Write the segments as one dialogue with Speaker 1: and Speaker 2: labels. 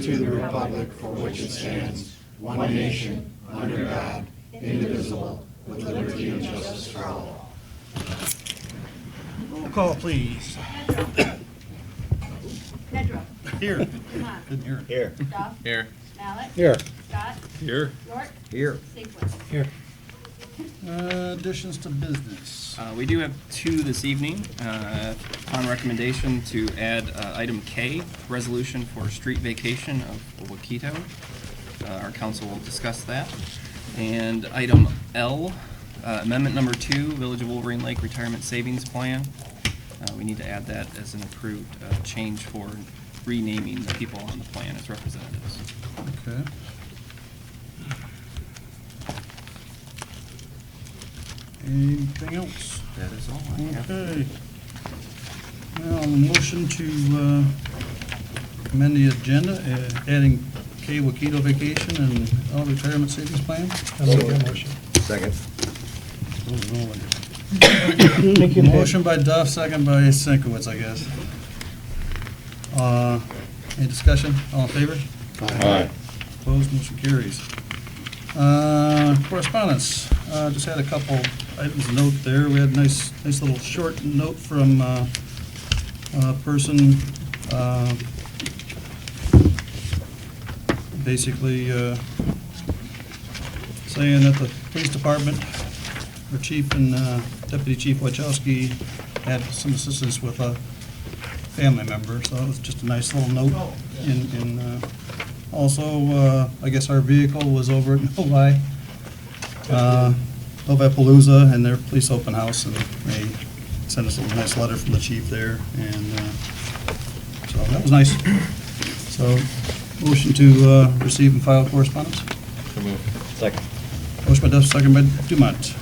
Speaker 1: to the republic for which it stands, one nation, under God, indivisible, with liberty and justice for all.
Speaker 2: Roll call, please.
Speaker 3: Pedro.
Speaker 2: Here.
Speaker 3: Demont.
Speaker 2: Didn't hear it.
Speaker 4: Here.
Speaker 3: Duff.
Speaker 4: Here.
Speaker 3: Mallett.
Speaker 4: Here.
Speaker 3: Scott.
Speaker 4: Here.
Speaker 3: York.
Speaker 4: Here.
Speaker 3: Sieglitz.
Speaker 4: Here.
Speaker 2: Additions to business.
Speaker 5: We do have two this evening. On recommendation to add item K, resolution for street vacation of Waquito. Our council will discuss that. And item L, amendment number 2, Village of Wolverine Lake Retirement Savings Plan. We need to add that as an approved change for renaming the people on the plan as representatives.
Speaker 2: Okay. Anything else?
Speaker 5: That is all I have.
Speaker 2: Okay. Now, a motion to amend the agenda, adding K Waquito vacation and L retirement savings plan.
Speaker 4: Second.
Speaker 2: Motion by Duff, second by Sinkowitz, I guess. Any discussion? All in favor?
Speaker 4: Aye.
Speaker 2: Opposed, motion carries. Correspondence, just had a couple items to note there. We had a nice little short note from a person, basically saying that the police department, the chief and Deputy Chief Wachowski had some assistance with a family member, so it was just a nice little note. Also, I guess our vehicle was over at Novi Palooza and their police open house, and they sent us a nice letter from the chief there, and so that was nice. So, motion to receive and file correspondence.
Speaker 4: Second.
Speaker 2: Motion by Duff, second by Dumont.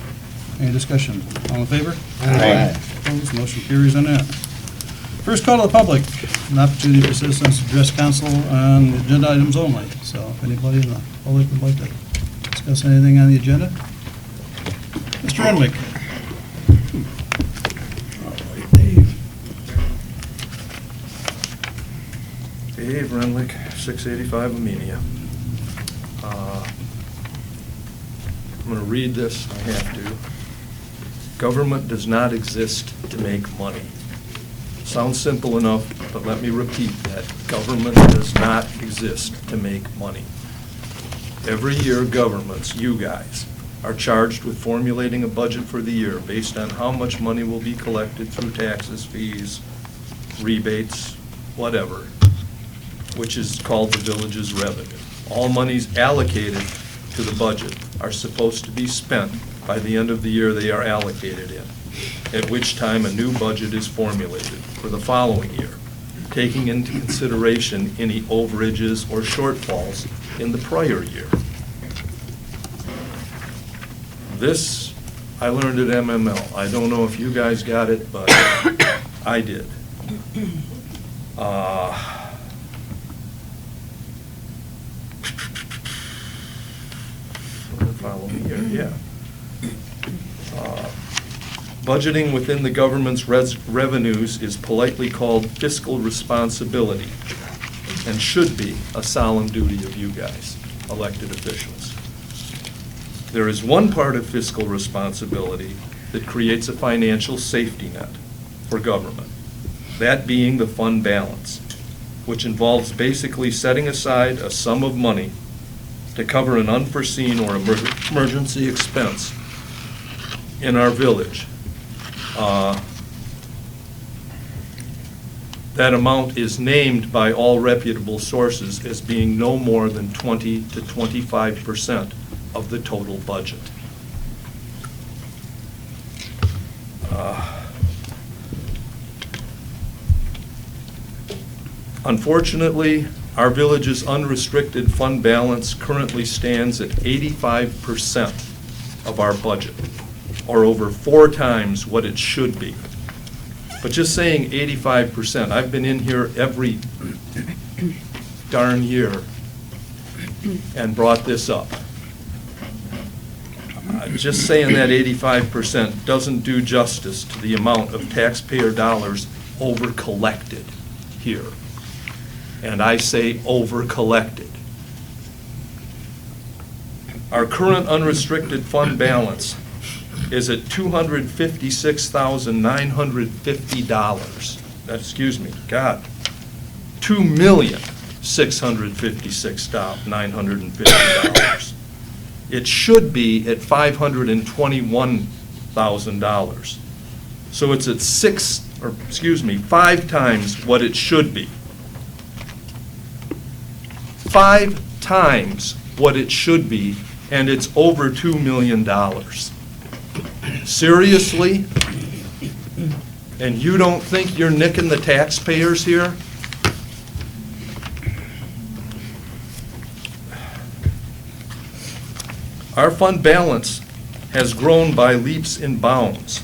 Speaker 2: Any discussion? All in favor?
Speaker 4: Aye.
Speaker 2: Opposed, motion carries on that. First call to the public, an opportunity for citizens to address council on agenda items only. So if anybody in the public would like to discuss anything on the agenda? Mr. Renwick. All right, Dave.
Speaker 6: Dave Renwick, 685 Amenia. I'm going to read this, I have to. Government does not exist to make money. Sounds simple enough, but let me repeat that. Government does not exist to make money. Every year, governments, you guys, are charged with formulating a budget for the year based on how much money will be collected through taxes, fees, rebates, whatever, which is called the village's revenue. All monies allocated to the budget are supposed to be spent by the end of the year they are allocated in, at which time a new budget is formulated for the following year, taking into consideration any overages or shortfalls in the prior year. This, I learned at MML. I don't know if you guys got it, but I did. Follow me here, yeah. Budgeting within the government's revenues is politely called fiscal responsibility and should be a solemn duty of you guys, elected officials. There is one part of fiscal responsibility that creates a financial safety net for government, that being the fund balance, which involves basically setting aside a sum of money to cover an unforeseen or emergency expense in our village. That amount is named by all reputable sources as being no more than 20 to 25% of the total budget. Unfortunately, our village's unrestricted fund balance currently stands at 85% of our budget, or over 4 times what it should be. But just saying 85%, I've been in here every darn year and brought this up. Just saying that 85% doesn't do justice to the amount of taxpayer dollars over-collected here. and I say over-collected. Our current unrestricted fund balance is at $256,950. Excuse me, God, $2,656,950. It should be at $521,000. So it's at 5 times what it should be. 5 times what it should be, and it's over $2 million. Seriously? And you don't think you're nicking the taxpayers here? Our fund balance has grown by leaps and bounds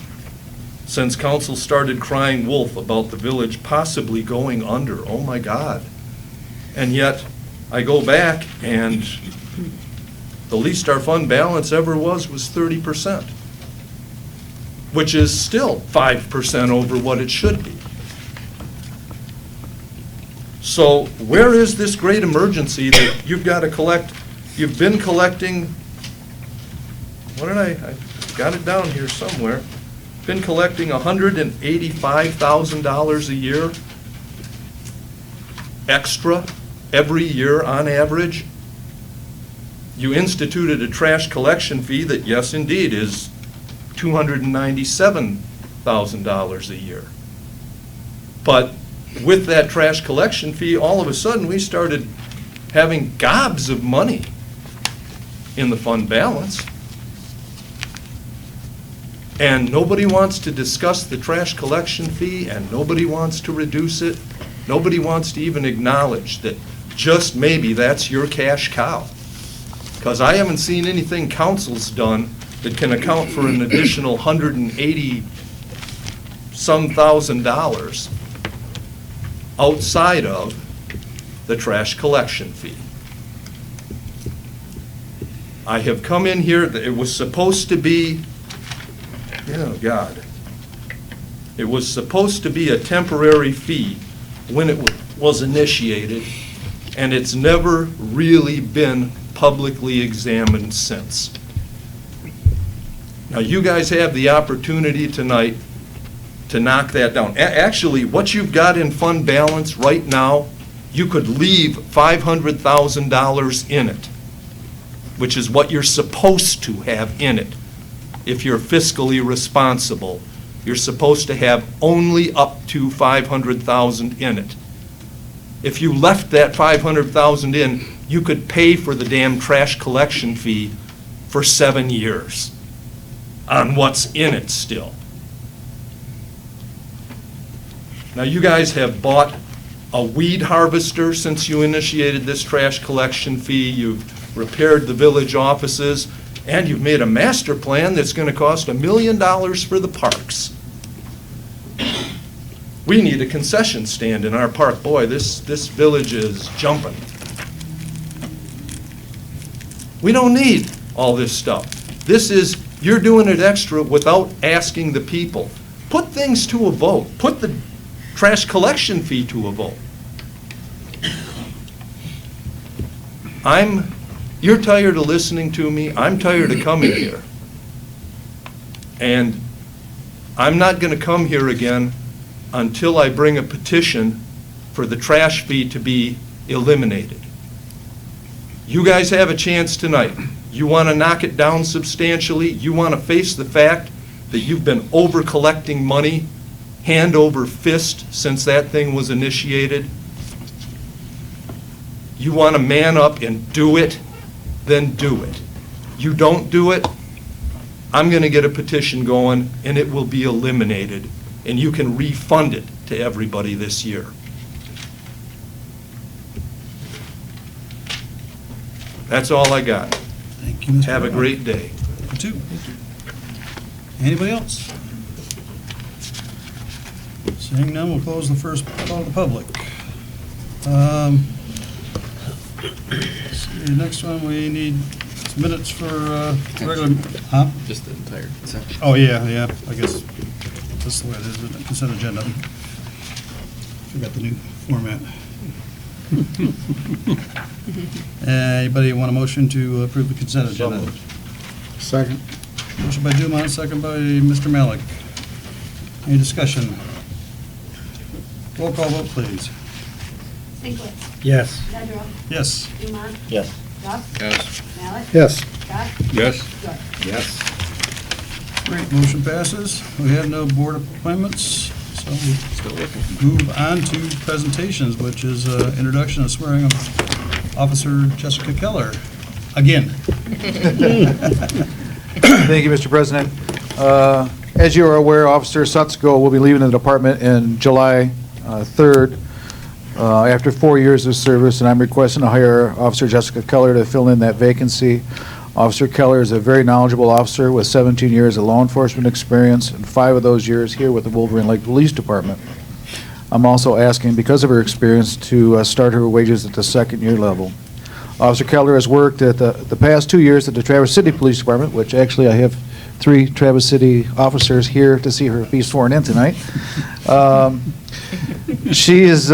Speaker 6: since council started crying wolf about the village possibly going under. Oh my God. And yet, I go back and the least our fund balance ever was 30%, which is still 5% over what it should be. So where is this great emergency that you've got to collect? You've been collecting, I got it down here somewhere, been collecting $185,000 a year extra every year on average. You instituted a trash collection fee that, yes, indeed, is $297,000 a year. But with that trash collection fee, all of a sudden, we started having gobs of money in the fund balance. And nobody wants to discuss the trash collection fee, and nobody wants to reduce it. Nobody wants to even acknowledge that just maybe that's your cash cow. Because I haven't seen anything council's done that can account for an additional $180-some thousand outside of the trash collection fee. I have come in here, it was supposed to be, oh God, it was supposed to be a temporary fee when it was initiated, and it's never really been publicly examined since. Now, you guys have the opportunity tonight to knock that down. Actually, what you've got in fund balance right now, you could leave $500,000 in it, which is what you're supposed to have in it. If you're fiscally responsible, you're supposed to have only up to $500,000 in it. If you left that $500,000 in, you could pay for the damn trash collection fee for 7 years on what's in it still. Now, you guys have bought a weed harvester since you initiated this trash collection fee. You've repaired the village offices, and you've made a master plan that's going to cost $1 million for the parks. We need a concession stand in our park. Boy, this village is jumping. We don't need all this stuff. You're doing it extra without asking the people. Put things to a vote. Put the trash collection fee to a vote. You're tired of listening to me. I'm tired of coming here. And I'm not going to come here again until I bring a petition for the trash fee to be eliminated. You guys have a chance tonight. You want to knock it down substantially. You want to face the fact that you've been over-collecting money, hand over fist, since that thing was initiated. You want to man up and do it, then do it. You don't do it, I'm going to get a petition going, and it will be eliminated, and you can refund it to everybody this year. That's all I got.
Speaker 2: Thank you, Mr.
Speaker 6: Have a
Speaker 2: Brown.
Speaker 6: great day.
Speaker 2: You too. Anybody else? Seeing none, we'll close the first call to the public. See, next one, we need some minutes for regular, huh?
Speaker 4: Just the entire consent.
Speaker 2: Oh, yeah, I guess that's the way it is, isn't it? Consent agenda. Forgot the new format. Anybody want a motion to approve the consent agenda?
Speaker 1: Second.
Speaker 2: Motion by Dumont, second by Mr. Malik. Any discussion? Roll call vote, please.
Speaker 3: Sinkwitz.
Speaker 1: Yes.
Speaker 3: Dedrow.
Speaker 2: Yes.
Speaker 3: Dumont.
Speaker 4: Yes.
Speaker 3: Duff.
Speaker 4: Yes.
Speaker 3: Malik.
Speaker 1: Yes.
Speaker 3: Scott.
Speaker 4: Yes.
Speaker 3: York.
Speaker 4: Yes.
Speaker 2: Great, motion passes. We have no board appointments, so we
Speaker 5: Still looking.
Speaker 2: move on to presentations, which is introduction and swearing of Officer Jessica Keller. Again.
Speaker 7: Thank you, Mr. President. As you are aware, Officer Sutsko will be leaving the department in July 3rd after 4 years of service, and I'm requesting to hire Officer Jessica Keller to fill in that vacancy. Officer Keller is a very knowledgeable officer with 17 years of law enforcement experience and 5 of those years here with the Wolverine Lake Police Department. I'm also asking, because of her experience, to start her wages at the second-year level. Officer Keller has worked at the past 2 years at the Traverse City Police Department, which actually I have 3 Traverse City officers here to see her be sworn in tonight. She is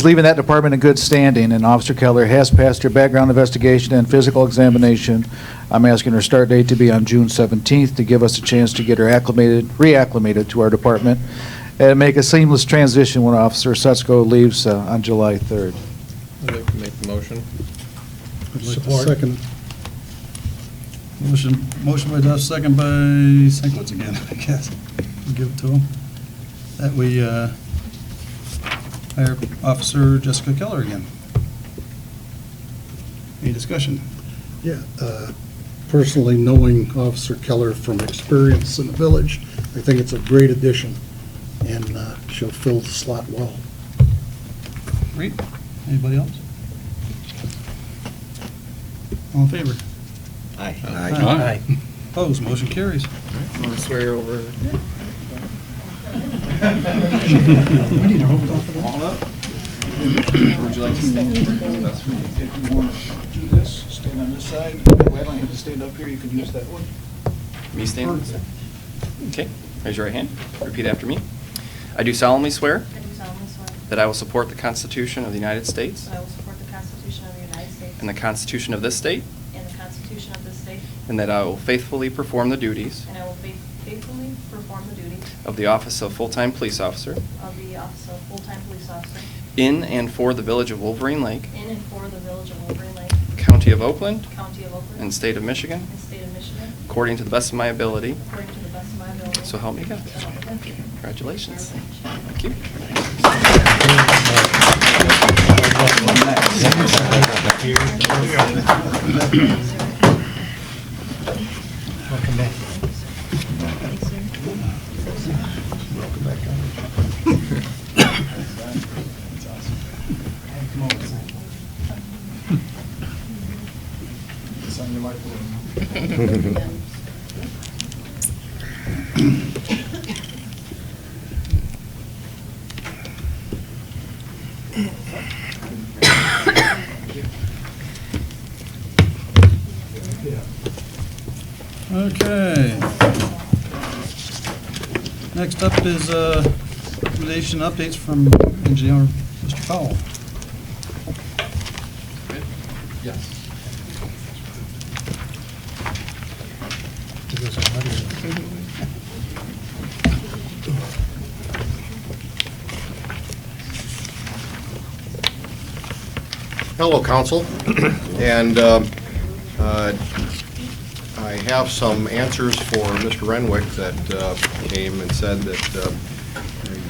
Speaker 7: leaving that department in good standing, and Officer Keller has passed her background investigation and physical examination. I'm asking her start date to be on June 17th to give us a chance to get her reacclimated to our department and make a seamless transition when Officer Sutsko leaves on July 3rd.
Speaker 4: I'd like to make the motion.
Speaker 1: Support. Second.
Speaker 2: Motion by Duff, second by Sinkwitz again, I guess. We'll give it to him. That we hire Officer Jessica Keller again. Any discussion?
Speaker 1: Yeah, personally, knowing Officer Keller from experience in the village, I think it's a great addition, and she'll fill the slot well.
Speaker 2: Great. Anybody else? All in favor?
Speaker 4: Aye.
Speaker 2: Aye. Opposed, motion carries.
Speaker 5: Want to swear over?
Speaker 1: We need to hold off of that.
Speaker 5: Would you like to stand?
Speaker 8: If you want to do this, stand on this side. I don't have to stand up here, you can use that one.
Speaker 5: Me stand? Okay, raise your right hand. Repeat after me. I do solemnly swear
Speaker 3: I do solemnly swear
Speaker 5: that I will support the Constitution of the United States
Speaker 3: that I will support the Constitution of the United States
Speaker 5: and the Constitution of this state,
Speaker 3: and the Constitution of this state,
Speaker 5: and that I will faithfully perform the duties
Speaker 3: and I will faithfully perform the duties
Speaker 5: of the office of full-time police officer
Speaker 3: of the office of full-time police officer
Speaker 5: in and for the village of Wolverine Lake,
Speaker 3: in and for the village of Wolverine Lake,
Speaker 5: County of Oakland,
Speaker 3: County of Oakland,
Speaker 5: and state of Michigan,
Speaker 3: and state of Michigan,
Speaker 5: according to the best of my ability.
Speaker 3: according to the best of my ability.
Speaker 5: So help me God.
Speaker 3: So help me God.
Speaker 5: Congratulations. Thank you.
Speaker 8: Sign your life away.
Speaker 2: Okay. Next up is recommendation updates from Engineer Mr. Powell.
Speaker 9: Hello, Council. And I have some answers for Mr. Renwick that came and said that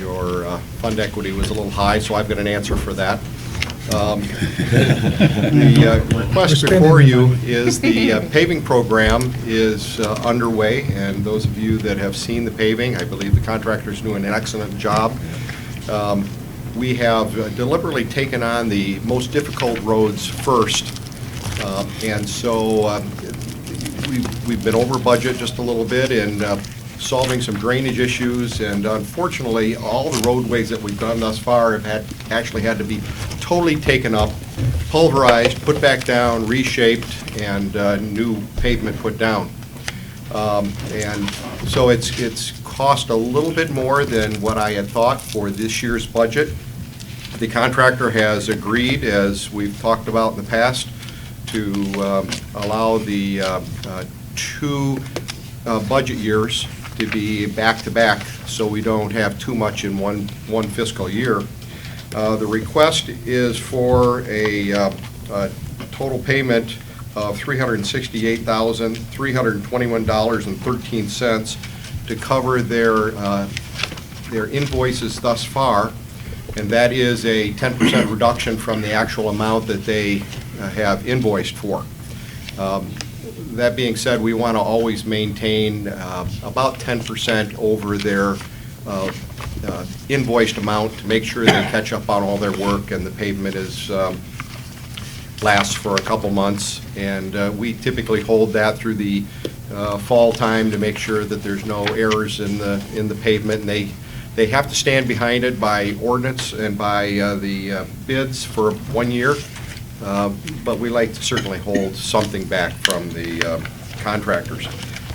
Speaker 9: your fund equity was a little high, so I've got an answer for that. The request before you is the paving program is underway, and those of you that have seen the paving, I believe the contractor's doing an excellent job. We have deliberately taken on the most difficult roads first, and so we've been over budget just a little bit in solving some drainage issues, and unfortunately, all the roadways that we've done thus far have actually had to be totally taken up, pulverized, put back down, reshaped, and new pavement put down. And so it's cost a little bit more than what I had thought for this year's budget. The contractor has agreed, as we've talked about in the past, to allow the 2 budget years to be back-to-back, so we don't have too much in one fiscal year. The request is for a total payment of $368,321.13 to cover their invoices thus far, and that is a 10% reduction from the actual amount that they have invoiced for. That being said, we want to always maintain about 10% over their invoiced amount to make sure they catch up on all their work and the pavement lasts for a couple months. And we typically hold that through the fall time to make sure that there's no errors in the pavement. And they have to stand behind it by ordinance and by the bids for 1 year. But we like to certainly hold something back from the contractors.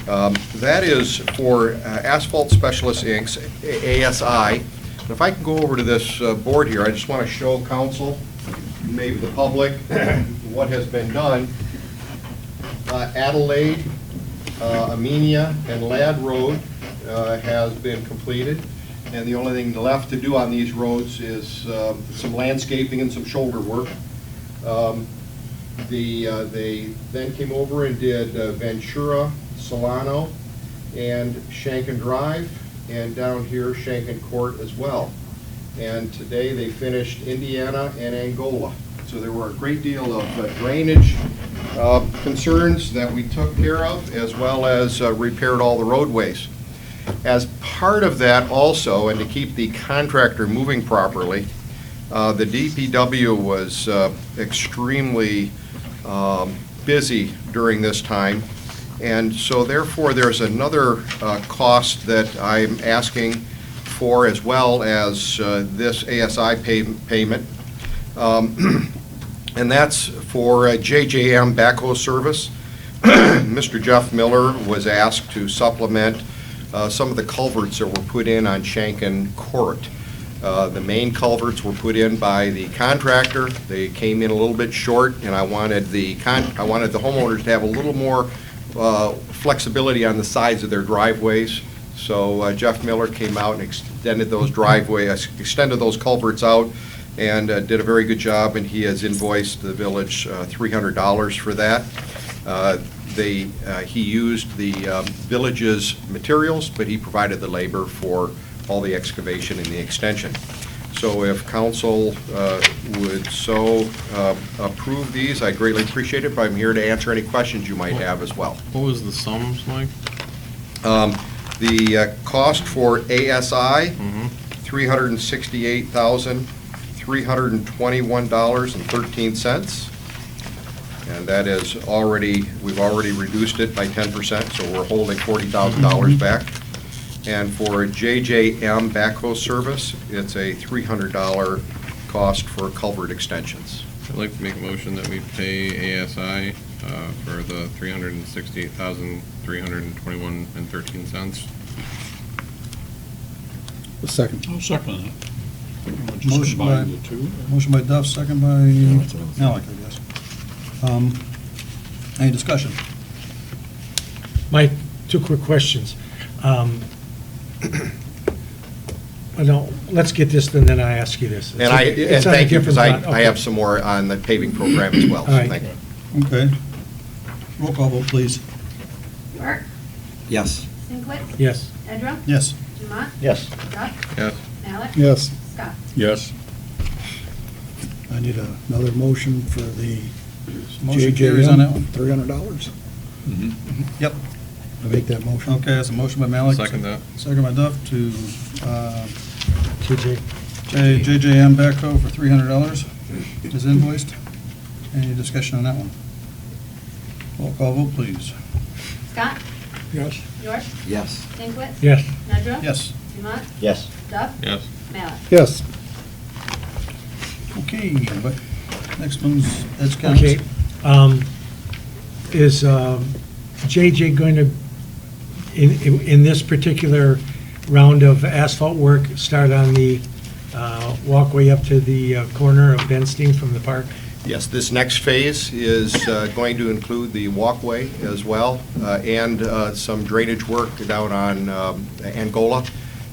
Speaker 9: That is for Asphalt Specialist Inc., ASI. And if I can go over to this board here, I just want to show council, maybe the public, what has been done. Adelaide, Amenia, and Ladd Road has been completed. And the only thing left to do on these roads is some landscaping and some shoulder work. They then came over and did Ventura, Solano, and Shanken Drive, and down here Shanken Court as well. And today they finished Indiana and Angola. So there were a great deal of drainage concerns that we took care of, as well as repaired all the roadways. As part of that also, and to keep the contractor moving properly, the DPW was extremely busy during this time, and so therefore there's another cost that I'm asking for, as well as this ASI payment, and that's for JJM backhoe service. Mr. Jeff Miller was asked to supplement some of the culverts that were put in on Shanken Court. The main culverts were put in by the contractor. They came in a little bit short, and I wanted the homeowners to have a little more flexibility on the sides of their driveways. So Jeff Miller came out and extended those culverts out, and did a very good job, and he has invoiced the village $300 for that. He used the village's materials, but he provided the labor for all the excavation and the extension. So if council would so approve these, I greatly appreciate it, but I'm here to answer any questions you might have as well.
Speaker 4: What was the sums like?
Speaker 9: The cost for ASI, $368,321.13. And that is we've already reduced it by 10%, so we're holding $40,000 back. And for JJM backhoe service, it's a $300 cost for culvert extensions.
Speaker 4: I'd like to make a motion that we pay ASI for the $368,321.13.
Speaker 1: A second.
Speaker 8: I'll second that.
Speaker 2: Motion by Duff, second by Malik, I guess. Any discussion?
Speaker 10: Mike, 2 quick questions. No, let's get this, and then I ask you this.
Speaker 9: And thank you, because I have some more on the paving program as well.
Speaker 10: All right.
Speaker 9: Thank you.
Speaker 2: Okay. Roll call vote, please.
Speaker 3: York,
Speaker 4: Yes.
Speaker 3: Sinkwitz,
Speaker 10: Yes.
Speaker 3: Edra,
Speaker 2: Yes.
Speaker 3: Dumont,
Speaker 4: Yes.
Speaker 3: Duff,
Speaker 4: Yes.
Speaker 3: Malik,
Speaker 1: Yes.
Speaker 3: Scott.
Speaker 8: Yes.
Speaker 1: I need another motion for the
Speaker 2: Motion carries on that one.
Speaker 1: $300.
Speaker 2: Yep.
Speaker 1: I make that motion.
Speaker 2: Okay, that's a motion by Malik.
Speaker 4: Second that.
Speaker 2: Second by Duff to
Speaker 10: TJ?
Speaker 2: JJM backhoe for $300 is invoiced. Any discussion on that one? Roll call vote, please.
Speaker 3: Scott,
Speaker 10: Yes.
Speaker 3: York,
Speaker 4: Yes.
Speaker 3: Sinkwitz,
Speaker 10: Yes.
Speaker 3: Edra.
Speaker 2: Yes.
Speaker 3: Dumont,
Speaker 4: Yes.
Speaker 3: Duff,
Speaker 4: Yes.
Speaker 3: Malik.
Speaker 1: Yes.
Speaker 2: Okay, but next one's Ed's County.
Speaker 10: Okay. Is JJ going to, in this particular round of asphalt work, start on the walkway up to the corner of Benstein from the park?
Speaker 9: Yes, this next phase is going to include the walkway as well, and some drainage work down on Angola.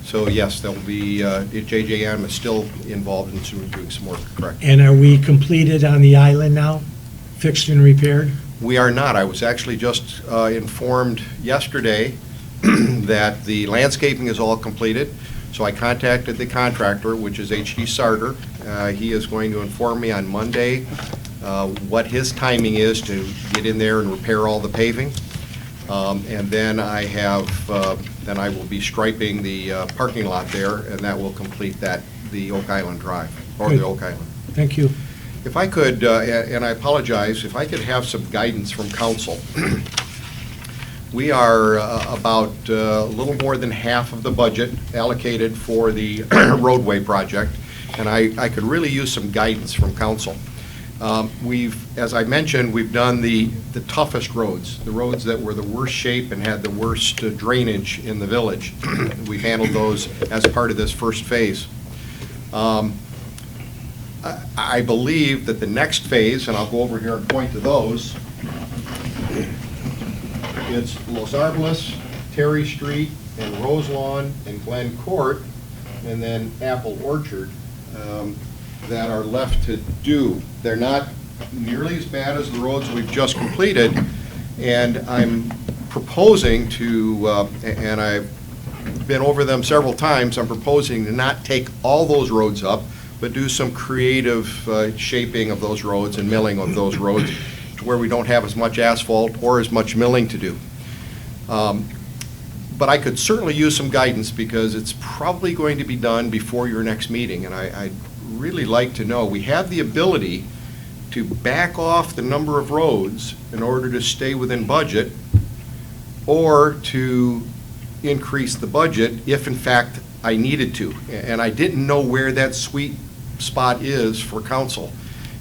Speaker 9: So yes, there'll be, JJM is still involved in doing some work, correct?
Speaker 10: And are we completed on the island now, fixed and repaired?
Speaker 9: We are not. I was actually just informed yesterday that the landscaping is all completed. So I contacted the contractor, which is H.D. Sarter. He is going to inform me on Monday what his timing is to get in there and repair all the paving. And then then I will be striping the parking lot there, and that will complete the Oak Island Drive, or
Speaker 10: Good.
Speaker 9: the Oak Island.
Speaker 10: Thank you.
Speaker 9: If I could, and I apologize, if I could have some guidance from council. We are about a little more than half of the budget allocated for the roadway project, and I could really use some guidance from council. As I mentioned, we've done the toughest roads, the roads that were the worst shape and had the worst drainage in the village. We've handled those as part of this first phase. I believe that the next phase, and I'll go over here and point to those, it's Los Arboles, Terry Street, and Rose Lawn, and Glen Court, and then Apple Orchard that are left to do. They're not nearly as bad as the roads we've just completed, and I'm proposing to, and I've been over them several times, I'm proposing to not take all those roads up, but do some creative shaping of those roads and milling of those roads to where we don't have as much asphalt or as much milling to do. But I could certainly use some guidance because it's probably going to be done before your next meeting, and I'd really like to know. We have the ability to back off the number of roads in order to stay within budget, or to increase the budget if in fact I needed to. And I didn't know where that sweet spot is for council.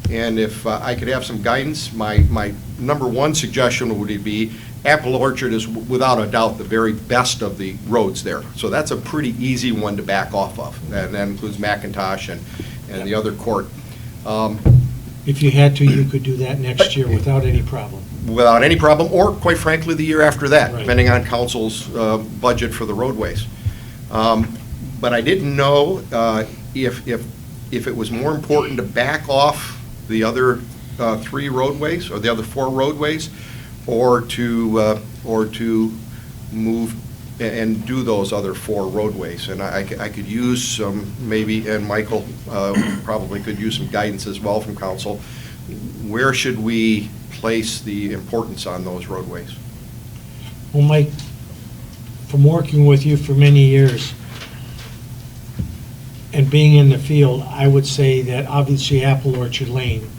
Speaker 9: And if I could have some guidance, my number one suggestion would be Apple Orchard is without a doubt the very best of the roads there. So that's a pretty easy one to back off of. And that includes McIntosh and the other court.
Speaker 10: If you had to, you could do that next year without any problem.
Speaker 9: Without any problem, or quite frankly, the year after that,
Speaker 10: Right.
Speaker 9: depending on council's budget for the roadways. But I didn't know if it was more important to back off the other 3 roadways, or the other 4 roadways, or to move and do those other 4 roadways. And I could use some, maybe, and Michael probably could use some guidance as well from council. Where should we place the importance on those roadways?
Speaker 10: Well, Mike, from working with you for many years and being in the field, I would say that obviously Apple Orchard Lane,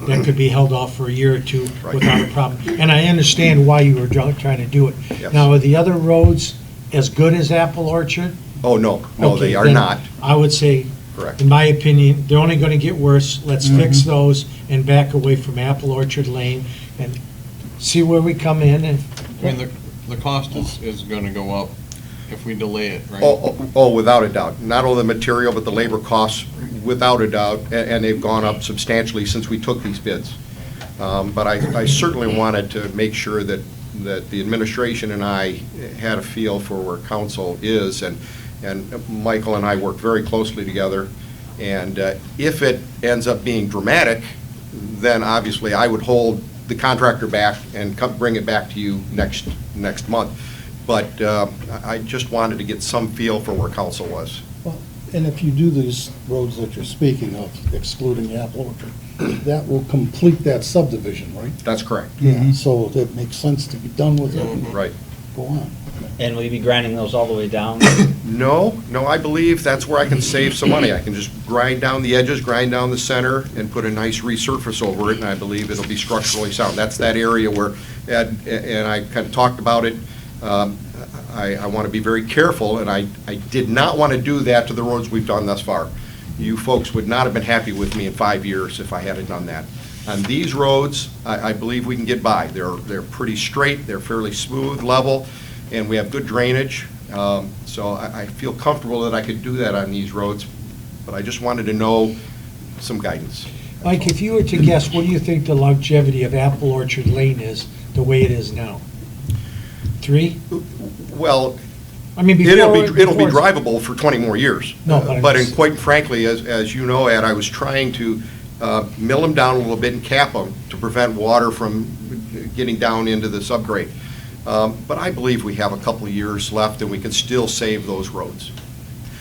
Speaker 10: that could be held off for a year or 2
Speaker 9: Right.
Speaker 10: without a problem. And I understand why you were trying to do it.
Speaker 9: Yes.
Speaker 10: Now, are the other roads as good as Apple Orchard?
Speaker 9: Oh, no,
Speaker 10: Okay,
Speaker 9: they are
Speaker 10: then
Speaker 9: not.
Speaker 10: I would say,
Speaker 9: Correct.
Speaker 10: in my opinion, they're only going to get worse. Let's fix those and back away from Apple Orchard Lane and see where we come in. And
Speaker 4: I mean, the cost is gonna go up if we delay it, right?
Speaker 9: Oh, without a doubt. Not only the material, but the labor costs, without a doubt, and they've gone up substantially since we took these bids. But I certainly wanted to make sure that the administration and I had a feel for where council is, and Michael and I work very closely together. And if it ends up being dramatic, then obviously I would hold the contractor back and bring it back to you next month. But I just wanted to get some feel for where council was.
Speaker 1: Well, and if you do these roads that you're speaking of, excluding Apple Orchard, that will complete that subdivision, right?
Speaker 9: That's correct.
Speaker 1: Yeah, so it makes sense to be done with it and
Speaker 9: Right.
Speaker 1: go on.
Speaker 11: And will you be grinding those all the way down?
Speaker 9: No, I believe that's where I can save some money. I can just grind down the edges, grind down the center, and put a nice resurface over it, and I believe it'll be structurally sound. That's that area where, and I kind of talked about it, I want to be very careful, and I did not want to do that to the roads we've done thus far. You folks would not have been happy with me in 5 years if I hadn't done that. On these roads, I believe we can get by. They're pretty straight, they're fairly smooth, level, and we have good drainage. So I feel comfortable that I could do that on these roads. but I just wanted to know some guidance.
Speaker 10: Mike, if you were to guess, what do you think the longevity of Apple Orchard Lane is, the way it is now? 3?
Speaker 9: Well,
Speaker 10: I mean,
Speaker 9: it'll be
Speaker 10: before-
Speaker 9: drivable for 20 more years.
Speaker 10: No, but I'm
Speaker 9: But
Speaker 10: just-
Speaker 9: quite frankly, as you know, Ed, I was trying to mill them down a little bit and cap them to prevent water from getting down into the subgrade. But I believe we have a couple of years left and we can still save those roads.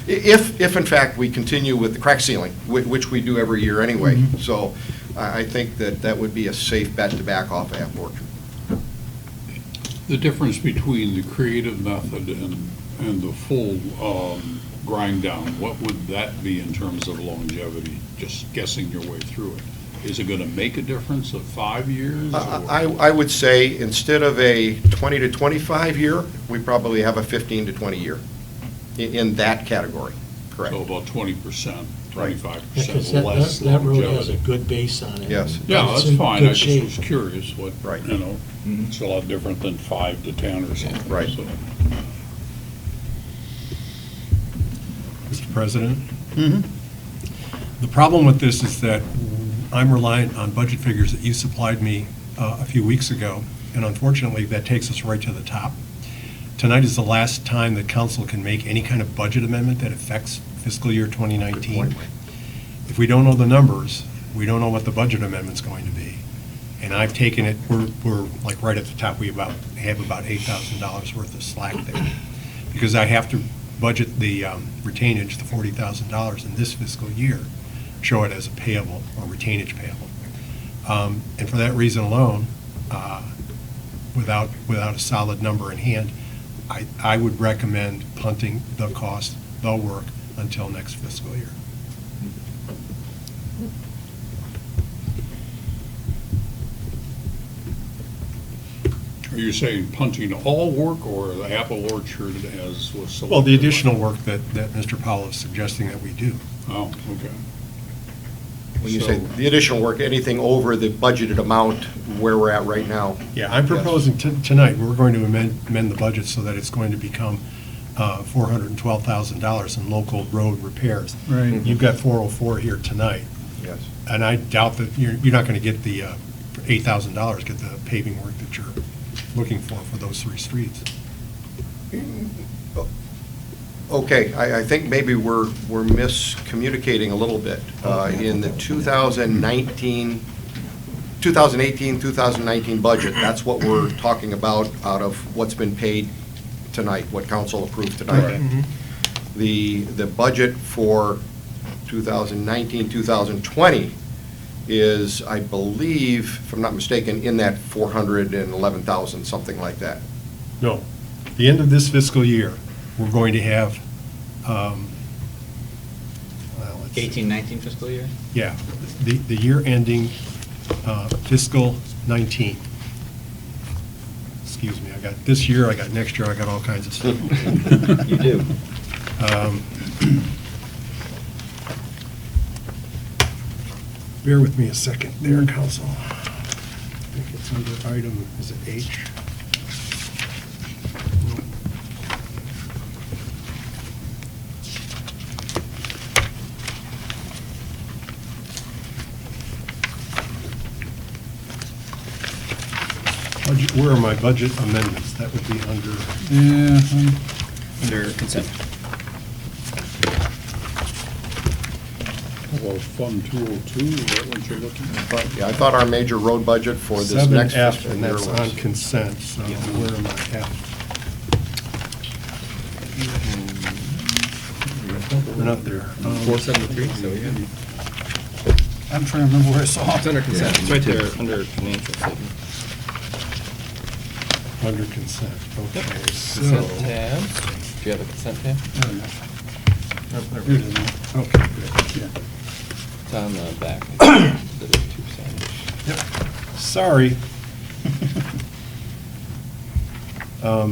Speaker 9: If in fact we continue with the crack sealing, which we do every year anyway. So I think that would be a safe bet to back off Apple Orchard.
Speaker 12: The difference between the creative method and the full grind down, what would that be in terms of longevity, just guessing your way through it? Is it going to make a difference of 5 years?
Speaker 9: I would say instead of a 20 to 25 year, we probably have a 15 to 20 year in that category, correct?
Speaker 12: So about 20%,
Speaker 9: Right.
Speaker 12: 25% less
Speaker 10: That road has a
Speaker 12: longevity.
Speaker 10: good base on it.
Speaker 9: Yes.
Speaker 12: Yeah,
Speaker 10: It's
Speaker 12: that's
Speaker 10: in
Speaker 12: fine,
Speaker 10: good
Speaker 12: I just
Speaker 10: shape.
Speaker 12: was curious what,
Speaker 9: Right.
Speaker 12: you know, it's a lot different than 5 to 10 or something.
Speaker 9: Right.
Speaker 12: so.
Speaker 13: Mr. President? The problem with this is that I'm reliant on budget figures that you supplied me a few weeks ago, and unfortunately, that takes us right to the top. Tonight is the last time that council can make any kind of budget amendment that affects fiscal year 2019. If we don't know the numbers, we don't know what the budget amendment's going to be. And I've taken it, we're like right at the top, we have about $8,000 worth of slack there. Because I have to budget the retainage, the $40,000 in this fiscal year, show it as a payable or retainage payable. And for that reason alone, without a solid number in hand, I would recommend punting the cost, the work, until next fiscal year.
Speaker 12: Are you saying punting all work or the apple orchard as was selected?
Speaker 13: Well, the additional work that Mr. Powell is suggesting that we do.
Speaker 12: Oh, okay.
Speaker 9: When you say the additional work, anything over the budgeted amount where we're at right now?
Speaker 13: Yeah, I'm proposing tonight, we're going to amend the budget so that it's going to become $412,000 in local road repairs.
Speaker 2: Right.
Speaker 13: You've got 404 here tonight,
Speaker 9: Yes.
Speaker 13: and I doubt that you're not going to get the $8,000, get the paving work that you're looking for those 3 streets.
Speaker 9: Okay, I think maybe we're miscommunicating a little bit. In the 2018, 2019 budget, that's what we're talking about out of what's been paid tonight, what council approved tonight. The budget for 2019, 2020 is, I believe, if I'm not mistaken, in that 411,000, something like that.
Speaker 13: No, the end of this fiscal year, we're going to have, well, let's see.
Speaker 11: 18, 19 fiscal year?
Speaker 13: Yeah, the year ending fiscal 19. Excuse me, I got this year, I got next year, I got all kinds of stuff.
Speaker 11: You do.
Speaker 13: Bear with me a second there, council. I think it's under item, is it H? Where are my budget amendments? That would be under,
Speaker 2: Yeah,
Speaker 5: Under consent.
Speaker 12: Well, Fund 202, is that what you're looking at?
Speaker 9: Yeah, I thought our major road budget for this next
Speaker 13: 7F,
Speaker 9: fiscal
Speaker 13: and
Speaker 9: year
Speaker 13: that's on
Speaker 9: was.
Speaker 13: consent, so where am I at? We're not there.
Speaker 5: 473, so yeah.
Speaker 2: I'm trying to remember where I saw
Speaker 5: It's
Speaker 2: it.
Speaker 5: under consent, it's right there, under financial statement.
Speaker 13: Under consent, okay,
Speaker 5: Consent
Speaker 13: so.
Speaker 5: tab. Do you have a consent tab?
Speaker 13: Here it is. Okay, good, yeah.
Speaker 5: It's on the back. The two sides.
Speaker 13: Yep, sorry. I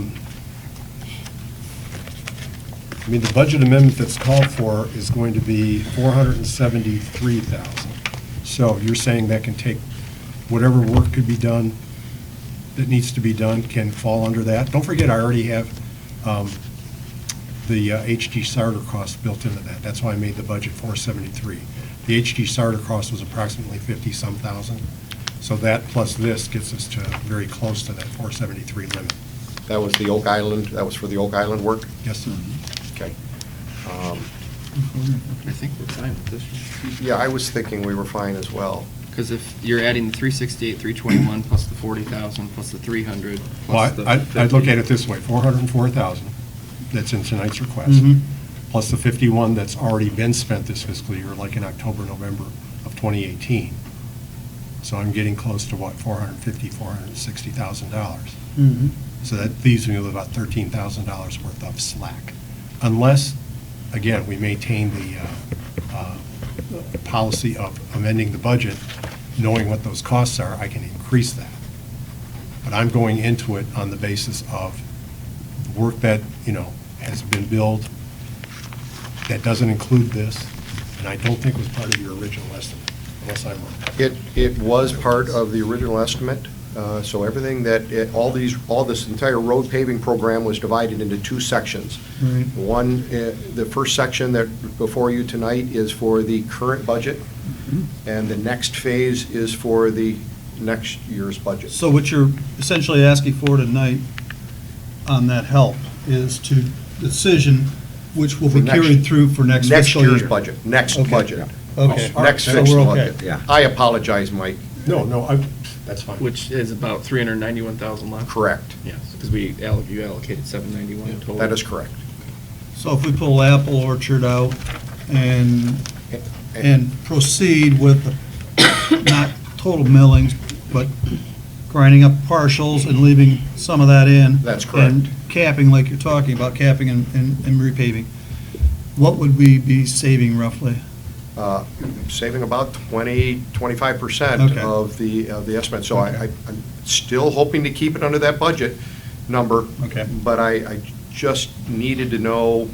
Speaker 13: mean, the budget amendment that's called for is going to be 473,000. So you're saying that can take, whatever work could be done, that needs to be done, can fall under that? Don't forget, I already have the HG starter cost built into that. That's why I made the budget 473. The HG starter cost was approximately 50-some thousand. So that plus this gets us to very close to that 473 limit.
Speaker 9: That was the Oak Island, that was for the Oak Island work?
Speaker 13: Yes, sir.
Speaker 9: Okay.
Speaker 5: I think we're fine with this one.
Speaker 9: Yeah, I was thinking we were fine as well.
Speaker 5: Because if you're adding the 368, 321, plus the 40,000, plus the 300,
Speaker 13: Well,
Speaker 5: plus the
Speaker 13: I'd look
Speaker 5: 50.
Speaker 13: at it this way, 404,000, that's in tonight's request,
Speaker 2: Mhm.
Speaker 13: plus the 51 that's already been spent this fiscal year, like in October, November of 2018. So I'm getting close to what, $450,000, $460,000.
Speaker 2: Mhm.
Speaker 13: So that leaves me with about $13,000 worth of slack. Unless, again, we maintain the policy of amending the budget, knowing what those costs are, I can increase that. But I'm going into it on the basis of the work that, has been billed, that doesn't include this, and I don't think was part of your original estimate, unless I'm wrong.
Speaker 9: It was part of the original estimate, so everything all this entire road paving program was divided into two sections.
Speaker 2: Right.
Speaker 9: One, the first section that before you tonight is for the current budget, and the next phase is for the next year's budget.
Speaker 2: So what you're essentially asking for tonight on that help is to decision which will be
Speaker 9: For next-
Speaker 2: carried through for next fiscal year.
Speaker 9: Next year's budget, next
Speaker 2: Okay.
Speaker 9: budget.
Speaker 2: Okay.
Speaker 9: Next
Speaker 2: So
Speaker 9: fiscal
Speaker 2: we're okay.
Speaker 9: budget. I apologize, Mike.
Speaker 13: No, that's fine.
Speaker 5: Which is about 391,000 left?
Speaker 9: Correct.
Speaker 5: Yes, because you allocated 791 total.
Speaker 9: That is correct.
Speaker 2: So if we pull Apple Orchard out and proceed with the, not total millings, but grinding up partials and leaving some of that in.
Speaker 9: That's correct.
Speaker 2: And capping, like you're talking about, capping and repaving, what would we be saving roughly?
Speaker 9: Saving about 25%
Speaker 2: Okay.
Speaker 9: of the estimate. So
Speaker 2: Okay.
Speaker 9: I'm still hoping to keep it under that budget number.
Speaker 2: Okay.
Speaker 9: But I just needed to know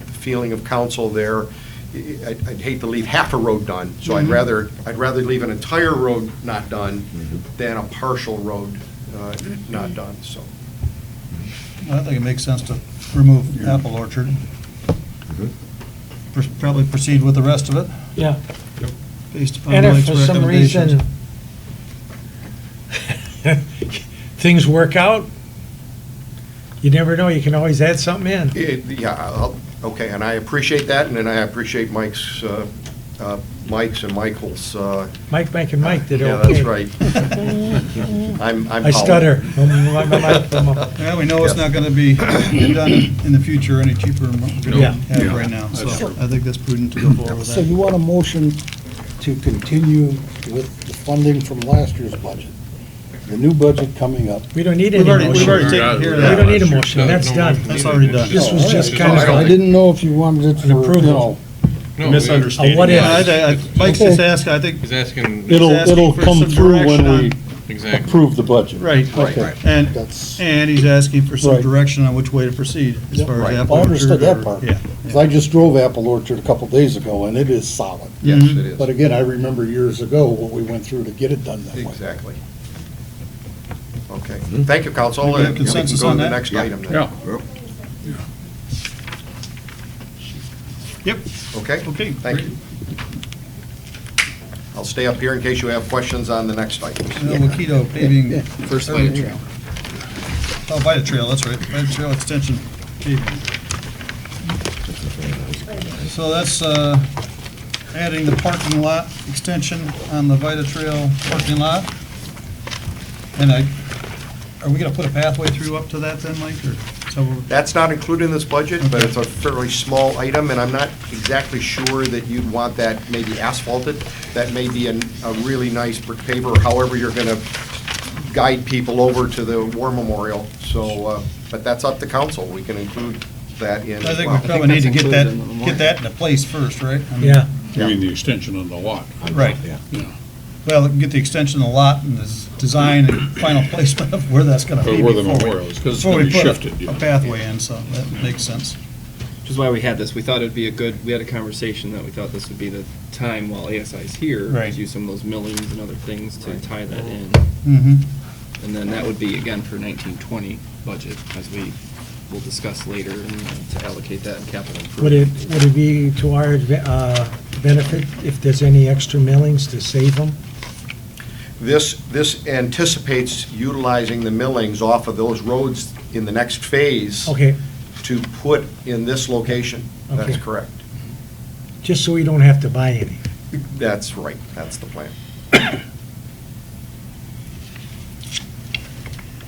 Speaker 9: the feeling of council there. I'd hate to leave half a road done, so I'd rather leave an entire road not done than a partial road not done, so.
Speaker 2: I think it makes sense to remove Apple Orchard. Probably proceed with the rest of it,
Speaker 10: Yeah.
Speaker 2: based upon
Speaker 10: And if
Speaker 2: Mike's
Speaker 10: for some reason
Speaker 2: recommendations.
Speaker 10: things work out, you never know, you can always add something in.
Speaker 9: Okay, and I appreciate that, and then I appreciate Mike's and Michael's.
Speaker 10: Mike and Mike did okay.
Speaker 9: Yeah, that's right. I'm
Speaker 10: I stutter.
Speaker 2: Yeah, we know it's not going to be done in the future any cheaper than what we're going
Speaker 10: Yeah.
Speaker 2: to have right now, so I think that's prudent to go forward with
Speaker 1: So
Speaker 2: that.
Speaker 1: you want a motion to continue with the funding from last year's budget? The new budget coming up.
Speaker 10: We don't need any
Speaker 2: We've already
Speaker 10: motion.
Speaker 2: taken care of
Speaker 10: We
Speaker 2: that.
Speaker 10: don't need a motion, that's done.
Speaker 2: That's already done.
Speaker 10: This was just kind
Speaker 1: I
Speaker 10: of
Speaker 1: didn't know if you wanted it for,
Speaker 10: An approval.
Speaker 12: Misunderstanding.
Speaker 10: what if?
Speaker 2: Mike's just asking, I think,
Speaker 4: He's asking.
Speaker 2: He's asking for some direction on-
Speaker 4: Exactly.
Speaker 1: approve the budget.
Speaker 2: Right,
Speaker 1: Okay.
Speaker 2: and,
Speaker 1: That's,
Speaker 2: and he's asking for some
Speaker 1: Right.
Speaker 2: direction on which way to proceed, as far as Apple
Speaker 1: I
Speaker 2: Orchard.
Speaker 1: understood that
Speaker 2: or-
Speaker 1: part.
Speaker 2: Yeah.
Speaker 1: 'Cause I just drove Apple Orchard a couple days ago, and it is solid.
Speaker 9: Yes,
Speaker 2: Mhm.
Speaker 9: it is.
Speaker 1: But again, I remember years ago what we went through to get it done that way.
Speaker 9: Exactly. Okay. Thank you, council.
Speaker 2: We got
Speaker 9: and we can
Speaker 2: consensus
Speaker 9: go to
Speaker 2: on
Speaker 9: the
Speaker 2: that?
Speaker 9: next item then.
Speaker 2: Yep,
Speaker 9: Okay?
Speaker 2: okay.
Speaker 9: Thank you. I'll stay up here in case you have questions on the next items.
Speaker 2: Wakito paving.
Speaker 11: First Vita Trail.
Speaker 2: Oh, Vita Trail, that's right, Vita Trail extension paving. So that's adding the parking lot extension on the Vita Trail parking lot. And are we gonna put a pathway through up to that then, Mike, or? So we're-
Speaker 9: That's not included in this budget, but it's a fairly small item, and I'm not exactly sure that you'd want that maybe asphalted. That may be a really nice brick paver, or however you're going to guide people over to the War Memorial. So, but that's up to council. We can include that in
Speaker 2: I
Speaker 9: as
Speaker 2: think
Speaker 9: well.
Speaker 2: we probably need to
Speaker 5: that's
Speaker 2: get that,
Speaker 5: included in the
Speaker 2: get that into place first, right? I mean-
Speaker 10: Yeah.
Speaker 12: You mean the extension of the lot?
Speaker 2: Right.
Speaker 12: Yeah.
Speaker 2: Well, get the extension of the lot and the design and final placement of where that's gonna be.
Speaker 12: Where the
Speaker 2: before we-
Speaker 12: memorial is, 'cause it's
Speaker 2: before
Speaker 12: gonna
Speaker 2: we
Speaker 12: be
Speaker 2: put
Speaker 12: shifted, yeah.
Speaker 2: a pathway in, so that makes sense.
Speaker 5: Which is why we had this. We thought it'd be we had a conversation that we thought this would be the time while ASI is here.
Speaker 2: Right.
Speaker 5: To use some of those millings and other things to tie that in.
Speaker 2: Mm-hmm.
Speaker 5: And then that would be, again, for 1920 budget as we we'll discuss later to allocate that in capital
Speaker 10: Would
Speaker 5: improvement.
Speaker 10: it be to our benefit if there's any extra millings to save them?
Speaker 9: This anticipates utilizing the millings off of those roads in the next phase
Speaker 10: Okay,
Speaker 9: to put in this location. That's
Speaker 10: Okay.
Speaker 9: correct.
Speaker 10: just so we don't have to buy any.
Speaker 9: That's right. That's the plan.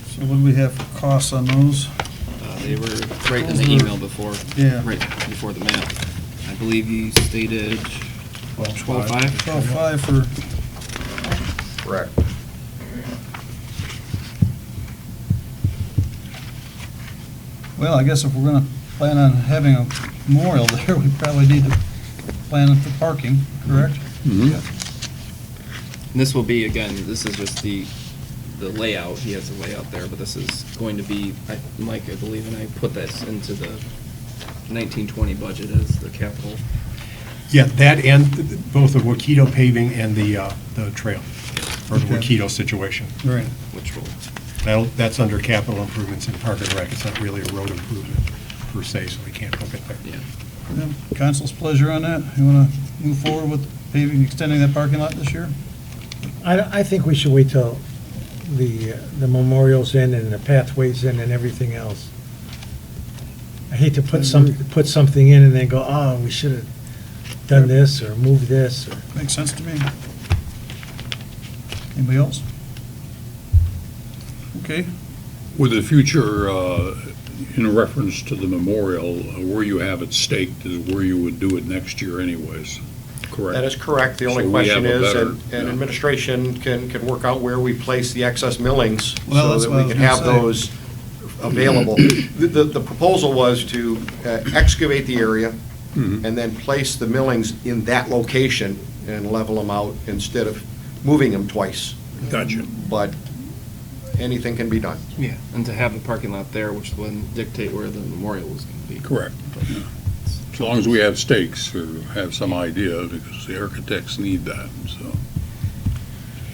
Speaker 2: So what do we have for costs on those?
Speaker 5: They were right in the email before,
Speaker 2: Yeah.
Speaker 5: right before the map. I believe you stated 12.5?
Speaker 2: 12.5 for,
Speaker 9: Correct.
Speaker 2: well, I guess if we're gonna plan on having a memorial there, we probably need to plan for parking, correct?
Speaker 5: And this will be, again, this is just the layout, he has a layout there, but this is going to be, Mike, I believe, and I put this into the 1920 budget as the capital.
Speaker 13: Yeah, that and both the Waketo paving and the trail, or the
Speaker 2: Okay.
Speaker 13: Waketo situation.
Speaker 2: Right.
Speaker 5: Which will,
Speaker 13: That's under capital improvements in Park and Rec. It's not really a road improvement per se, so we can't hook it there.
Speaker 5: yeah.
Speaker 2: Yeah, Council's pleasure on that? You wanna move forward with paving, extending that parking lot this year?
Speaker 10: I think we should wait till the memorial's in and the pathways in and everything else. I hate to put something in and then go, oh, we should have done this or moved this, or.
Speaker 2: Makes sense to me. Anybody else? Okay,
Speaker 12: With the future, in reference to the memorial, where you have it staked is where you would do it next year anyways, correct?
Speaker 9: That is correct. The only
Speaker 12: So we
Speaker 9: question
Speaker 12: have a
Speaker 9: is,
Speaker 12: better-
Speaker 9: and
Speaker 12: yeah.
Speaker 9: administration can work out where we place the excess millings
Speaker 2: Well,
Speaker 9: so
Speaker 2: that's
Speaker 9: that
Speaker 2: what I
Speaker 9: we
Speaker 2: was
Speaker 9: can have
Speaker 2: gonna say.
Speaker 9: those available. The proposal was to excavate the area
Speaker 12: Mhm.
Speaker 9: and then place the millings in that location and level them out instead of moving them twice.
Speaker 12: Gotcha.
Speaker 9: But anything can be done.
Speaker 5: Yeah, and to have the parking lot there, which will then dictate where the memorial is going to be.
Speaker 12: Correct. As long as we have stakes or have some idea, because the architects need that, so.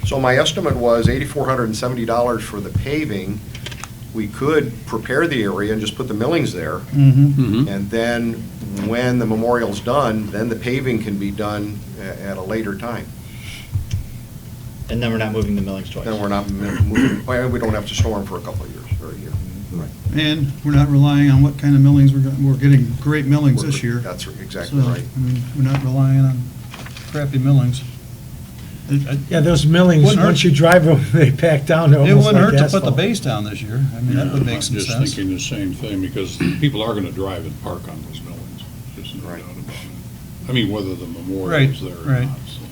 Speaker 9: So my estimate was $8,470 for the paving. We could prepare the area and just put the millings there.
Speaker 2: mm-hmm.
Speaker 9: And then, when the memorial's done, then the paving can be done at a later time.
Speaker 11: And then we're not moving the millings twice.
Speaker 9: Then we're not moving, well, we don't have to store them for a couple of years, or a year.
Speaker 2: And we're not relying on what kind of millings we're getting great millings this year.
Speaker 9: That's exactly
Speaker 2: So,
Speaker 9: right.
Speaker 2: I mean, we're not relying on crappy millings.
Speaker 10: Yeah, those millings,
Speaker 2: Wouldn't hurt.
Speaker 10: once you drive them, they pack down, they're
Speaker 2: It
Speaker 10: almost
Speaker 2: wouldn't
Speaker 10: like
Speaker 2: hurt to put the
Speaker 10: asphalt.
Speaker 2: base down this year. I mean, that would make some
Speaker 12: I'm just
Speaker 2: sense.
Speaker 12: thinking the same thing, because people are gonna drive and park on those buildings. There's no doubt
Speaker 9: Right.
Speaker 12: about it. I mean, whether the memorial
Speaker 2: Right,
Speaker 12: is there or
Speaker 2: right.
Speaker 12: not, so.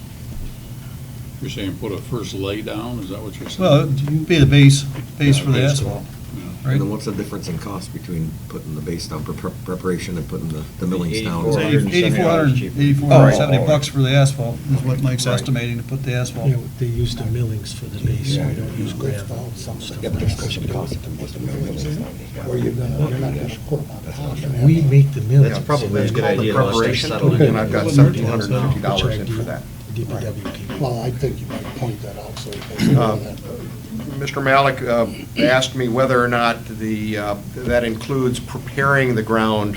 Speaker 12: You're saying put a first lay down, is that what you're saying?
Speaker 2: Well, it'd be the base
Speaker 12: Yeah,
Speaker 2: for the
Speaker 12: base
Speaker 2: asphalt,
Speaker 12: Yeah.
Speaker 2: right?
Speaker 14: And then what's the difference in cost between putting the base down, preparation, and putting the millings down?
Speaker 2: It's
Speaker 11: $8,470 cheaper.
Speaker 2: $8,470 for the asphalt is what Mike's
Speaker 9: Right.
Speaker 2: estimating to put the asphalt.
Speaker 10: Yeah, they use the millings for the base, we don't use gravel.
Speaker 14: Yeah, but there's still some cost to put the millings down.
Speaker 1: Where you're not just putting on
Speaker 10: We make the millings.
Speaker 9: It's probably
Speaker 11: It's a good
Speaker 9: called the
Speaker 11: idea to let that
Speaker 9: preparation,
Speaker 11: settle in.
Speaker 9: and I've got $1,750 in for that.
Speaker 10: DPW people.
Speaker 1: Well, I think you might point that out, so you know that.
Speaker 9: Mr. Malik asked me whether or not that includes preparing the ground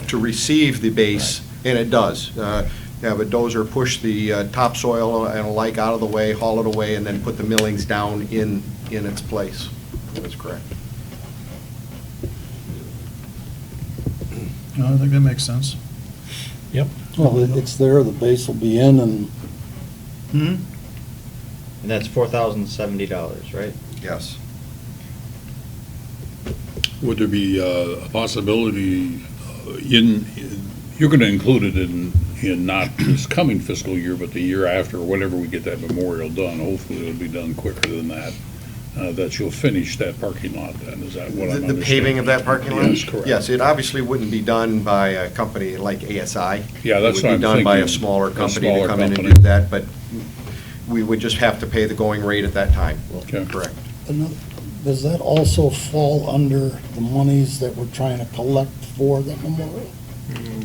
Speaker 9: to receive the base, and it does. Have a dozer push the topsoil and alike out of the way, haul it away, and then put the millings down in its place. That's correct.
Speaker 2: No, I think that makes sense.
Speaker 10: Yep.
Speaker 1: Well, it's there, the base will be in, and
Speaker 2: Hmm?
Speaker 11: And that's $4,070, right?
Speaker 9: Yes.
Speaker 12: Would there be a possibility you're gonna include it in not this coming fiscal year, but the year after, whenever we get that memorial done, hopefully it'll be done quicker than that, that you'll finish that parking lot then, is that what I'm understanding?
Speaker 9: The paving of that parking lot?
Speaker 12: Yes, correct.
Speaker 9: Yes, it obviously wouldn't be done by a company like ASI.
Speaker 12: Yeah, that's what
Speaker 9: It
Speaker 12: I'm
Speaker 9: would be done by a
Speaker 12: thinking.
Speaker 9: smaller
Speaker 12: A
Speaker 9: company to
Speaker 12: smaller
Speaker 9: come in and
Speaker 12: company.
Speaker 9: do that, but we would just have to pay the going rate at that time.
Speaker 12: Okay.
Speaker 9: Correct.
Speaker 1: does that also fall under the monies that we're trying to collect for the memorial?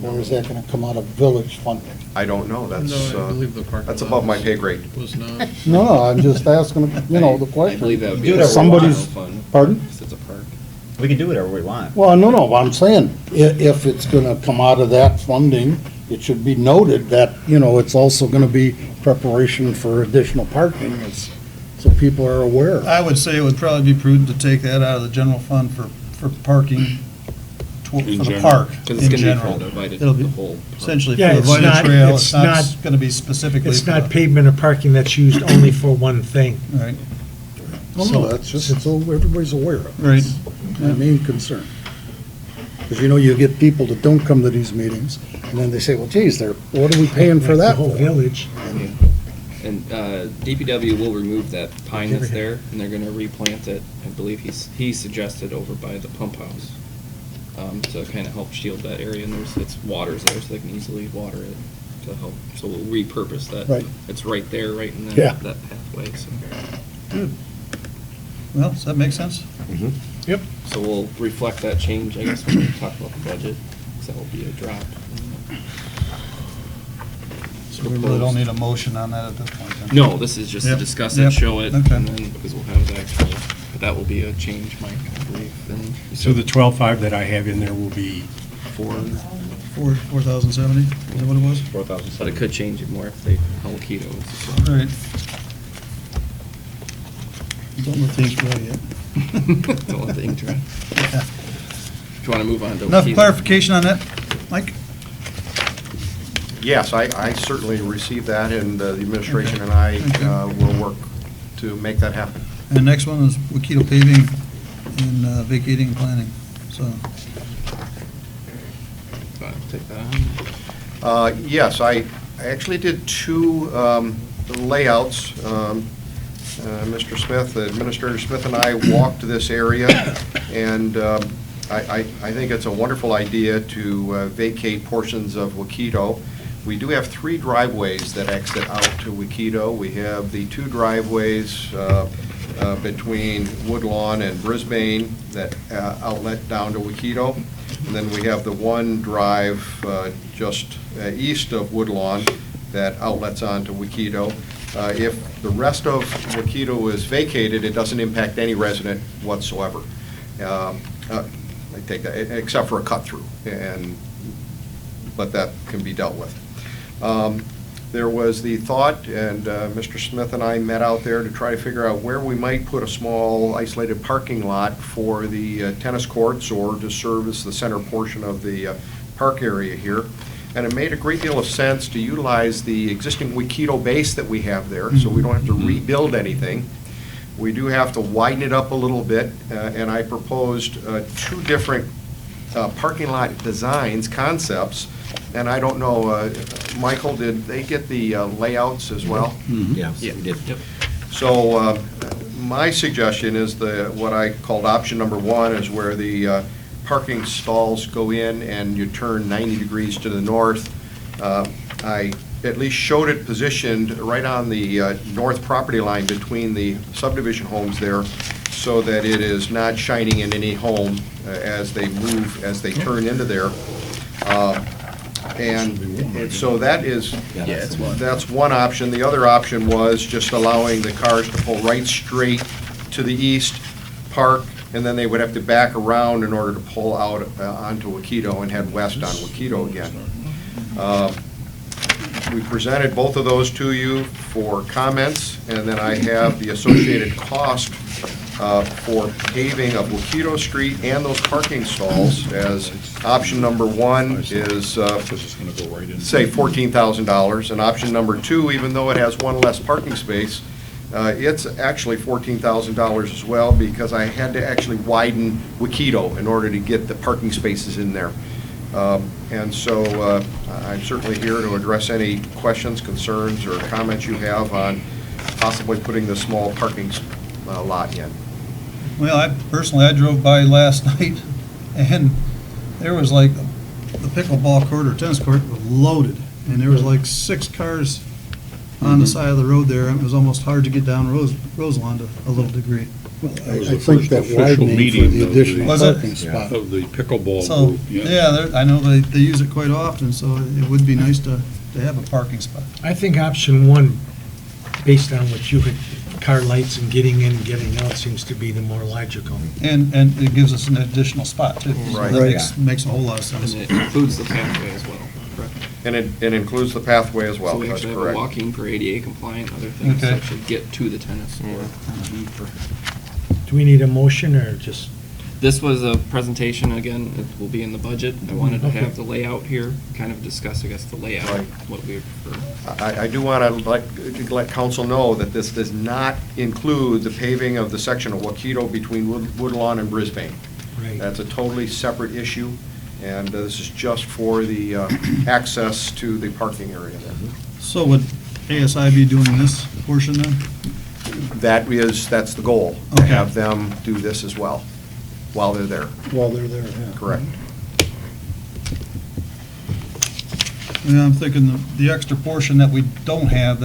Speaker 1: Or is that gonna come out of village funding?
Speaker 9: I don't know,
Speaker 4: No, I believe the parking
Speaker 9: that's
Speaker 4: lot
Speaker 9: above my pay grade.
Speaker 4: was not.
Speaker 1: No, I'm just asking, the
Speaker 5: I
Speaker 1: question.
Speaker 5: believe that would be.
Speaker 11: Do it as a
Speaker 1: Somebody's-
Speaker 11: fund.
Speaker 1: Pardon?
Speaker 5: It's a park.
Speaker 11: We can do whatever we want.
Speaker 1: Well, no, I'm saying, if it's gonna come out of that funding, it should be noted that, it's also gonna be preparation for additional parking, so people are aware.
Speaker 2: I would say it would probably be prudent to take that out of the general fund for parking for
Speaker 12: In
Speaker 2: the
Speaker 12: general.
Speaker 2: park
Speaker 5: Because
Speaker 2: in
Speaker 5: it's going to
Speaker 2: general.
Speaker 5: be for the Vita,
Speaker 2: It'll be
Speaker 5: the whole.
Speaker 2: essentially for
Speaker 10: Yeah,
Speaker 2: the
Speaker 10: it's
Speaker 2: Vita
Speaker 10: not-
Speaker 2: Trail.
Speaker 10: it's
Speaker 2: It's not
Speaker 10: not-
Speaker 2: going to be specifically.
Speaker 10: It's
Speaker 2: for
Speaker 10: not
Speaker 2: the-
Speaker 10: pavement or parking that's used only for one thing.
Speaker 2: Right,
Speaker 1: Well, no, that's just, so everybody's aware of it.
Speaker 2: right.
Speaker 1: It's my main concern. Because, you get people that don't come to these meetings, and then they say, well, geez, what are we paying for
Speaker 10: Like
Speaker 1: that
Speaker 10: the whole
Speaker 1: for?
Speaker 10: village.
Speaker 5: And DPW will remove that pine that's there, and they're gonna replant it, I believe he suggested over by the pump house. To kind of help shield that area, and it's waters there, so they can easily water it to help, so we'll repurpose that.
Speaker 1: Right.
Speaker 5: It's right there, right in
Speaker 1: Yeah.
Speaker 5: that pathway, so.
Speaker 2: Good. Well, does that make sense?
Speaker 10: Yep.
Speaker 5: So we'll reflect that change, I guess, when we talk about the budget, because that will be a drop.
Speaker 2: So we really don't need a motion on that at this point, then?
Speaker 5: No, this is just to
Speaker 2: Yep,
Speaker 5: discuss
Speaker 2: yep,
Speaker 5: it, show it,
Speaker 2: okay.
Speaker 5: and then, because we'll have the actual, but that will be a change, Mike, I believe, then.
Speaker 13: So the 12.5 that I have in there will be,
Speaker 2: 4,070, is that what it was?
Speaker 11: 4,000.
Speaker 5: But it could change it more if they, Keto.
Speaker 2: All right. Don't let things dry yet.
Speaker 5: Don't let the ink dry.
Speaker 2: Yeah.
Speaker 5: If you want to move on to.
Speaker 2: Enough
Speaker 5: Keto.
Speaker 2: clarification on that, Mike?
Speaker 9: Yes, I certainly received that, and the administration and I will work to make that happen.
Speaker 2: And the next one is Wakito paving and vacating and planning, so.
Speaker 5: Take that on.
Speaker 9: Yes, I actually did two layouts. Mr. Smith, Administrator Smith and I walked this area, and I think it's a wonderful idea to vacate portions of Wakito. We do have 3 driveways that exit out to Wakito. We have the 2 driveways between Woodlawn and Brisbane that outlet down to Wakito. And then we have the 1 drive just east of Woodlawn that outlets onto Wakito. If the rest of Wakito is vacated, it doesn't impact any resident whatsoever. I take that, except for a cut-through, but that can be dealt with. There was the thought, and Mr. Smith and I met out there to try to figure out where we might put a small isolated parking lot for the tennis courts or to service the center portion of the park area here. And it made a great deal of sense to utilize the existing Wakito base that we have there, so we don't have to rebuild anything. We do have to widen it up a little bit, and I proposed 2 different parking lot designs, concepts, and I don't know, Michael, did they get the layouts as well?
Speaker 14: Yes,
Speaker 5: Yeah.
Speaker 14: we did.
Speaker 5: Yep.
Speaker 9: So my suggestion is what I called option number 1 is where the parking stalls go in and you turn 90 degrees to the north. I at least showed it positioned right on the north property line between the subdivision homes there so that it is not shining in any home as they move, as they turn into there. And so that is, that's one option. The other option was just allowing the cars to pull right straight to the east, park, and then they would have to back around in order to pull out onto Wakito and head west on Wakito again. We presented both of those to you for comments, and then I have the associated cost for paving of Wakito Street and those parking stalls as option number 1 is, say, $14,000, and option number 2, even though it has 1 less parking space, it's actually $14,000 as well, because I had to actually widen Wakito in order to get the parking spaces in there. And so I'm certainly here to address any questions, concerns, or comments you have on possibly putting the small parking lot in.
Speaker 2: Well, I drove by last night, and there was like, the pickleball court or tennis court was loaded, and there was like 6 cars on the side of the road there, and it was almost hard to get down Roselawn to a little degree.
Speaker 1: Well,
Speaker 12: That was
Speaker 1: I
Speaker 12: the
Speaker 1: think
Speaker 12: first
Speaker 1: that
Speaker 12: official
Speaker 1: widening for
Speaker 12: meeting
Speaker 1: the
Speaker 12: of
Speaker 1: additional
Speaker 2: Was it?
Speaker 1: parking spot.
Speaker 12: Of the pickleball
Speaker 2: So,
Speaker 12: group, yes.
Speaker 2: yeah, I know they use it quite often, so it would be nice to have a parking spot.
Speaker 10: I think option 1, based on what you had car lights and getting in and getting out seems to be the more logical.
Speaker 2: And it gives us an additional spot, too. So
Speaker 9: Right.
Speaker 2: That
Speaker 9: Right.
Speaker 2: makes a whole lot of
Speaker 5: And
Speaker 2: sense.
Speaker 5: it includes the pathway as well, correct?
Speaker 9: And it includes the pathway as well,
Speaker 5: So we
Speaker 9: that's
Speaker 5: actually have a
Speaker 9: correct.
Speaker 5: walking for ADA compliant, other things to
Speaker 2: Okay.
Speaker 5: actually get to the tennis court.
Speaker 10: Do we need a motion or just?
Speaker 5: This was a presentation, again, it will be in the budget. I wanted to
Speaker 10: Okay.
Speaker 5: have the layout here, kind of discuss, I guess, the layout,
Speaker 9: Right.
Speaker 5: what we prefer.
Speaker 9: I do want to let council know that this does not include the paving of the section of Waukito between Woodlawn and Brisbane.
Speaker 10: Right.
Speaker 9: That's a totally separate issue, and this is just for the access to the parking area there.
Speaker 2: So would ASI be doing this portion then?
Speaker 9: That's the goal, to
Speaker 2: Okay.
Speaker 9: have them do this as well, while they're there.
Speaker 1: While they're there, yeah.
Speaker 9: Correct.
Speaker 2: Yeah, I'm thinking the extra portion that we don't have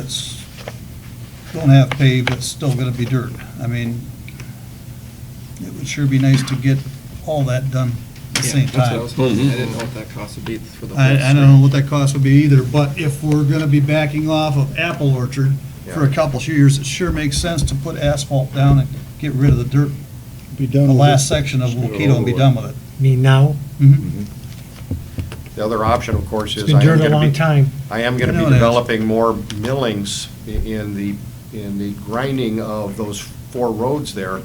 Speaker 2: don't have paved, that's still gonna be dirt. I mean, it would sure be nice to get all that done at the
Speaker 5: Yeah,
Speaker 2: same
Speaker 5: that's what I
Speaker 2: time.
Speaker 5: was hoping. I didn't know what that cost would be for the whole
Speaker 2: I don't
Speaker 5: street.
Speaker 2: know what that cost would be either, but if we're gonna be backing off of Apple Orchard for a
Speaker 9: Yeah.
Speaker 2: couple of years, it sure makes sense to put asphalt down and get rid of the dirt,
Speaker 1: Be done
Speaker 2: the
Speaker 1: with
Speaker 2: last
Speaker 1: it.
Speaker 2: section of Wauketo and be done with it.
Speaker 10: Me now?
Speaker 2: Mhm.
Speaker 9: The other option, of course, is
Speaker 10: It's been dirt a long time.
Speaker 9: I am going
Speaker 2: I
Speaker 9: to
Speaker 2: know
Speaker 9: be
Speaker 2: it is.
Speaker 9: developing more millings in the grinding of those 4 roads there.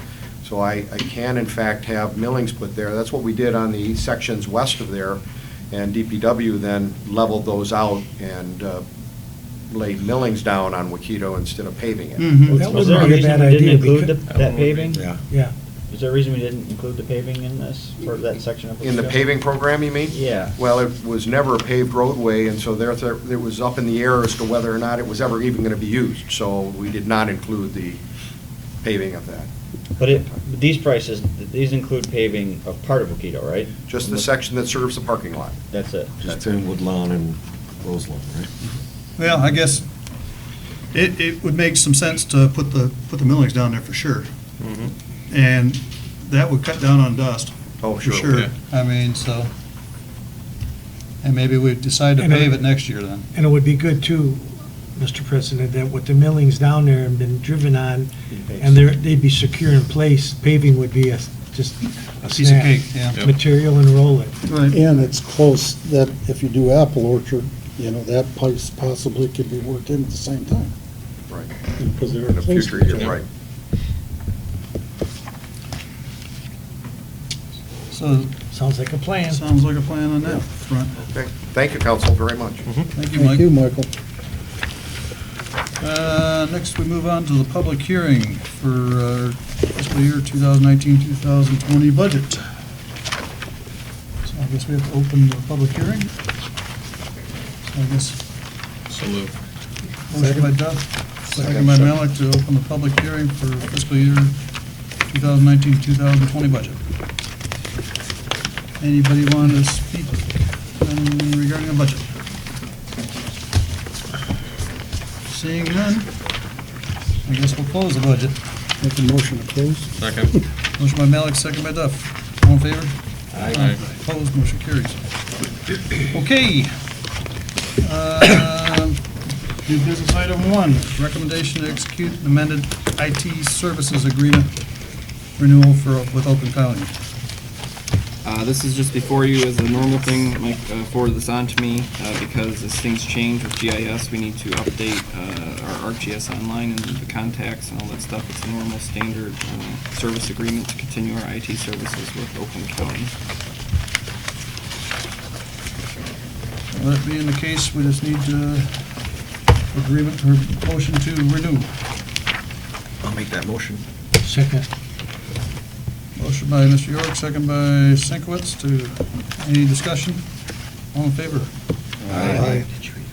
Speaker 9: So I can in fact have millings put there. That's what we did on the sections west of there. And DPW then leveled those out and laid millings down on Waukito instead of paving it.
Speaker 2: Mhm.
Speaker 10: That
Speaker 11: Was
Speaker 10: wouldn't
Speaker 11: there a
Speaker 10: be a
Speaker 11: reason
Speaker 10: bad
Speaker 11: we didn't
Speaker 10: idea.
Speaker 11: include
Speaker 10: because-
Speaker 11: that paving?
Speaker 10: Yeah.
Speaker 11: Is there a reason we didn't include the paving in this, for that section of?
Speaker 9: In the
Speaker 11: Waukito?
Speaker 9: paving program, you mean?
Speaker 11: Yeah.
Speaker 9: Well, it was never a paved roadway, and so there, it was up in the air as to whether or not it was ever even going to be used. So we did not include the paving of that.
Speaker 11: But these prices, these include paving of part of Waukito, right?
Speaker 9: Just the section that serves the parking lot.
Speaker 11: That's it.
Speaker 14: Just between Woodlawn and Roselawn, right?
Speaker 2: Well, I guess it would make some sense to put the millings down there for sure. And that would cut down on dust.
Speaker 9: Oh,
Speaker 2: For
Speaker 9: sure.
Speaker 2: sure.
Speaker 4: Yeah.
Speaker 2: I mean, so, and maybe we decide to
Speaker 10: And
Speaker 2: pave it next year then.
Speaker 10: And it would be good too, Mr. President, that with the millings down there and been driven on, and they'd be secure in place, paving would be just a
Speaker 2: Piece of
Speaker 10: snap.
Speaker 2: cake, yeah.
Speaker 4: Yep.
Speaker 10: Material and roll it.
Speaker 2: Right.
Speaker 1: And it's close that if you do Apple Orchard, that possibly could be worked in at the same time.
Speaker 9: Right.
Speaker 1: Because they're
Speaker 9: In the
Speaker 1: close
Speaker 9: future,
Speaker 1: to each
Speaker 9: you're
Speaker 1: other.
Speaker 9: right.
Speaker 2: So,
Speaker 10: Sounds like a plan.
Speaker 2: sounds like a plan on that front.
Speaker 9: Okay. Thank you, council, very much.
Speaker 2: Thank you,
Speaker 1: Thank you,
Speaker 2: Mike.
Speaker 1: Michael.
Speaker 2: Next, we move on to the public hearing for fiscal year 2019-2020 budget. So I guess we have to open the public hearing. So I guess
Speaker 4: So moved.
Speaker 2: motion by Duff, second by Malik to open the public hearing for fiscal year 2019-2020 budget. Anybody want to speak regarding the budget? Seeing none, I guess we'll close the budget.
Speaker 1: Make a motion to close.
Speaker 4: Second.
Speaker 2: Motion by Malik, second by Duff. All in favor?
Speaker 4: Aye.
Speaker 2: Opposed, motion carries. Okay. New business item 1, recommendation to execute an amended IT services agreement renewal with Oakland County.
Speaker 5: This is just before you as a normal thing. Mike forwarded this on to me because as things change with GIS, we need to update our ArcGIS Online and the contacts and all that stuff. It's a normal standard service agreement to continue our IT services with Oakland County.
Speaker 2: That being the case, we just need agreement or motion to renew.
Speaker 14: I'll make that motion.
Speaker 10: Second.
Speaker 2: Motion by Mr. York, second by Sinkowitz. Any discussion? All in favor?
Speaker 1: Aye.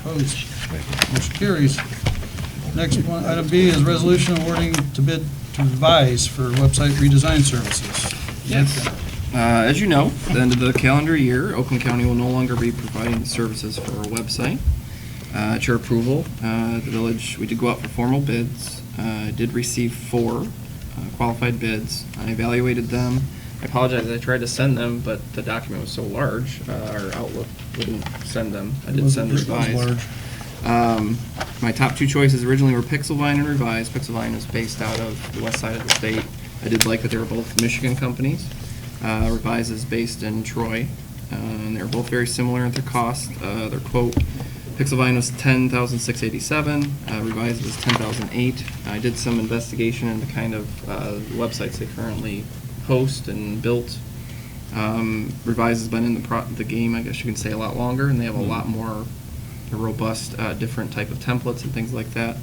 Speaker 2: Opposed? Motion carries. Next one, item B is resolution awarding to bid to Advise for website redesign services.
Speaker 5: Yes. As you know, at the end of the calendar year, Oakland County will no longer be providing the services for our website. At your approval, the village, we did go out for formal bids. Did receive 4 qualified bids. I evaluated them. I apologize, I tried to send them, but the document was so large, our Outlook wouldn't send them. I did send
Speaker 2: It was
Speaker 5: Revise.
Speaker 2: large.
Speaker 5: My top two choices originally were Pixelvine and Revise. Pixelvine is based out of the west side of the state. I did like that they were both Michigan companies. Revise is based in Troy, and they're both very similar in their cost. Their quote, Pixelvine was $10,687. Revise was $10,008. I did some investigation into kind of websites they currently host and built. Revise has been in the game, I guess you can say, a lot longer, and they have a lot more robust, different type of templates and things like that.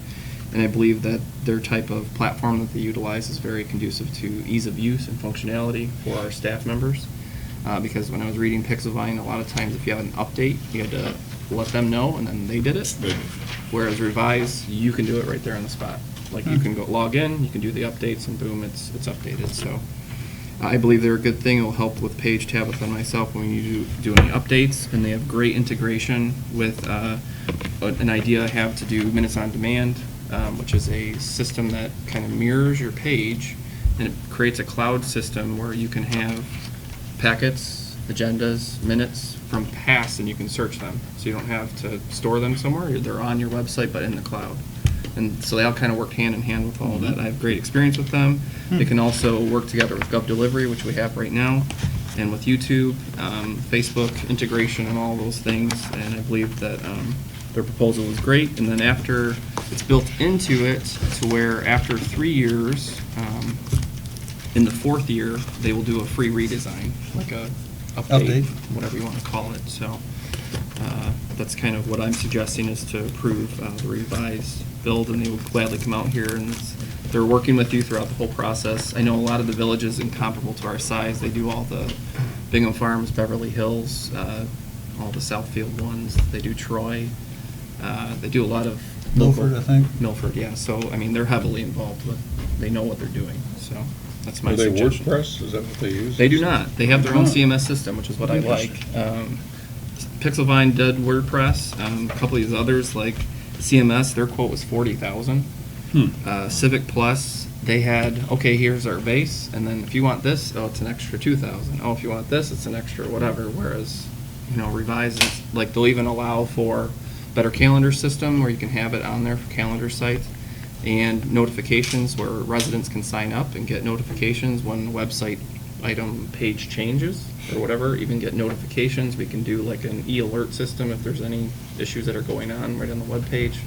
Speaker 5: And I believe that their type of platform that they utilize is very conducive to ease of use and functionality for our staff members. Because when I was reading Pixelvine, a lot of times if you have an update, you had to let them know, and then they did it. Whereas Revise, you can do it right there on the spot. Like you can go log in, you can do the updates, and boom, it's updated. So I believe they're a good thing. It will help with Paige, Tabitha, and myself when you do any updates, and they have great integration with an idea I have to do minutes on demand, which is a system that kind of mirrors your page, and it creates a cloud system where you can have packets, agendas, minutes from past, and you can search them. So you don't have to store them somewhere. They're on your website, but in the cloud. And so they all kind of work hand in hand with all of that. I have great experience with them. They can also work together with GovDelivery, which we have right now, and with YouTube, Facebook integration, and all those things. And I believe that their proposal was great. And then after it's built into it to where after 3 years, in the 4th year, they will do a free redesign, like a update, whatever you want to call it. So that's kind of what I'm suggesting, is to approve the revised build, and they will gladly come out here, and they're working with you throughout the whole process. I know a lot of the villages incomparable to our size. They do all the Bingham Farms, Beverly Hills, all the Southfield ones. They do Troy. They do a lot of
Speaker 2: Milford, I think.
Speaker 5: Milford, yeah. So I mean, they're heavily involved with. They know what they're doing. So that's my
Speaker 12: Are they
Speaker 5: suggestion.
Speaker 12: WordPress? Is that what they use?
Speaker 5: They do not. They have their own CMS system, which is what I like. Pixelvine did WordPress. A couple of these others, like CMS, their quote was $40,000. Civic Plus, they had, okay, here's our base, and then if you want this, oh, it's an extra $2,000. Oh, if you want this, it's an extra whatever. Whereas, Revise is like, they'll even allow for better calendar system where you can have it on there for calendar sites, and notifications where residents can sign up and get notifications when the website item page changes or whatever. Even get notifications. We can do like an e-alert system if there's any issues that are going on right on the web page.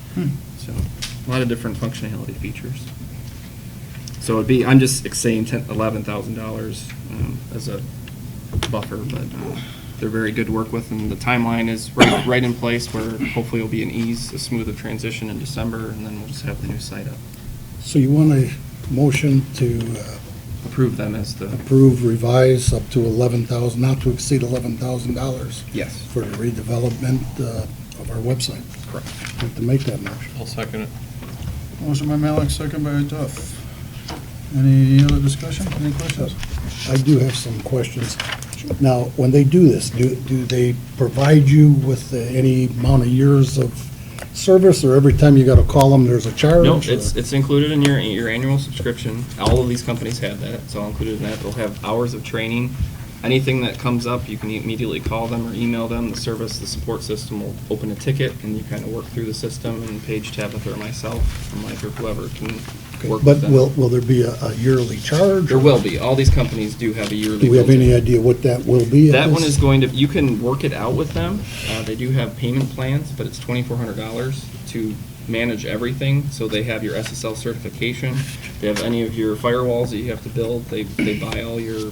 Speaker 5: So a lot of different functionality features. So it'd be, I'm just saying $11,000 as a buffer, but they're very good to work with, and the timeline is right in place where hopefully it'll be a smoother transition in December, and then we'll just have the new site up.
Speaker 1: So you want a motion to
Speaker 5: Approve them as the,
Speaker 1: approve Revise up to $11,000, not to exceed $11,000
Speaker 5: yes,
Speaker 1: for the redevelopment of our website?
Speaker 5: correct.
Speaker 1: I'd like to make that motion.
Speaker 4: I'll second it.
Speaker 2: Motion by Malik, second by Duff. Any other discussion? Any questions?
Speaker 1: I do have some questions. Now, when they do this, do they provide you with any amount of years of service, or every time you got to call them, there's a charge?
Speaker 5: No,
Speaker 1: or-
Speaker 5: it's included in your annual subscription. All of these companies have that. It's all included in that. They'll have hours of training. Anything that comes up, you can immediately call them or email them. The support system will open a ticket, and you kind of work through the system, and Paige, Tabitha, or myself, or Mike, or whoever can work
Speaker 1: But
Speaker 5: with them.
Speaker 1: will there be a yearly charge?
Speaker 5: There will be. All these companies do have a yearly.
Speaker 1: Do we have
Speaker 5: built-in.
Speaker 1: any idea what that will be? at
Speaker 5: That one
Speaker 1: this?
Speaker 5: is going to, you can work it out with them. They do have payment plans, but it's $2,400 to manage everything. So they have your SSL certification. They have any of your firewalls that you have to build. They buy all your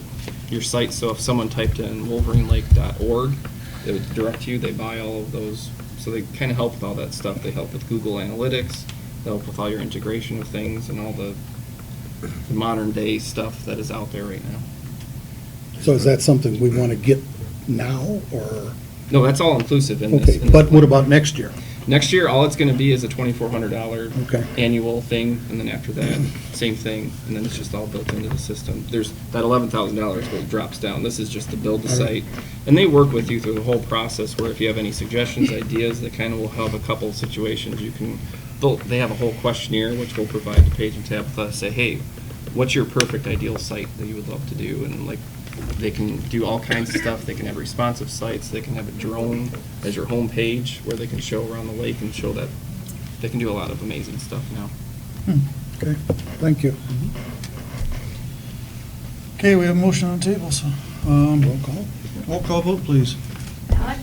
Speaker 5: sites. So if someone typed in wolverinelake.org, it would direct you. They buy all of those. So they kind of help with all that stuff. They help with Google Analytics. They help with all your integration of things and all the modern day stuff that is out there right now.
Speaker 1: So is that something we want to get now, or?
Speaker 5: No, that's all inclusive in this.
Speaker 1: Okay,
Speaker 5: in this
Speaker 1: but what
Speaker 5: plan.
Speaker 1: about next year?
Speaker 5: Next year, all it's going to be is a $2,400
Speaker 1: Okay.
Speaker 5: annual thing, and then after that, same thing, and then it's just all built into the system. There's that $11,000 what drops down. This is just to build the site, and they work with you through the whole process. Where if you have any suggestions, ideas, they kind of will have a couple of situations you can. They have a whole questionnaire which we'll provide to Paige and Tabitha. Say, hey, what's your perfect ideal site that you would love to do, and like They can do all kinds of stuff. They can have responsive sites. They can have a drone as your home page where they can show around the lake and show that they can do a lot of amazing stuff now.
Speaker 2: Okay, thank you. Okay, we have a motion on the table, so, roll call vote, please.
Speaker 3: Alec?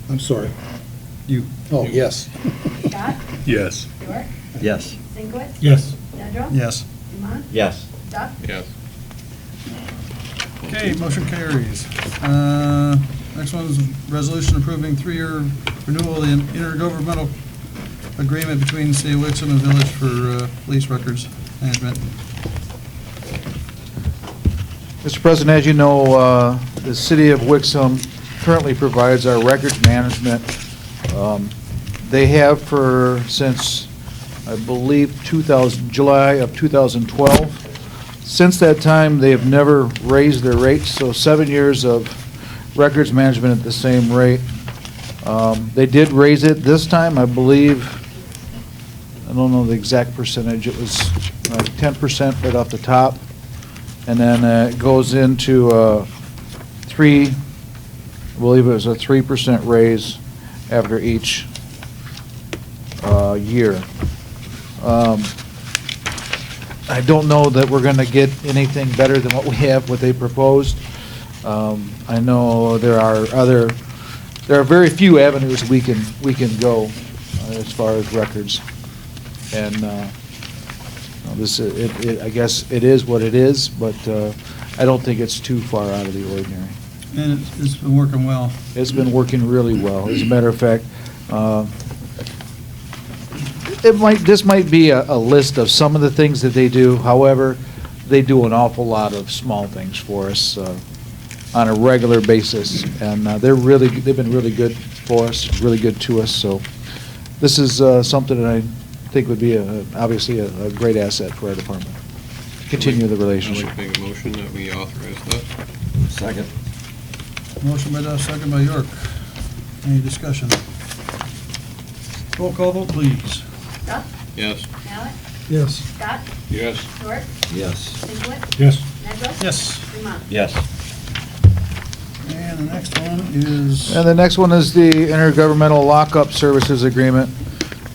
Speaker 1: I'm sorry.
Speaker 2: You.
Speaker 1: Oh, yes.
Speaker 3: Scott?
Speaker 12: Yes.
Speaker 3: York?
Speaker 11: Yes.
Speaker 3: Sinkowitz?
Speaker 10: Yes.
Speaker 3: Nedrow?
Speaker 2: Yes.
Speaker 3: Dumont?
Speaker 11: Yes.
Speaker 3: Duff?
Speaker 4: Yes.
Speaker 2: Okay, motion carries. Next one is resolution approving 3-year renewal of the intergovernmental agreement between the City of Wixom and Village for police records management.
Speaker 7: Mr. President, as you know, the City of Wixom currently provides our records management. They have since, I believe, July of 2012. Since that time, they have never raised their rates, so 7 years of records management at the same rate. They did raise it this time, I believe. I don't know the exact percentage. It was like 10% right off the top. And then it goes into I believe it was a 3% raise after each year. I don't know that we're going to get anything better than what we have, what they proposed. I know there are very few avenues we can go as far as records, and I guess it is what it is, but I don't think it's too far out of the ordinary.
Speaker 2: And it's been working well.
Speaker 7: It's been working really well. As a matter of fact, this might be a list of some of the things that they do. However, they do an awful lot of small things for us on a regular basis, and they've been really good for us, really good to us. So this is something that I think would be obviously a great asset for our department. Continue the relationship.
Speaker 4: I'd like to make a motion that we authorize that.
Speaker 11: Second.
Speaker 2: Motion by Duff, second by York. Any discussion? Roll call vote, please.
Speaker 3: Duff?
Speaker 4: Yes.
Speaker 3: Alec?
Speaker 10: Yes.
Speaker 3: Scott?
Speaker 12: Yes.
Speaker 3: York?
Speaker 11: Yes.
Speaker 3: Sinkowitz?
Speaker 10: Yes.
Speaker 3: Nedrow?
Speaker 2: Yes.
Speaker 3: Dumont?
Speaker 11: Yes.
Speaker 2: And the next one is,
Speaker 7: And the next one is the intergovernmental lockup services agreement.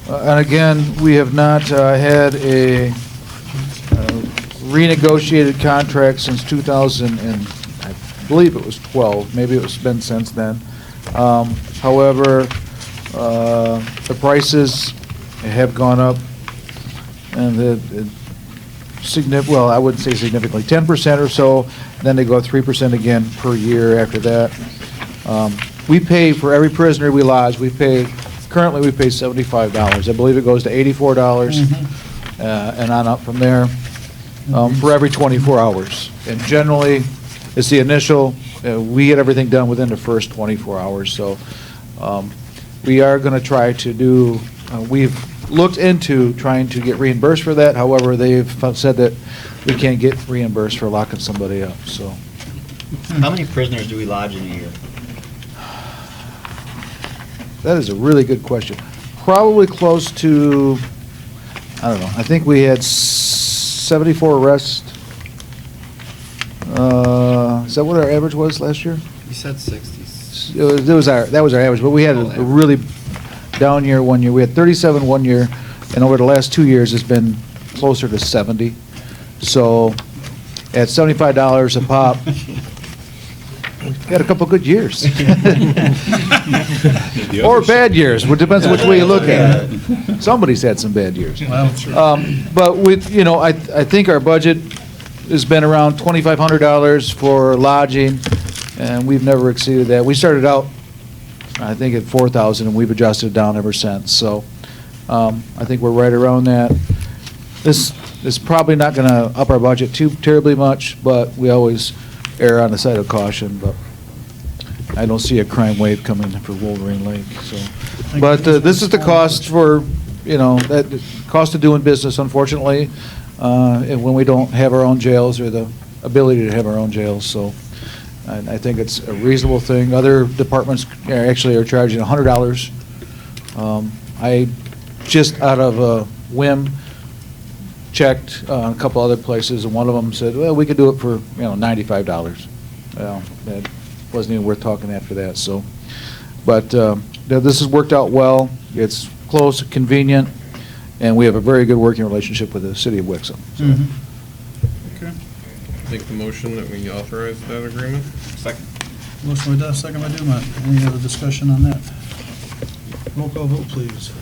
Speaker 7: And again, we have not had a renegotiated contract since 2000, and I believe it was 12. Maybe it's been since then. However, the prices have gone up, and well, I wouldn't say significantly, 10% or so, then they go 3% again per year after that. We pay, for every prisoner we lodge, currently we pay $75. I believe it goes to $84, and on up from there, for every 24 hours. And generally, it's the initial, we get everything done within the first 24 hours, so we are going to try to do, we've looked into trying to get reimbursed for that. However, they've said that we can't get reimbursed for locking somebody up, so.
Speaker 11: How many prisoners do we lodge in a year?
Speaker 7: That is a really good question. Probably close to, I don't know, I think we had 74 arrests. Is that what our average was last year?
Speaker 5: You said 60s.
Speaker 7: That was our average, but we had a really down year one year. We had 37 one year, and over the last 2 years, it's been closer to 70. So at $75 a pop, we had a couple good years. Or bad years, it depends on which way you look at it. Somebody's had some bad years. But with, I think our budget has been around $2,500 for lodging, and we've never exceeded that. We started out, I think, at $4,000, and we've adjusted it down ever since. So I think we're right around that. This is probably not going to up our budget too terribly much, but we always err on the side of caution. But I don't see a crime wave coming for Wolverine Lake. So, but this is the cost for, that cost of doing business, unfortunately, and when we don't have our own jails or the ability to have our own jails. So I think it's a reasonable thing. Other departments actually are charging $100. I just out of a whim checked a couple other places, and one of them said, well, we could do it for, $95. Well, that wasn't even worth talking after that, so. But this has worked out well. It's close, convenient, and we have a very good working relationship with the city of Wixom. So.
Speaker 2: Okay.
Speaker 4: Make the motion that we authorize that agreement.
Speaker 5: Second.
Speaker 2: Motion by Duff, second by Dumont. Any other discussion on that? Roll call vote, please.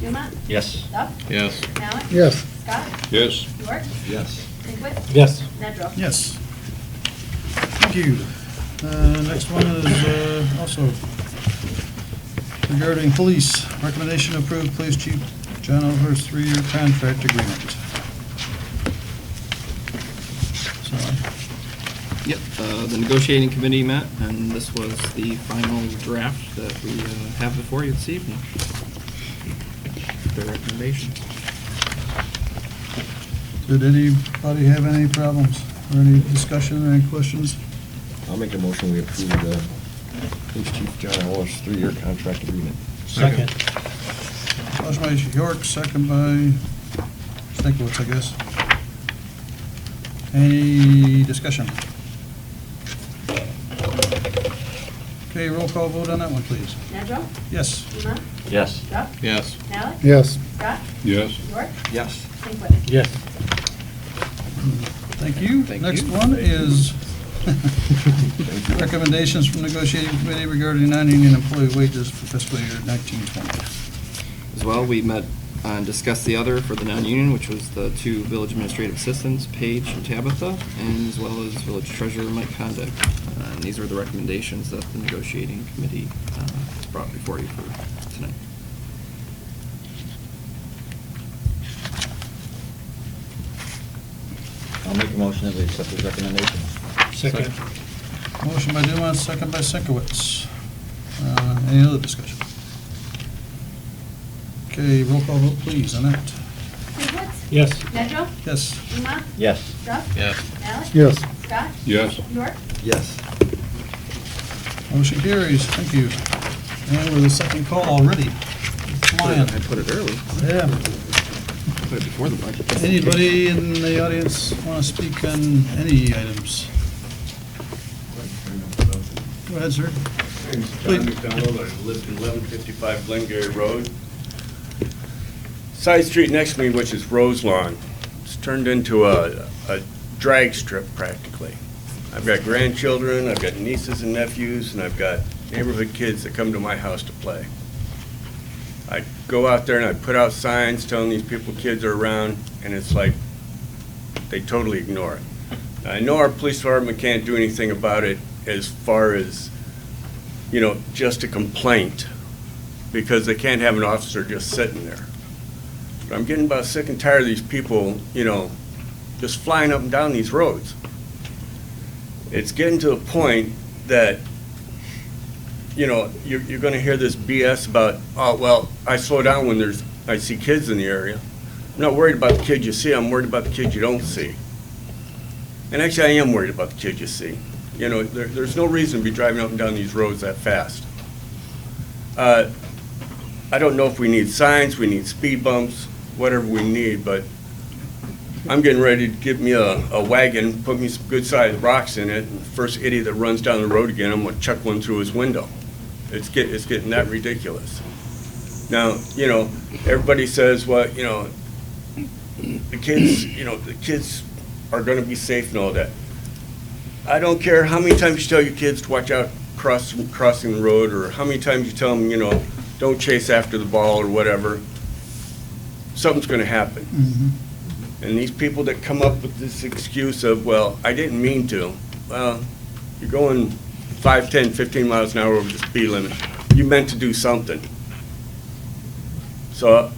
Speaker 3: Dumont?
Speaker 11: Yes.
Speaker 3: Duff?
Speaker 4: Yes.
Speaker 3: Malik?
Speaker 1: Yes.
Speaker 3: Scott?
Speaker 12: Yes.
Speaker 3: York?
Speaker 14: Yes.
Speaker 3: Linkwit?
Speaker 10: Yes.
Speaker 3: Nedrow?
Speaker 2: Yes. Thank you. Next one is also regarding police. Recommendation to approve Police Chief John Elver's 3-year contract agreement. So,
Speaker 5: Yep, the negotiating committee met, and this was the final draft that we have before you this evening. The recommendation.
Speaker 2: did anybody have any problems or any discussion or any questions?
Speaker 14: I'll make a motion, we approve the Police Chief John Ellis 3-year contract agreement.
Speaker 10: Second.
Speaker 2: Motion by York, second by Stinkowitz, I guess. Any discussion? Okay, roll call vote on that one, please.
Speaker 3: Nedrow?
Speaker 2: Yes.
Speaker 3: Dumont?
Speaker 11: Yes.
Speaker 3: Duff?
Speaker 4: Yes.
Speaker 3: Malik?
Speaker 1: Yes.
Speaker 3: Scott?
Speaker 12: Yes.
Speaker 3: York?
Speaker 14: Yes.
Speaker 3: Linkwit?
Speaker 10: Yes.
Speaker 2: Thank you. Next one is recommendations from negotiating committee regarding non-union employee wages for fiscal year 1920.
Speaker 5: As well, we met and discussed the other for the non-union, which was the 2 village administrative assistants, Paige and Tabitha, and as well as village treasurer Mike Condick. And these are the recommendations that the negotiating committee brought before you for tonight.
Speaker 11: I'll make a motion that we accept his recommendation.
Speaker 10: Second.
Speaker 2: Motion by Dumont, second by Sinkowitz. Any other discussion? Okay, roll call vote, please, on that.
Speaker 3: Linkwit?
Speaker 10: Yes.
Speaker 3: Nedrow?
Speaker 2: Yes.
Speaker 3: Dumont?
Speaker 11: Yes.
Speaker 3: Duff?
Speaker 4: Yes.
Speaker 3: Malik?
Speaker 1: Yes.
Speaker 3: Scott?
Speaker 12: Yes.
Speaker 3: York?
Speaker 14: Yes.
Speaker 2: Motion carries. Thank you. And with a second call already. Flying.
Speaker 5: I put it early.
Speaker 2: Yeah.
Speaker 5: Put it before the budget.
Speaker 2: Anybody in the audience want to speak on any items? Go ahead, sir.
Speaker 15: My name's John McDonald, I live in 1155 Glengarry Road. Side street next to me, which is Rose Lawn, it's turned into a drag strip practically. I've got grandchildren, I've got nieces and nephews, and I've got neighborhood kids that come to my house to play. I go out there and I put out signs telling these people kids are around, and it's like they totally ignore it. I know our police department can't do anything about it as far as, just a complaint, because they can't have an officer just sitting there. But I'm getting about sick and tired of these people, just flying up and down these roads. It's getting to the point that, you're going to hear this BS about, oh, well, I slow down when I see kids in the area. I'm not worried about the kids you see, I'm worried about the kids you don't see. And actually, I am worried about the kids you see. There's no reason to be driving up and down these roads that fast. I don't know if we need signs, we need speed bumps, whatever we need, but I'm getting ready to give me a wagon, put me some good-sized rocks in it, and the first idiot that runs down the road again, I'm going to chuck one through his window. It's getting that ridiculous. Now, everybody says, well, the kids are going to be safe and all that. I don't care how many times you tell your kids to watch out crossing the road, or how many times you tell them, don't chase after the ball or whatever. Something's going to happen.
Speaker 2: Mm-hmm.
Speaker 15: And these people that come up with this excuse of, well, I didn't mean to. Well, you're going 5, 10, 15 miles an hour over the speed limit. You meant to do something. So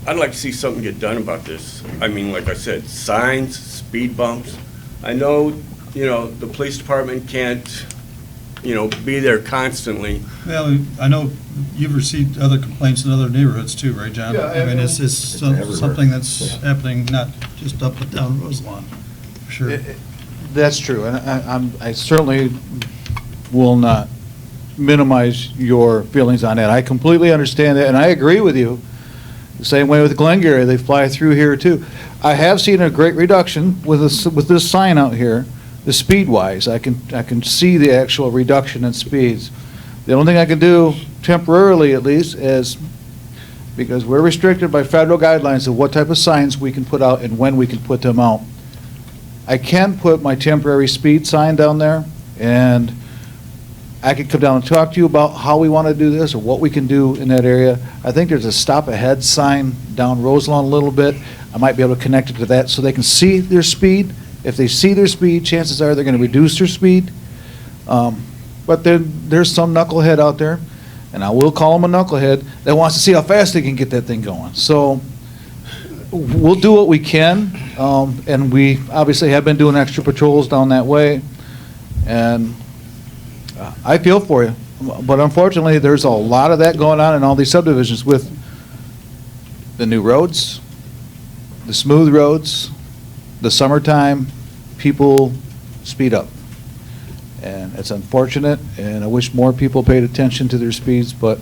Speaker 15: I'd like to see something get done about this. I mean, like I said, signs, speed bumps. I know, the police department can't, be there constantly.
Speaker 2: Well, I know you've received other complaints in other neighborhoods too, right, John?
Speaker 15: Yeah,
Speaker 2: I mean, it's something that's happening, not just up and down Rose Lawn, for sure.
Speaker 7: That's true, and I certainly will not minimize your feelings on that. I completely understand that, and I agree with you. The same way with Glengarry, they fly through here too. I have seen a great reduction with this sign out here, the speed-wise. I can see the actual reduction in speeds. The only thing I can do temporarily, at least, is because we're restricted by federal guidelines of what type of signs we can put out and when we can put them out. I can put my temporary speed sign down there, and I could come down and talk to you about how we want to do this or what we can do in that area. I think there's a stop ahead sign down Roselawn a little bit. I might be able to connect it to that so they can see their speed. If they see their speed, chances are they're going to reduce their speed. But then there's some knucklehead out there, and I will call him a knucklehead, that wants to see how fast they can get that thing going. So we'll do what we can, and we obviously have been doing extra patrols down that way. And I feel for you, but unfortunately, there's a lot of that going on in all these subdivisions with the new roads, the smooth roads, the summertime, people speed up. And it's unfortunate, and I wish more people paid attention to their speeds, but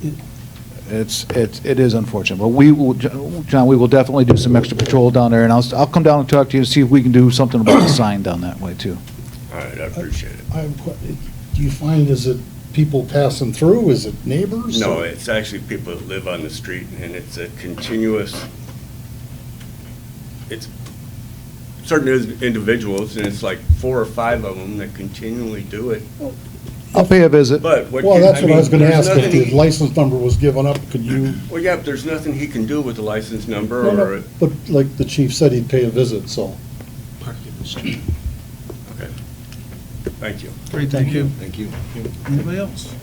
Speaker 7: it is unfortunate. But we will, John, we will definitely do some extra patrol down there, and I'll come down and talk to you to see if we can do something about the sign down that way, too.
Speaker 15: All right, I appreciate it.
Speaker 1: Do you find, is it people passing through? Is it neighbors?
Speaker 15: No, it's actually people that live on the street, and it's a continuous, it's certain individuals, and it's like 4 or 5 of them that continually do it.
Speaker 7: I'll pay a visit.
Speaker 15: But
Speaker 1: Well, that's what I was gonna ask, if
Speaker 15: nothing
Speaker 1: the
Speaker 15: he-
Speaker 1: license number was given up, could you?
Speaker 15: Well, yeah, but there's nothing he can do with the license number
Speaker 1: No,
Speaker 15: or,
Speaker 1: no, but like the chief said, he'd pay a visit, so.
Speaker 15: okay. Thank you.
Speaker 2: Great, thank you.
Speaker 14: Thank you.
Speaker 2: Anybody else?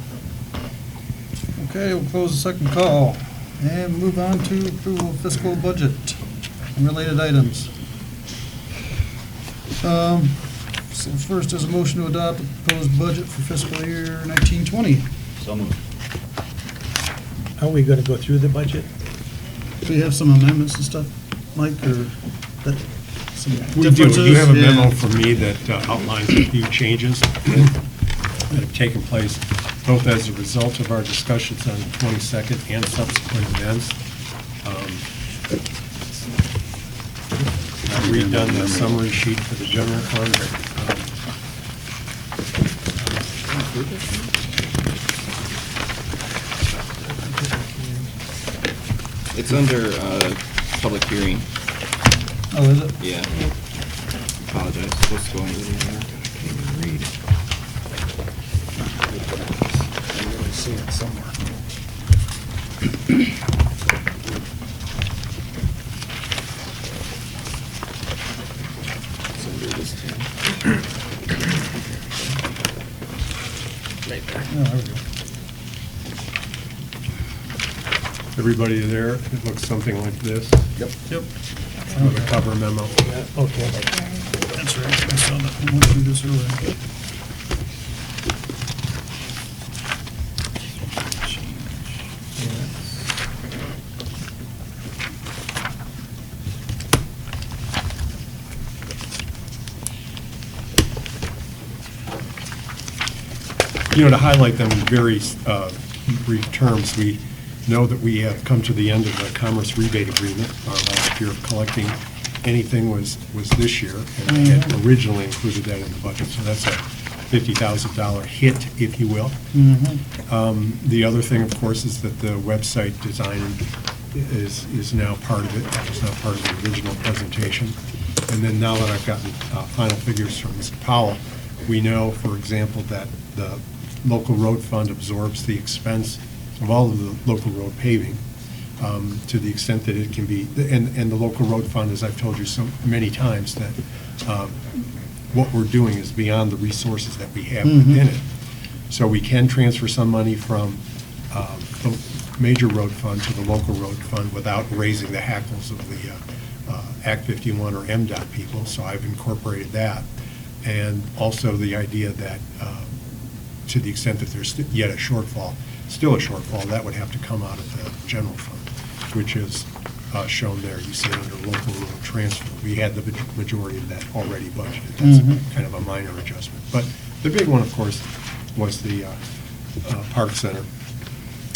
Speaker 2: Okay, we'll close the second call and move on to approval of fiscal budget and related items. So first is a motion to adopt the proposed budget for fiscal year 1920.
Speaker 11: So moved.
Speaker 10: Are we going to go through the budget?
Speaker 2: Do we have some amendments and stuff, Mike, or that, some
Speaker 13: We do.
Speaker 2: differences?
Speaker 13: You have a memo
Speaker 2: Yeah.
Speaker 13: from me that outlines a few changes that have taken place, both as a result of our discussions on the 22nd and subsequent events. I've redone the summary sheet for the general fund.
Speaker 5: It's under public hearing.
Speaker 2: Oh, is it?
Speaker 5: Yeah. Apologize. What's going on there? I can't even read.
Speaker 1: I really see it somewhere.
Speaker 5: It's under this tab. Right there.
Speaker 2: Oh, there we go.
Speaker 13: Everybody there, it looks something like this.
Speaker 2: Yep.
Speaker 13: With a cover memo.
Speaker 10: Okay.
Speaker 2: That's right. I saw that. I went through this earlier.
Speaker 13: You know, to highlight them in very brief terms, we know that we have come to the end of the commerce rebate agreement. Our last year of collecting anything was this year, and we had originally included that in the budget, so that's a $50,000 hit, if you will. The other thing, of course, is that the website design is now part of it. That was not part of the original presentation. And then now that I've gotten final figures from Mr. Powell, we know, for example, that the local road fund absorbs the expense of all of the local road paving to the extent that it can be, and the local road fund, as I've told you so many times, that what we're doing is beyond the resources that we have within it. So we can transfer some money from the major road fund to the local road fund without raising the hackles of the Act 51 or MDOT people, so I've incorporated that. And also the idea that to the extent that there's yet a shortfall, still a shortfall, that would have to come out of the general fund, which is shown there. You see it under local road transfer. We had the majority of that already budgeted. That's kind of a minor adjustment. But the big one, of course, was the Park Center.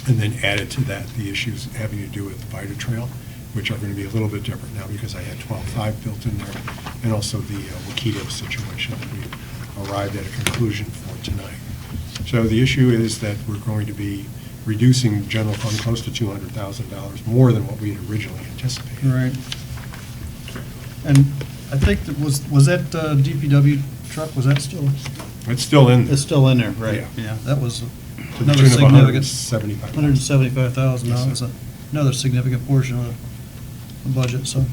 Speaker 13: And then added to that, the issues having to do with the Vita Trail, which are going to be a little bit different now because I had 12.5 built in there, and also the Wakito situation that we arrived at a conclusion for tonight. So the issue is that we're going to be reducing general fund close to $200,000 more than what we had originally anticipated.
Speaker 2: Right. And I think that was that DPW truck, was that still?
Speaker 13: It's still in.
Speaker 2: It's still in there, right?
Speaker 13: Yeah.
Speaker 2: Yeah, that was
Speaker 13: To the
Speaker 2: another
Speaker 13: tune of
Speaker 2: significant.
Speaker 13: $175,000.
Speaker 2: $175,000,
Speaker 13: Yes,
Speaker 2: it's
Speaker 13: sir.
Speaker 2: another significant portion of the budget, so.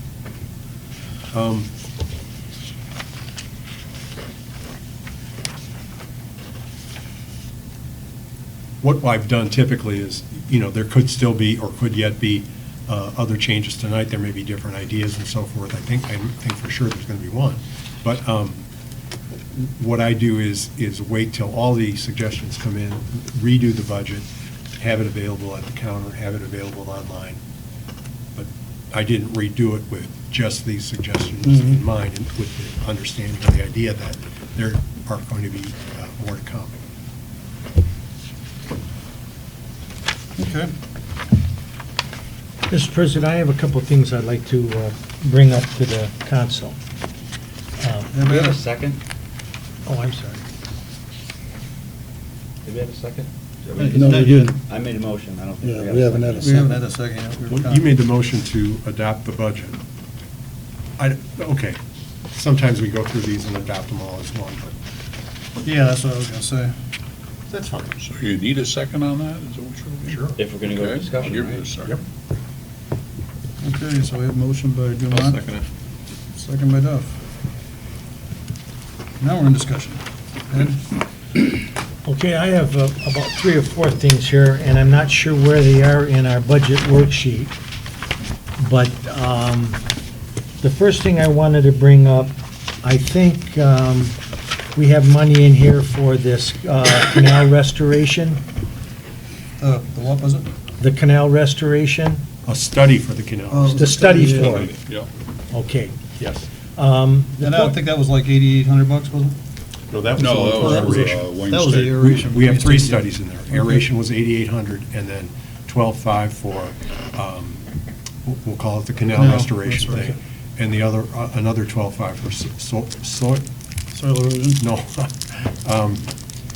Speaker 13: What I've done typically is, there could still be, or could yet be, other changes tonight. There may be different ideas and so forth. I think for sure there's going to be one. But what I do is wait till all the suggestions come in, redo the budget, have it available at the counter, have it available online. But I didn't redo it with just these suggestions in mind, and with the understanding or the idea that there are going to be more to come.
Speaker 2: Okay.
Speaker 10: Mr. President, I have a couple of things I'd like to bring up to the council.
Speaker 11: Do we have a second?
Speaker 10: Oh, I'm sorry.
Speaker 11: Did we have a second?
Speaker 2: No, we didn't.
Speaker 11: I made a motion, I don't think
Speaker 1: Yeah, we haven't had a
Speaker 2: We haven't had a second yet. We were
Speaker 13: Well, you made the motion to adopt the budget. Okay, sometimes we go through these and adopt them all as one, but
Speaker 2: Yeah, that's what I was gonna say.
Speaker 13: that's fine.
Speaker 12: So you need a second on that? Is that what you're looking for?
Speaker 11: If we're gonna go to
Speaker 12: Okay,
Speaker 11: discussion,
Speaker 12: I'll give it a
Speaker 11: right?
Speaker 12: second.
Speaker 2: Okay, so we have a motion by Dumont.
Speaker 4: I'll second it.
Speaker 2: Second by Duff. Now we're in discussion. Ed?
Speaker 10: Okay, I have about 3 or 4 things here, and I'm not sure where they are in our budget worksheet. But the first thing I wanted to bring up, I think we have money in here for this canal restoration,
Speaker 2: The what was it?
Speaker 10: the canal restoration,
Speaker 13: A study for the canal.
Speaker 2: Oh.
Speaker 10: the study
Speaker 2: Yeah.
Speaker 10: for it.
Speaker 12: Yeah.
Speaker 10: Okay.
Speaker 13: Yes.
Speaker 2: And I don't think that was like $8,800, was it?
Speaker 13: No, that was
Speaker 12: No,
Speaker 13: all
Speaker 12: that
Speaker 13: for
Speaker 12: was
Speaker 13: aeration.
Speaker 12: Wayne
Speaker 2: That was the
Speaker 12: State.
Speaker 2: aeration.
Speaker 13: We have 3
Speaker 2: Yeah.
Speaker 13: studies in there. Aeration was 8,800, and then 12.5 for, we'll call it the canal
Speaker 2: Canal,
Speaker 13: restoration
Speaker 2: that's right.
Speaker 13: thing. And the other, another 12.5 for soil,
Speaker 2: Soil erosion?
Speaker 13: no,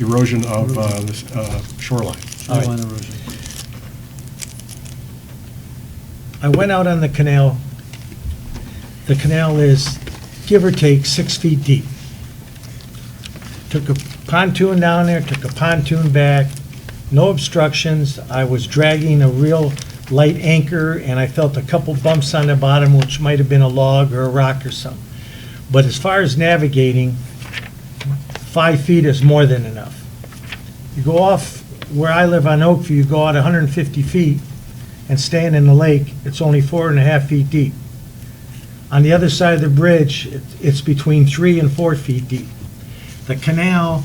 Speaker 13: erosion of the shoreline.
Speaker 2: Shoreline erosion.
Speaker 10: I went out on the canal. The canal is, give or take, 6 feet deep. Took a pontoon down there, took a pontoon back, no obstructions. I was dragging a real light anchor, and I felt a couple bumps on the bottom, which might have been a log or a rock or something. But as far as navigating, 5 feet is more than enough. You go off where I live on Oakview, you go out 150 feet and stand in the lake, it's only 4.5 feet deep. On the other side of the bridge, it's between 3 and 4 feet deep. The canal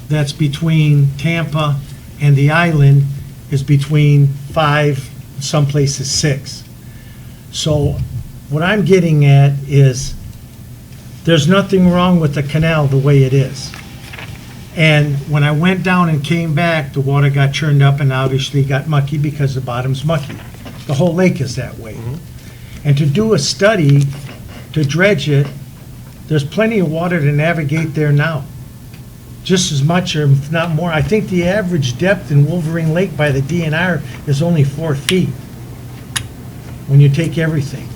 Speaker 10: that's between Tampa and the island is between 5, some places 6. So what I'm getting at is, there's nothing wrong with the canal the way it is. And when I went down and came back, the water got churned up and obviously got mucky because the bottom's mucky. The whole lake is that way. And to do a study, to dredge it, there's plenty of water to navigate there now. Just as much or if not more. I think the average depth in Wolverine Lake by the DNR is only 4 feet when you take everything.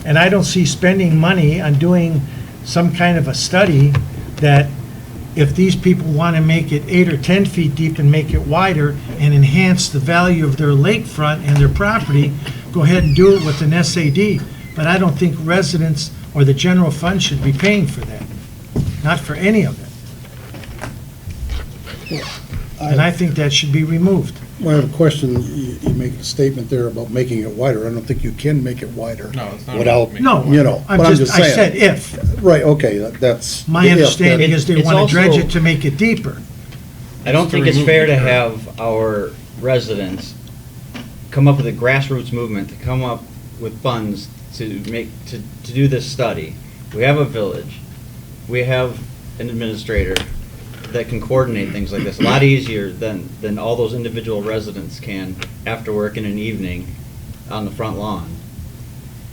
Speaker 10: And I don't see spending money on doing some kind of a study that if these people want to make it 8 or 10 feet deep and make it wider and enhance the value of their lakefront and their property, go ahead and do it with an SAD. But I don't think residents or the general fund should be paying for that. Not for any of it. And I think that should be removed.
Speaker 1: Well, I have a question. You make a statement there about making it wider. I don't think you can make it wider.
Speaker 4: No, it's not
Speaker 1: Without,
Speaker 4: making it
Speaker 10: No,
Speaker 1: you know,
Speaker 10: I'm
Speaker 1: but I'm
Speaker 10: just,
Speaker 1: just
Speaker 10: I said
Speaker 1: saying.
Speaker 10: if.
Speaker 1: Right, okay, that's.
Speaker 10: My
Speaker 1: the if,
Speaker 10: understanding
Speaker 1: that-
Speaker 10: is they
Speaker 11: It's
Speaker 10: want to dredge
Speaker 11: also-
Speaker 10: it to make it deeper.
Speaker 11: I don't
Speaker 4: Just
Speaker 11: think
Speaker 4: to
Speaker 11: it's
Speaker 4: remove
Speaker 11: fair
Speaker 4: the
Speaker 11: to
Speaker 4: curb.
Speaker 11: have our residents come up with a grassroots movement, to come up with funds to make, to do this study. We have a village, we have an administrator, that can coordinate things like this, a lot easier than all those individual residents can after work in an evening on the front lawn.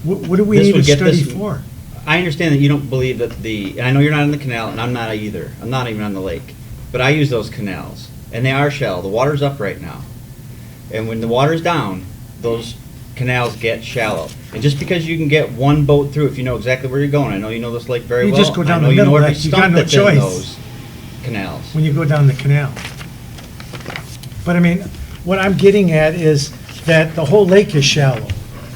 Speaker 10: What do we
Speaker 11: This
Speaker 10: need a
Speaker 11: would get
Speaker 10: study
Speaker 11: this-
Speaker 10: for?
Speaker 11: I understand that you don't believe that and I know you're not in the canal, and I'm not either. I'm not even on the lake. But I use those canals, and they are shallow. The water's up right now. And when the water's down, those canals get shallow. And just because you can get one boat through, if you know exactly where you're going, I know you know this lake very
Speaker 10: You
Speaker 11: well.
Speaker 10: just go down
Speaker 11: I know
Speaker 10: the
Speaker 11: you know
Speaker 10: middle,
Speaker 11: every
Speaker 10: you got
Speaker 11: stump
Speaker 10: no
Speaker 11: that's in
Speaker 10: choice.
Speaker 11: those canals.
Speaker 10: When you go down the canal. But I mean, what I'm getting at is that the whole lake is shallow.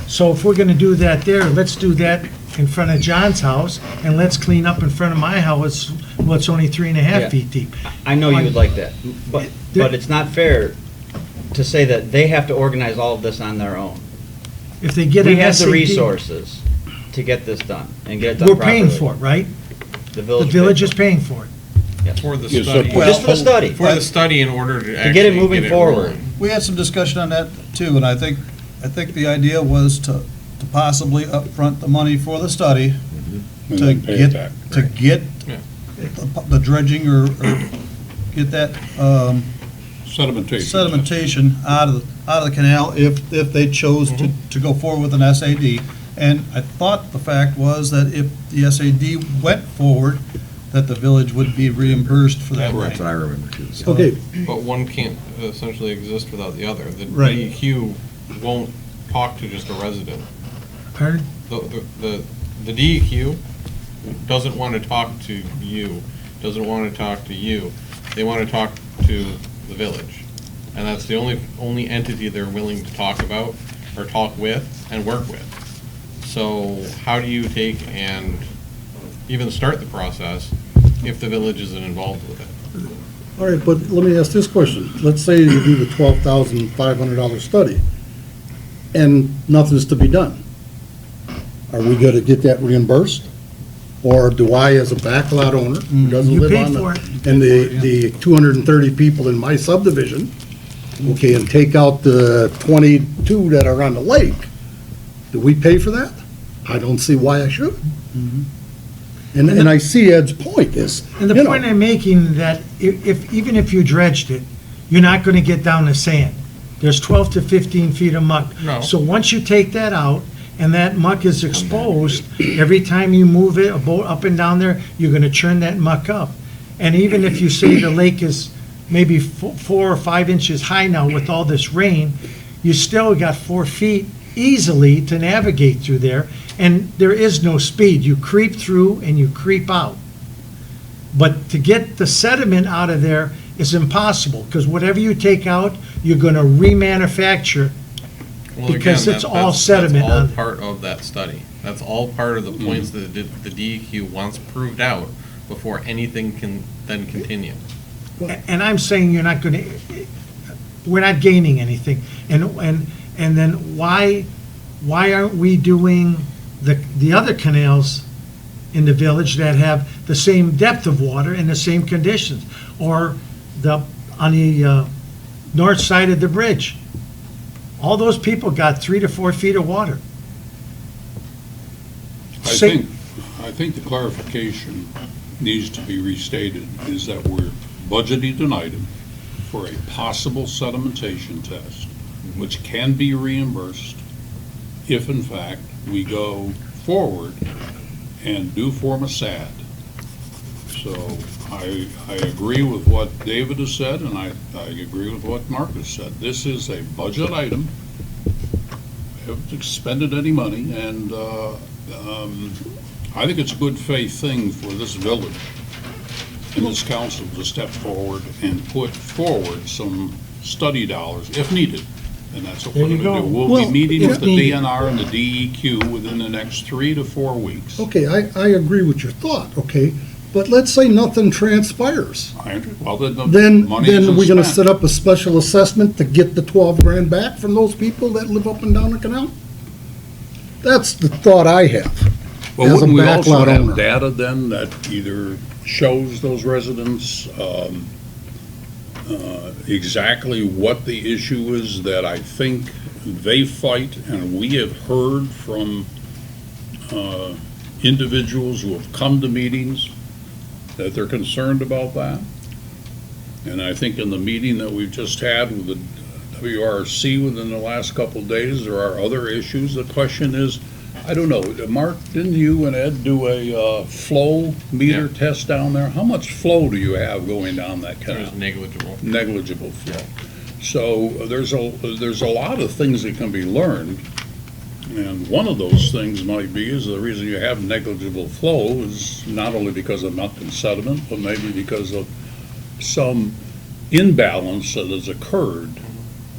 Speaker 10: So if we're gonna do that there, let's do that in front of John's house, and let's clean up in front of my house, well, it's only 3.5
Speaker 11: Yeah.
Speaker 10: feet deep.
Speaker 11: I know you would like that, but it's not fair to say that they have to organize all of this on their own.
Speaker 10: If they get
Speaker 11: We
Speaker 10: an
Speaker 11: have the
Speaker 10: SAD,
Speaker 11: resources to get this done and get it done
Speaker 10: we're
Speaker 11: properly.
Speaker 10: paying for it, right?
Speaker 11: The
Speaker 10: The
Speaker 11: village.
Speaker 10: village is paying for it.
Speaker 4: For the
Speaker 12: Yes,
Speaker 4: study.
Speaker 12: well,
Speaker 11: Just for the study.
Speaker 4: For the study in order to actually
Speaker 11: get it moving forward.
Speaker 4: rolling.
Speaker 2: We had some discussion on that too, and I think the idea was to possibly upfront the money for the study
Speaker 12: And
Speaker 2: to
Speaker 12: then pay it
Speaker 2: get,
Speaker 12: back.
Speaker 2: to get
Speaker 4: Yeah.
Speaker 2: the dredging or get that,
Speaker 12: Sedimentation.
Speaker 2: sedimentation out of the canal if they chose to go forward with an SAD. And I thought the fact was that if the SAD went forward, that the village would be reimbursed for that
Speaker 14: That's what
Speaker 2: money.
Speaker 14: I remember too.
Speaker 1: Okay,
Speaker 4: But one can't essentially exist without the other. The
Speaker 2: Right.
Speaker 4: DEQ won't talk to just a resident.
Speaker 10: Pardon?
Speaker 4: The DEQ doesn't want to talk to you, doesn't want to talk to you. They want to talk to the village. And that's the only entity they're willing to talk about or talk with and work with. So how do you take and even start the process if the village isn't involved with it?
Speaker 1: all right, but let me ask this question. Let's say you do the $12,500 study, and nothing's to be done. Are we gonna get that reimbursed? Or do I, as a backlot owner, who doesn't
Speaker 10: You
Speaker 1: live
Speaker 10: paid
Speaker 1: on
Speaker 10: for
Speaker 1: the, and the 230 people in my subdivision, okay, and take out the 22 that are on the lake, do we pay for that? I don't see why I should. And I see Ed's point is,
Speaker 10: And the
Speaker 1: you know,
Speaker 10: point I'm making that even if you dredged it, you're not gonna get down the sand. There's 12 to 15 feet of muck.
Speaker 4: No.
Speaker 10: So once you take that out, and that muck is exposed, every time you move it, a boat up and down there, you're gonna churn that muck up. And even if you say the lake is maybe 4 or 5 inches high now with all this rain, you still got 4 feet easily to navigate through there, and there is no speed. You creep through and you creep out. But to get the sediment out of there is impossible, because whatever you take out, you're gonna remanufacture.
Speaker 4: Well,
Speaker 10: Because
Speaker 4: again,
Speaker 10: it's
Speaker 4: that-
Speaker 10: all
Speaker 4: that's
Speaker 10: sediment
Speaker 4: all
Speaker 10: on-
Speaker 4: part of that study. That's all part of the points that the DEQ wants proved out before anything can then continue.
Speaker 10: And I'm saying you're not gonna, we're not gaining anything. And then why aren't we doing the other canals in the village that have the same depth of water and the same conditions? Or on the north side of the bridge? All those people got 3 to 4 feet of water.
Speaker 12: I think the clarification needs to be restated is that we're budgeting an item for a possible sedimentation test, which can be reimbursed if in fact we go forward and do form a SAD. So I agree with what David has said, and I agree with what Mark has said. This is a budget item. We haven't expended any money, and I think it's a good faith thing for this village and this council to step forward and put forward some study dollars if needed. And that's what we're
Speaker 10: There you
Speaker 12: going to do.
Speaker 10: go.
Speaker 12: We'll
Speaker 1: Well,
Speaker 12: be meeting
Speaker 1: if
Speaker 12: with the
Speaker 1: needed.
Speaker 12: DNR and the DEQ within the next 3 to 4 weeks.
Speaker 1: okay, I agree with your thought, okay? But let's say nothing transpires.
Speaker 12: Well, then the
Speaker 1: Then
Speaker 12: money isn't
Speaker 1: we're gonna
Speaker 12: spent.
Speaker 1: set up a special assessment to get the 12 grand back from those people that live up and down the canal? That's the thought I have.
Speaker 12: Well,
Speaker 1: as a
Speaker 12: wouldn't we also
Speaker 1: backlot
Speaker 12: have
Speaker 1: owner.
Speaker 12: data then that either shows those residents exactly what the issue is that I think they fight and we have heard from individuals who have come to meetings that they're concerned about that? And I think in the meeting that we've just had with the WRC within the last couple of days, there are other issues. The question is, I don't know, Mark, didn't you and Ed do a flow meter
Speaker 4: Yeah.
Speaker 12: test down there? How much flow do you have going down that canal?
Speaker 4: It's negligible.
Speaker 12: Negligible flow. So there's a lot of things that can be learned. And one of those things might be is the reason you have negligible flow is not only because of muck and sediment, but maybe because of some imbalance that has occurred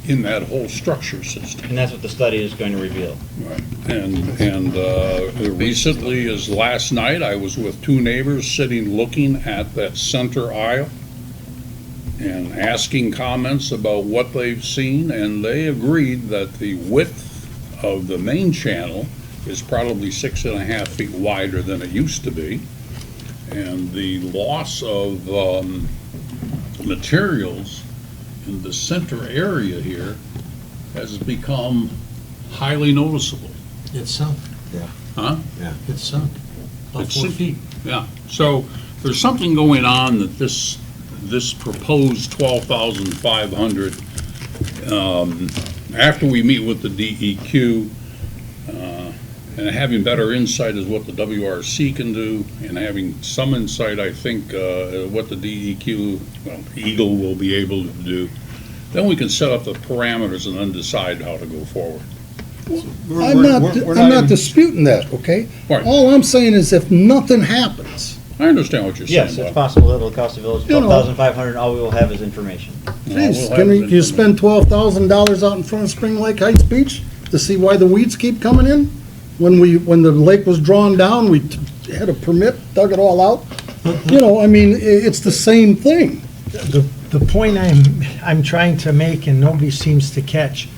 Speaker 12: in that whole structure system.
Speaker 11: And that's what the study is going to reveal.
Speaker 12: Right. And recently, as last night, I was with two neighbors sitting looking at that center aisle and asking comments about what they've seen, and they agreed that the width of the main channel is probably 6.5 feet wider than it used to be. And the loss of materials in the center area here has become highly noticeable.
Speaker 10: It's sunk.
Speaker 12: Huh?
Speaker 10: It's sunk. About 4
Speaker 12: It's-
Speaker 10: feet.
Speaker 12: Yeah, so there's something going on that this proposed 12,500, after we meet with the DEQ, and having better insight as what the WRC can do, and having some insight, I think, what the DEQ, well, Eagle will be able to do, then we can set up the parameters and then decide how to go forward.
Speaker 1: I'm not disputing that, okay?
Speaker 12: Right.
Speaker 1: All I'm saying is if nothing happens,
Speaker 12: I understand what you're saying.
Speaker 11: Yes, it's
Speaker 12: Bob.
Speaker 11: possible it'll cost the village
Speaker 1: You know.
Speaker 11: $12,500, all we will have is information.
Speaker 1: geez,
Speaker 12: we'll
Speaker 1: can
Speaker 12: have
Speaker 1: you
Speaker 12: it.
Speaker 1: spend $12,000 out in front of Spring Lake Heights Beach to see why the weeds keep coming in? When the lake was drawn down, we had a permit, dug it all out. You know, I mean, it's the same thing.
Speaker 10: The point I'm trying to make and nobody seems to catch,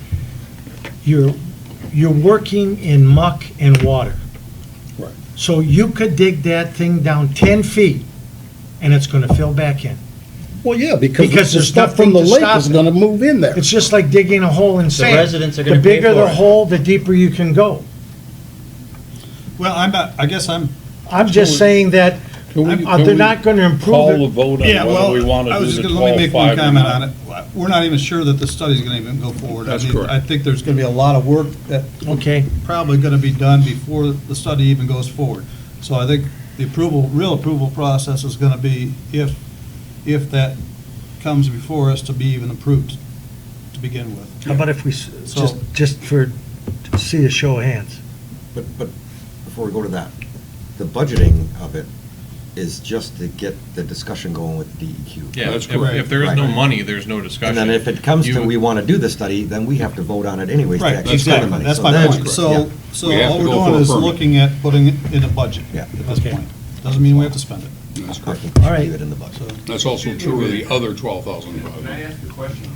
Speaker 10: you're working in muck and water.
Speaker 12: Right.
Speaker 10: So you could dig that thing down 10 feet and it's gonna fill back in.
Speaker 1: Well, yeah, because
Speaker 10: Because
Speaker 1: the
Speaker 10: there's
Speaker 1: stuff from the
Speaker 10: nothing to
Speaker 1: lake
Speaker 10: stop
Speaker 1: is
Speaker 10: it.
Speaker 1: gonna move in there.
Speaker 10: It's just like digging a hole in sand.
Speaker 11: residents are gonna
Speaker 10: The
Speaker 11: pay
Speaker 10: bigger
Speaker 11: for
Speaker 10: the
Speaker 11: it.
Speaker 10: hole, the deeper you can go.
Speaker 2: Well, I guess I'm
Speaker 10: I'm just saying that they're not gonna improve
Speaker 12: Call the
Speaker 10: it.
Speaker 12: vote
Speaker 2: Yeah,
Speaker 12: on
Speaker 2: well,
Speaker 12: whether we want to
Speaker 2: I was
Speaker 12: do
Speaker 2: just
Speaker 12: the
Speaker 2: gonna, let me make one
Speaker 12: 12.5 or
Speaker 2: comment
Speaker 12: not.
Speaker 2: on it. We're not even sure that the study's gonna even go forward.
Speaker 12: That's
Speaker 2: I mean,
Speaker 12: correct.
Speaker 2: I think there's gonna be a lot of work that
Speaker 10: Okay,
Speaker 2: probably gonna be done before the study even goes forward. So I think the real approval process is gonna be if that comes before us to be even approved to begin with.
Speaker 10: how about if we,
Speaker 2: So-
Speaker 10: just for, to see a show of hands?
Speaker 14: But before we go to that, the budgeting of it is just to get the discussion going with the DEQ.
Speaker 4: Yeah,
Speaker 12: That's
Speaker 4: if there is no
Speaker 14: Right.
Speaker 4: money, there's no discussion.
Speaker 14: And then if it comes to,
Speaker 4: You-
Speaker 14: we want to do the study, then we have to vote on it anyways to
Speaker 2: Right,
Speaker 14: actually spend the
Speaker 2: exactly,
Speaker 14: money.
Speaker 2: that's
Speaker 14: So
Speaker 2: my
Speaker 14: that's
Speaker 2: point.
Speaker 14: correct,
Speaker 2: So, so
Speaker 12: We have
Speaker 2: all
Speaker 12: to
Speaker 2: we're
Speaker 12: go for
Speaker 2: doing
Speaker 12: a
Speaker 2: is
Speaker 12: permit.
Speaker 2: looking at putting it in a budget
Speaker 14: Yeah.
Speaker 2: at this
Speaker 10: Okay.
Speaker 2: point. Doesn't mean we have to spend it.
Speaker 12: That's
Speaker 14: I
Speaker 12: correct.
Speaker 14: think we
Speaker 10: All
Speaker 14: should
Speaker 10: right.
Speaker 14: leave it in the budget.
Speaker 12: That's also true of the other 12,500.
Speaker 15: ask a question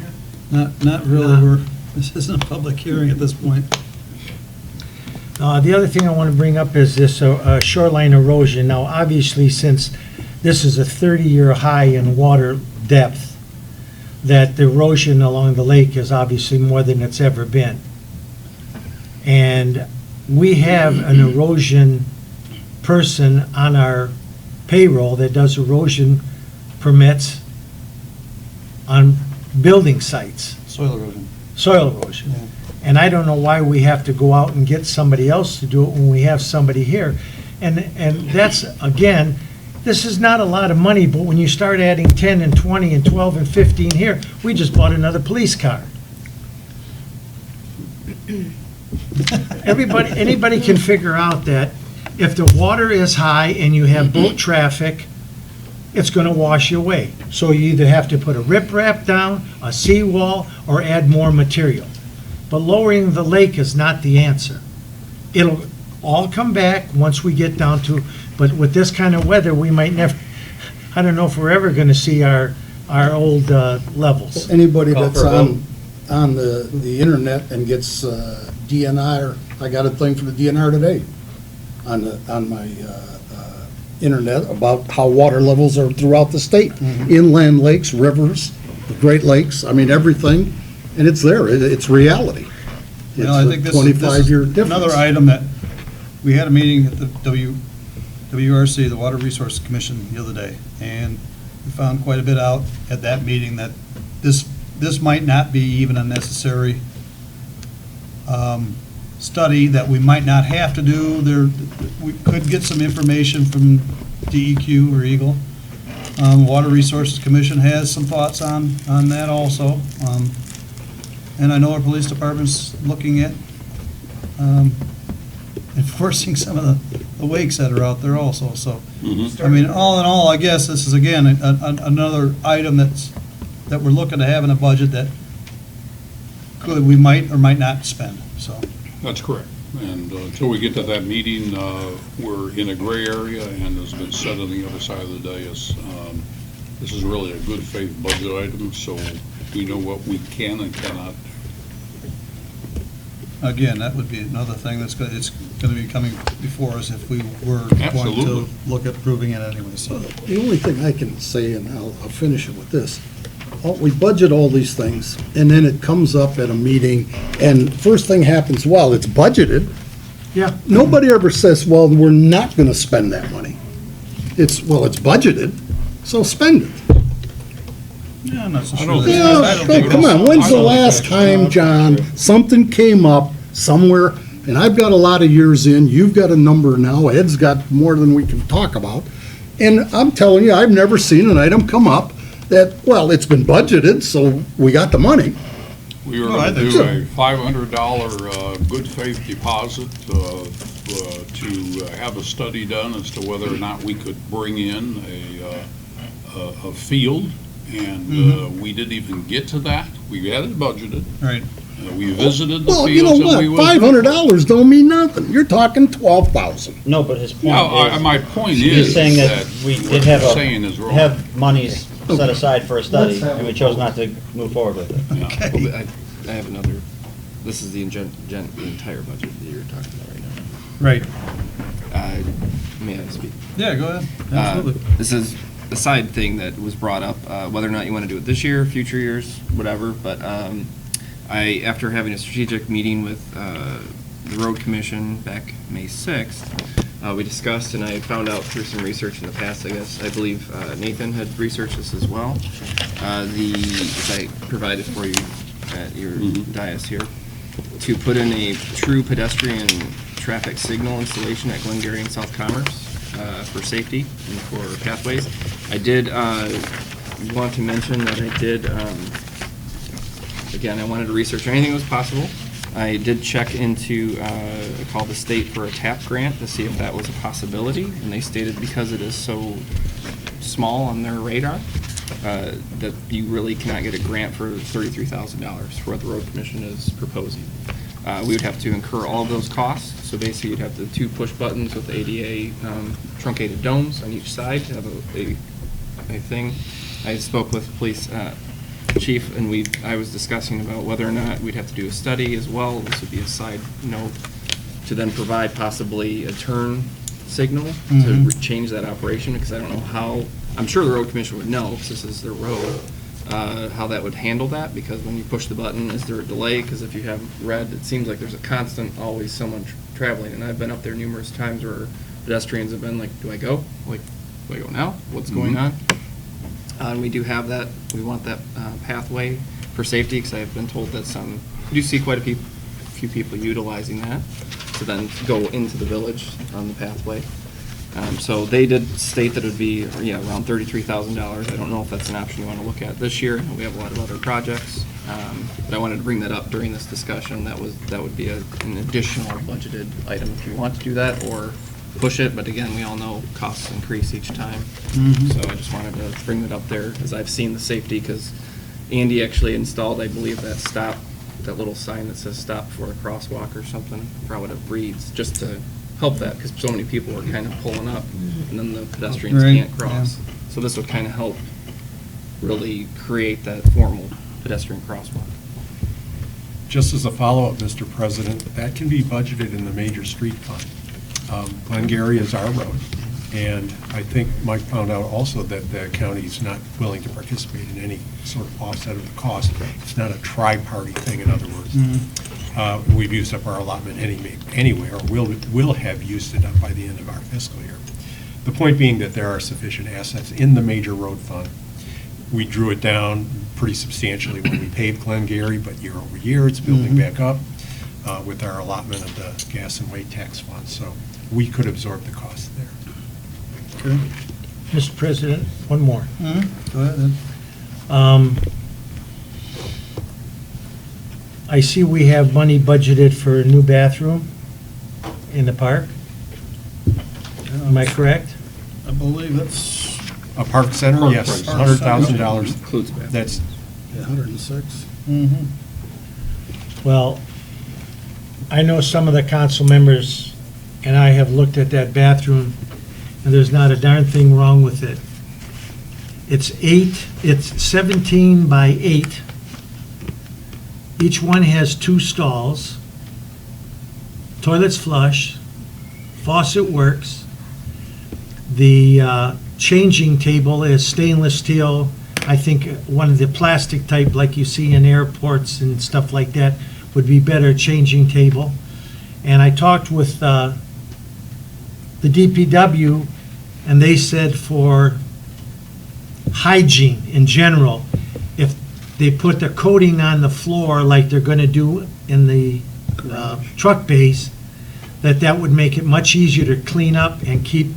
Speaker 15: here?
Speaker 2: Not really, this isn't a public hearing at this point.
Speaker 10: The other thing I want to bring up is this shoreline erosion. Now, obviously, since this is a 30-year high in water depth, that the erosion along the lake is obviously more than it's ever been. And we have an erosion person on our payroll that does erosion permits on building sites.
Speaker 2: Soil erosion.
Speaker 10: Soil erosion.
Speaker 2: Yeah.
Speaker 10: And I don't know why we have to go out and get somebody else to do it when we have somebody here. And that's, again, this is not a lot of money, but when you start adding 10 and 20 and 12 and 15 here, we just bought another police car. Anybody can figure out that if the water is high and you have boat traffic, it's gonna wash you away. So you either have to put a riprap down, a seawall, or add more material. But lowering the lake is not the answer. It'll all come back once we get down to, but with this kind of weather, we might never, I don't know if we're ever gonna see our old levels.
Speaker 1: Anybody
Speaker 11: Call
Speaker 1: that's
Speaker 11: for a vote.
Speaker 1: on the internet and gets DNR, I got a thing from the DNR today on my internet about how water levels are throughout the state. Inland lakes, rivers, the Great Lakes, I mean, everything, and it's there, it's reality.
Speaker 2: You know, I think
Speaker 1: It's
Speaker 2: this
Speaker 1: a
Speaker 2: is
Speaker 1: 25-year difference.
Speaker 2: another item that, we had a meeting at the WRC, the Water Resource Commission, the other day, and we found quite a bit out at that meeting that this might not be even a necessary study, that we might not have to do. We could get some information from DEQ or Eagle. Water Resources Commission has some thoughts on that also. And I know our police department's looking at enforcing some of the wakes that are out there also, so. I mean, all in all, I guess this is, again, another item that we're looking to have in a budget that we might or might not spend, so.
Speaker 12: That's correct. And until we get to that meeting, we're in a gray area, and as has been said on the other side of the dais, this is really a good faith budget item, so we know what we can and cannot do.
Speaker 2: Again, that would be another thing it's going to be coming before us if we were going to
Speaker 12: Absolutely.
Speaker 2: look at approving it anyway, so.
Speaker 1: The only thing I can say, and I'll finish it with this, we budget all these things, and then it comes up at a meeting, and first thing happens, well, it's budgeted.
Speaker 10: Yeah.
Speaker 1: Nobody ever says, well, we're not gonna spend that money. It's budgeted, so spend it.
Speaker 2: Yeah, I'm not so
Speaker 12: I
Speaker 2: sure.
Speaker 12: don't
Speaker 2: that's-
Speaker 12: think
Speaker 1: Yeah,
Speaker 2: I don't
Speaker 1: so
Speaker 2: think
Speaker 1: come
Speaker 2: that's-
Speaker 1: on, when's
Speaker 12: I
Speaker 1: the
Speaker 12: don't think
Speaker 1: last
Speaker 12: that's
Speaker 1: time,
Speaker 12: not
Speaker 1: John,
Speaker 12: true.
Speaker 1: something came up somewhere, and I've got a lot of years in, you've got a number now, Ed's got more than we can talk about, and I'm telling you, I've never seen an item come up that, well, it's been budgeted, so we got the money.
Speaker 12: We were
Speaker 2: Oh, I
Speaker 12: going to
Speaker 2: think
Speaker 12: do
Speaker 2: so.
Speaker 12: a $500 good faith deposit to have a study done as to whether or not we could bring in a field, and we didn't even get to that. We had it budgeted.
Speaker 2: Right.
Speaker 12: We visited the
Speaker 1: Well, you know
Speaker 12: fields and
Speaker 1: what,
Speaker 12: we was.
Speaker 1: $500 don't mean nothing, you're talking 12,000.
Speaker 11: No, but his point
Speaker 12: Yeah,
Speaker 11: is,
Speaker 12: my point
Speaker 11: he's
Speaker 12: is
Speaker 11: saying
Speaker 12: that
Speaker 11: that we
Speaker 12: what
Speaker 11: did have
Speaker 12: you're saying is wrong.
Speaker 11: have monies set aside for a study, and we chose not to move forward with it.
Speaker 12: Yeah.
Speaker 5: Well, but I have another, this is the the entire budget that you're talking about right now.
Speaker 2: Right.
Speaker 5: May I speak?
Speaker 2: Yeah, go ahead. Absolutely.
Speaker 5: This is a side thing that was brought up, whether or not you want to do it this year, future years, whatever, but after having a strategic meeting with the road commission back May 6th, we discussed, and I found out through some research in the past, I guess, I believe Nathan had researched this as well, which I provided for you at your dais here, to put in a true pedestrian traffic signal installation at Glengarry and South Commerce for safety and for pathways. I did want to mention that I did, again, I wanted to research anything that was possible. I did check into, I called the state for a TAP grant to see if that was a possibility, and they stated because it is so small on their radar, that you really cannot get a grant for $33,000 for what the road commission is proposing. We would have to incur all of those costs, so basically you'd have the 2 push buttons with the ADA truncated domes on each side to have a thing. I spoke with police chief, and I was discussing about whether or not we'd have to do a study as well. This would be a side note to then provide possibly a turn signal to change that operation, because I don't know how, I'm sure the road commission would know, because this is their road, how that would handle that, because when you push the button, is there a delay? Because if you have red, it seems like there's a constant, always someone traveling, and I've been up there numerous times where pedestrians have been like, do I go? Like, do I go now? What's going on? And we do have that, we want that pathway for safety, because I've been told that we do see quite a few people utilizing that to then go into the village on the pathway. So they did state that it would be, around $33,000. I don't know if that's an option you want to look at this year. We have a lot of other projects, but I wanted to bring that up during this discussion. That would be an additional budgeted item if you want to do that, or push it, but again, we all know costs increase each time. So I just wanted to bring that up there, as I've seen the safety, because Andy actually installed, I believe, that little sign that says stop for a crosswalk or something. I forgot what it reads, just to help that, because so many people are kind of pulling up, and then the pedestrians
Speaker 2: Right,
Speaker 5: can't cross. So this would kind of help really create that formal pedestrian crosswalk.
Speaker 13: Just as a follow-up, Mr. President, that can be budgeted in the major street fund. Glengarry is our road, and I think Mike found out also that the county is not willing to participate in any sort of offset of the cost. It's not a tri-party thing, in other words. We've used up our allotment anyway, or we'll have used it up by the end of our fiscal year. The point being that there are sufficient assets in the major road fund. We drew it down pretty substantially when we paved Glengarry, but year over year, it's building back up with our allotment of the gas and weight tax fund. So we could absorb the cost there.
Speaker 2: Okay.
Speaker 10: Mr. President, one more.
Speaker 2: Go ahead then.
Speaker 10: I see we have money budgeted for a new bathroom in the park. Am I correct?
Speaker 2: I believe that's
Speaker 13: A park center,
Speaker 12: Park
Speaker 13: yes,
Speaker 12: price.
Speaker 13: $100,000.
Speaker 5: Includes bathroom.
Speaker 13: That's,
Speaker 2: 106.
Speaker 10: Well, I know some of the council members and I have looked at that bathroom, and there's not a darn thing wrong with it. It's 17 by 8. Each one has 2 stalls. Toilet's flush. Faucet works. The changing table is stainless steel. I think one of the plastic type like you see in airports and stuff like that would be better changing table. And I talked with the DPW, and they said for hygiene in general, if they put the coating on the floor like they're going to do in the truck bays, that would make it much easier to clean up and keep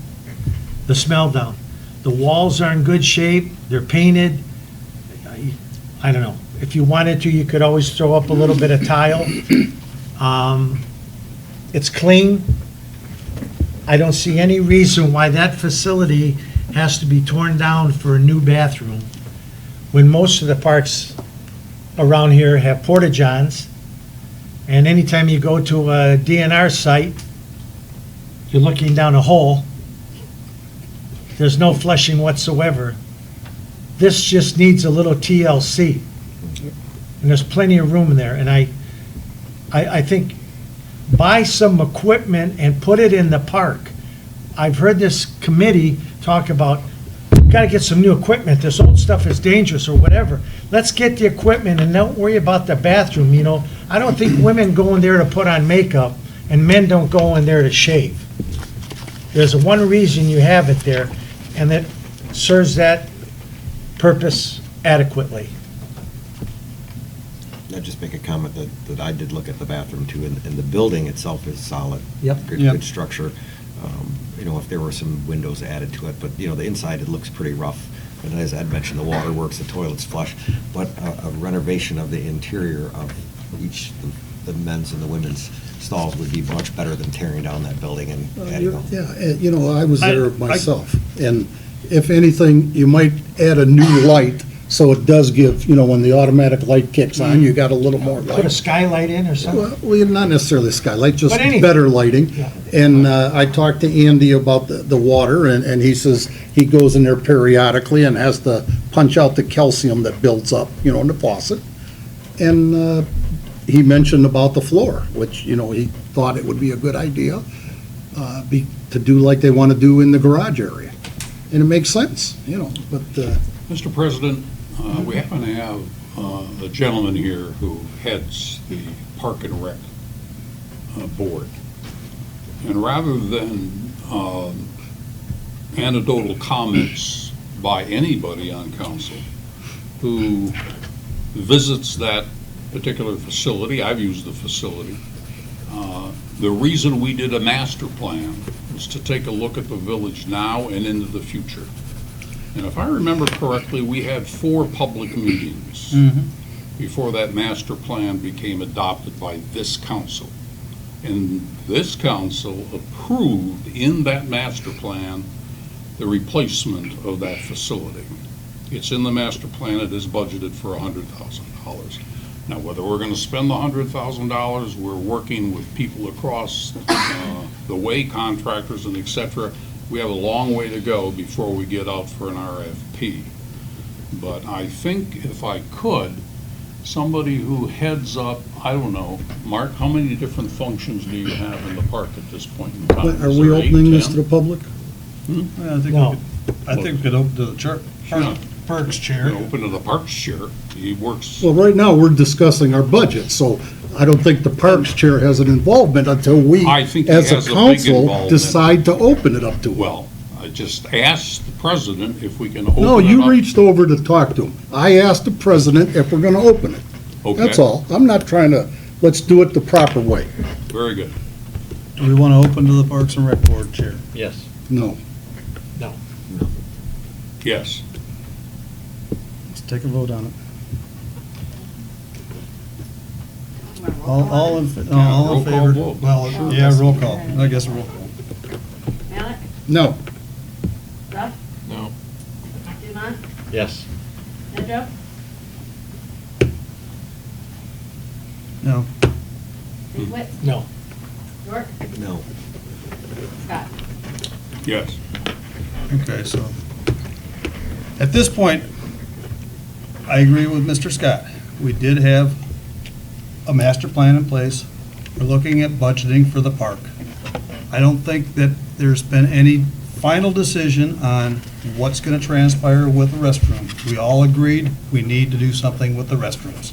Speaker 10: the smell down. The walls are in good shape, they're painted. I don't know, if you wanted to, you could always throw up a little bit of tile. It's clean. I don't see any reason why that facility has to be torn down for a new bathroom when most of the parks around here have porta-johns. And anytime you go to a DNR site, you're looking down a hole. There's no flushing whatsoever. This just needs a little TLC. And there's plenty of room in there. And I think buy some equipment and put it in the park. I've heard this committee talk about, got to get some new equipment. This old stuff is dangerous or whatever. Let's get the equipment and don't worry about the bathroom, you know. I don't think women go in there to put on makeup and men don't go in there to shave. There's one reason you have it there, and it serves that purpose adequately.
Speaker 14: I'd just make a comment that I did look at the bathroom too, and the building itself is solid.
Speaker 10: Yep.
Speaker 14: Good structure. You know, if there were some windows added to it, but, you know, the inside, it looks pretty rough. And as Ed mentioned, the water works, the toilet's flush, but a renovation of the interior of each, the men's and the women's stalls would be much better than tearing down that building and adding them.
Speaker 1: Yeah, you know, I was there myself, and if anything, you might add a new light, so it does give, you know, when the automatic light kicks on, you got a little more
Speaker 10: Put a
Speaker 1: light.
Speaker 10: skylight in or something.
Speaker 1: Well, not necessarily a skylight, just
Speaker 10: But anything.
Speaker 1: better lighting.
Speaker 10: Yeah.
Speaker 1: And I talked to Andy about the water, and he says he goes in there periodically and has to punch out the calcium that builds up, you know, in the faucet. And he mentioned about the floor, which, you know, he thought it would be a good idea to do like they want to do in the garage area. And it makes sense, you know, but
Speaker 12: Mr. President, we happen to have a gentleman here who heads the Park and Rec Board. And rather than anecdotal comments by anybody on council who visits that particular facility, I've used the facility, the reason we did a master plan was to take a look at the village now and into the future. And if I remember correctly, we had 4 public meetings before that master plan became adopted by this council. And this council approved in that master plan the replacement of that facility. It's in the master plan, it is budgeted for $100,000. Now, whether we're going to spend the $100,000, we're working with people across the way, contractors and et cetera. We have a long way to go before we get out for an RFP. But I think if I could, somebody who heads up, I don't know, Mark, how many different functions do you have in the park at this point in time?
Speaker 1: are
Speaker 12: Is
Speaker 1: we
Speaker 12: there 8,
Speaker 1: opening this
Speaker 12: 10?
Speaker 1: to the public?
Speaker 10: No.
Speaker 2: I think we could open to the Parks chair.
Speaker 12: Open to the Parks chair. He works.
Speaker 1: Well, right now, we're discussing our budget, so I don't think the Parks Chair has an involvement until we,
Speaker 12: I think he
Speaker 1: as a
Speaker 12: has a big
Speaker 1: council,
Speaker 12: involvement.
Speaker 1: decide to open it up to it.
Speaker 12: Well, just ask the president if we can open it up.
Speaker 1: No, you reached over to talk to him. I asked the president if we're gonna open it.
Speaker 12: Okay.
Speaker 1: That's all. I'm not trying to, let's do it the proper way.
Speaker 12: Very good.
Speaker 2: Do we want to open to the Parks and Rec Board, Chair?
Speaker 11: Yes.
Speaker 1: No.
Speaker 12: Yes.
Speaker 2: Let's take a vote on it. All in
Speaker 12: roll call
Speaker 2: favor?
Speaker 12: vote.
Speaker 2: Well, yeah, roll call. I guess a roll call.
Speaker 3: Mallett?
Speaker 1: No.
Speaker 3: Ruff?
Speaker 4: No.
Speaker 3: Dumont?
Speaker 11: Yes.
Speaker 3: Nedrow?
Speaker 2: No.
Speaker 3: Sinkwitz?
Speaker 10: No.
Speaker 3: York?
Speaker 14: No.
Speaker 3: Scott?
Speaker 12: Yes.
Speaker 2: Okay, so, at this point, I agree with Mr. Scott. We did have a master plan in place. We're looking at budgeting for the park. I don't think that there's been any final decision on what's gonna transpire with the restrooms. We all agreed we need to do something with the restrooms.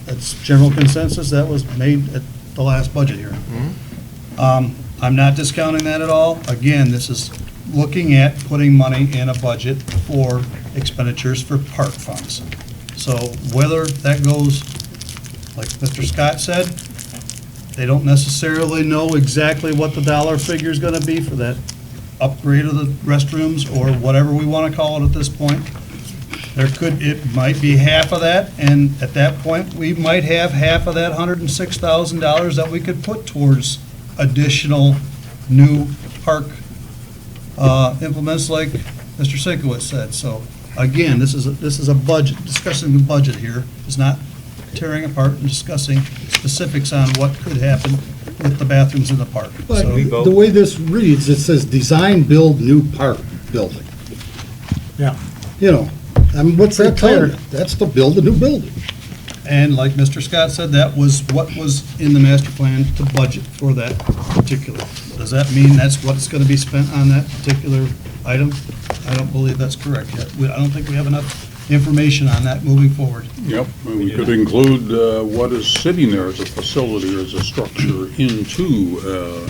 Speaker 2: That's general consensus that was made at the last budget hearing. I'm not discounting that at all. Again, this is looking at putting money in a budget for expenditures for park funds. So whether that goes, like Mr. Scott said, they don't necessarily know exactly what the dollar figure is gonna be for that upgrade of the restrooms or whatever we wanna call it at this point. It might be half of that, and at that point, we might have half of that $106,000 that we could put towards additional new park implements like Mr. Sinkowitz said. So again, this is a budget, discussing the budget here. It's not tearing apart and discussing specifics on what could happen with the bathrooms in the park.
Speaker 1: But
Speaker 2: So
Speaker 1: the way this reads, it says design, build, new park building.
Speaker 10: Yeah.
Speaker 1: You know, I mean, what's that telling you? That's to build a new building.
Speaker 2: And like Mr. Scott said, that was what was in the master plan to budget for that particular. Does that mean that's what's going to be spent on that particular item? I don't believe that's correct yet. I don't think we have enough information on that moving forward.
Speaker 12: Yep, and we could include what is sitting there as a facility or as a structure into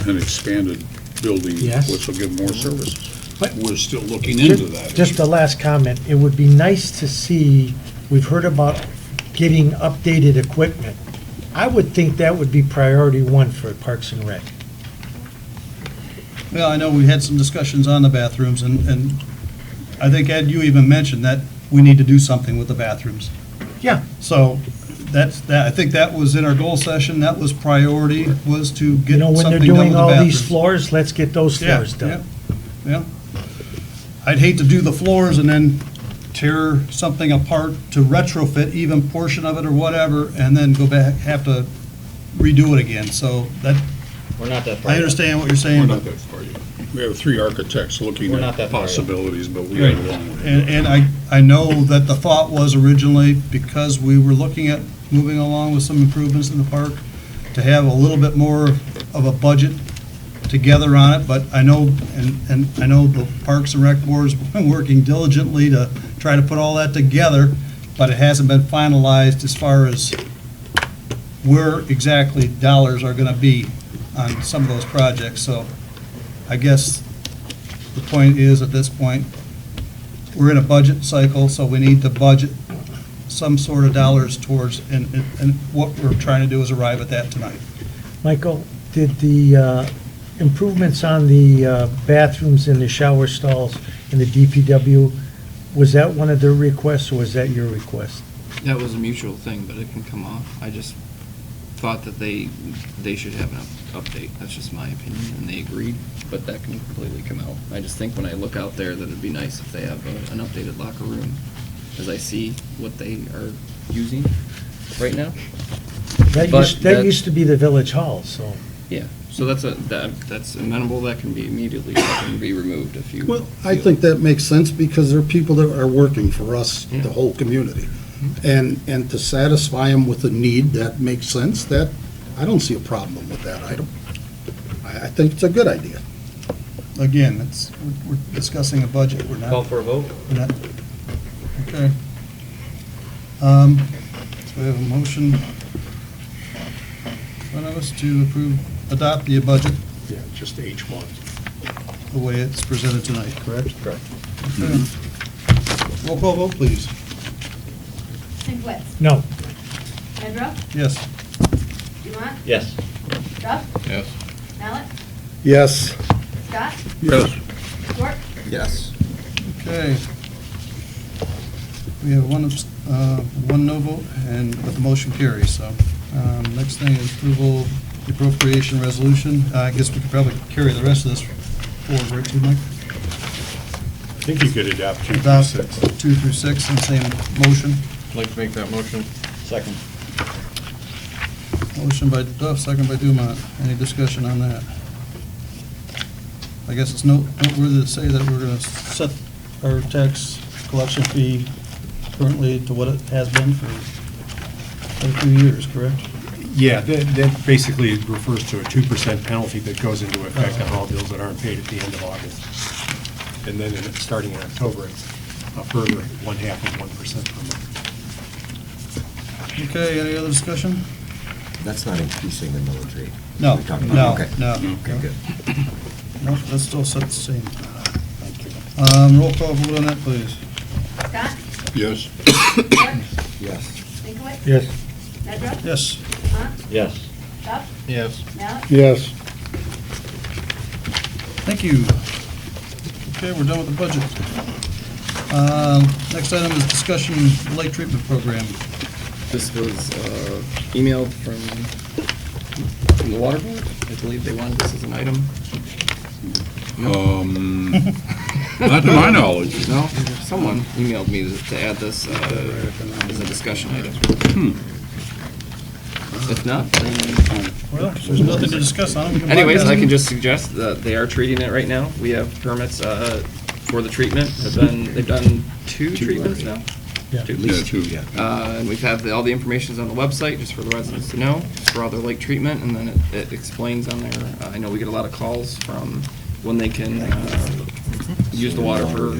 Speaker 12: an expanded building,
Speaker 10: Yes.
Speaker 12: which will give more services.
Speaker 10: But-
Speaker 12: We're still looking into that.
Speaker 10: Just the last comment, it would be nice to see, we've heard about getting updated equipment. I would think that would be priority one for Parks and Rec.
Speaker 2: Well, I know we had some discussions on the bathrooms, and I think, Ed, you even mentioned that we need to do something with the bathrooms.
Speaker 10: Yeah.
Speaker 2: So I think that was in our goal session, that was priority, was to get
Speaker 10: You know, when they're
Speaker 2: something done with
Speaker 10: doing
Speaker 2: the
Speaker 10: all these
Speaker 2: bathrooms.
Speaker 10: floors, let's get those
Speaker 2: Yeah,
Speaker 10: floors done.
Speaker 2: yeah. I'd hate to do the floors and then tear something apart to retrofit even portion of it or whatever, and then go back, have to redo it again. So that,
Speaker 11: We're not that far.
Speaker 2: I understand what you're
Speaker 12: We're
Speaker 2: saying,
Speaker 12: not
Speaker 2: but,
Speaker 12: that far yet. We have 3 architects looking
Speaker 11: We're not
Speaker 12: at
Speaker 11: that far yet.
Speaker 12: possibilities, but we got a long way.
Speaker 2: and I know that the thought was originally, because we were looking at moving along with some improvements in the park, to have a little bit more of a budget together on it, but I know, and I know the Parks and Rec Board's been working diligently to try to put all that together, but it hasn't been finalized as far as where exactly dollars are gonna be on some of those projects, so I guess the point is, at this point, we're in a budget cycle, so we need to budget some sort of dollars towards, and what we're trying to do is arrive at that tonight.
Speaker 10: Michael, did the improvements on the bathrooms and the shower stalls in the DPW, was that one of their requests, or was that your request?
Speaker 5: That was a mutual thing, but it can come off. I just thought that they should have an update. That's just my opinion, and they agreed, but that can completely come out. I just think when I look out there that it'd be nice if they have an updated locker room, as I see what they are using right now.
Speaker 10: That used to be the village hall, so.
Speaker 5: Yeah, so that's amenable, that can be immediately, that can be removed if you.
Speaker 1: Well, I
Speaker 5: feel-
Speaker 1: think that makes sense because there are people that are working for us, the whole community. And to satisfy them with a need that makes sense, that, I don't see a problem with that item. I think it's a good idea.
Speaker 2: Again, we're discussing a budget, we're not.
Speaker 11: Call for a vote?
Speaker 2: We're not, okay. So we have a motion in front of us to adopt the budget.
Speaker 12: Yeah, just H1.
Speaker 2: the way it's presented tonight, correct?
Speaker 6: Correct.
Speaker 2: Okay. Roll call vote, please.
Speaker 3: Sinkwitz.
Speaker 10: No.
Speaker 3: Nedrow.
Speaker 2: Yes.
Speaker 3: Dumont.
Speaker 11: Yes.
Speaker 3: Duff.
Speaker 4: Yes.
Speaker 3: Mallett.
Speaker 1: Yes.
Speaker 3: Scott.
Speaker 12: Yes.
Speaker 3: York.
Speaker 14: Yes.
Speaker 2: Okay. We have one no vote, and but the motion carries, so. Next thing is approval of the appropriation resolution. I guess we could probably carry the rest of this forward, right, too, Mike?
Speaker 13: I think you could adopt 2 through
Speaker 2: Adopt
Speaker 13: 6.
Speaker 2: 2 through 6 in the same motion.
Speaker 4: I'd like to make that motion.
Speaker 11: Second.
Speaker 2: Motion by Duff, second by Dumont. Any discussion on that? I guess it's noteworthy to say that we're going to set our tax collection fee currently to what it has been for quite a few years, correct?
Speaker 13: Yeah, that basically refers to a 2% penalty that goes into effect on all bills that aren't paid at the end of August. And then starting in October, it's a further 0.5% per month.
Speaker 2: Okay, any other discussion?
Speaker 14: That's not increasing the millage rate.
Speaker 2: No,
Speaker 14: We're talking about-
Speaker 2: no,
Speaker 14: okay.
Speaker 2: no.
Speaker 14: Okay, good.
Speaker 2: No, that's still set the same. Roll call vote on that, please.
Speaker 3: Scott.
Speaker 12: Yes.
Speaker 3: York.
Speaker 14: Yes.
Speaker 3: Sinkwitz.
Speaker 10: Yes.
Speaker 3: Nedrow.
Speaker 2: Yes.
Speaker 11: Yes.
Speaker 3: Duff.
Speaker 4: Yes.
Speaker 3: Mallett.
Speaker 1: Yes.
Speaker 2: Thank you. Okay, we're done with the budget. Next item is discussion lake treatment program.
Speaker 5: This was emailed from the water board. I believe they wanted this as an item.
Speaker 12: Not to my knowledge.
Speaker 5: No, someone emailed me to add this as a discussion item. If not, then...
Speaker 2: Well, if there's nothing to discuss on it. we can
Speaker 5: Anyways,
Speaker 2: bypass
Speaker 5: I
Speaker 2: it.
Speaker 5: can just suggest that they are treating it right now. We have permits for the treatment. They've done 2 treatments now?
Speaker 10: Yeah.
Speaker 5: Two.
Speaker 12: Yeah, too.
Speaker 5: And we've had all the information on the website, just for the residents to know, for all their lake treatment, and then it explains on there. I know we get a lot of calls from when they can use the water for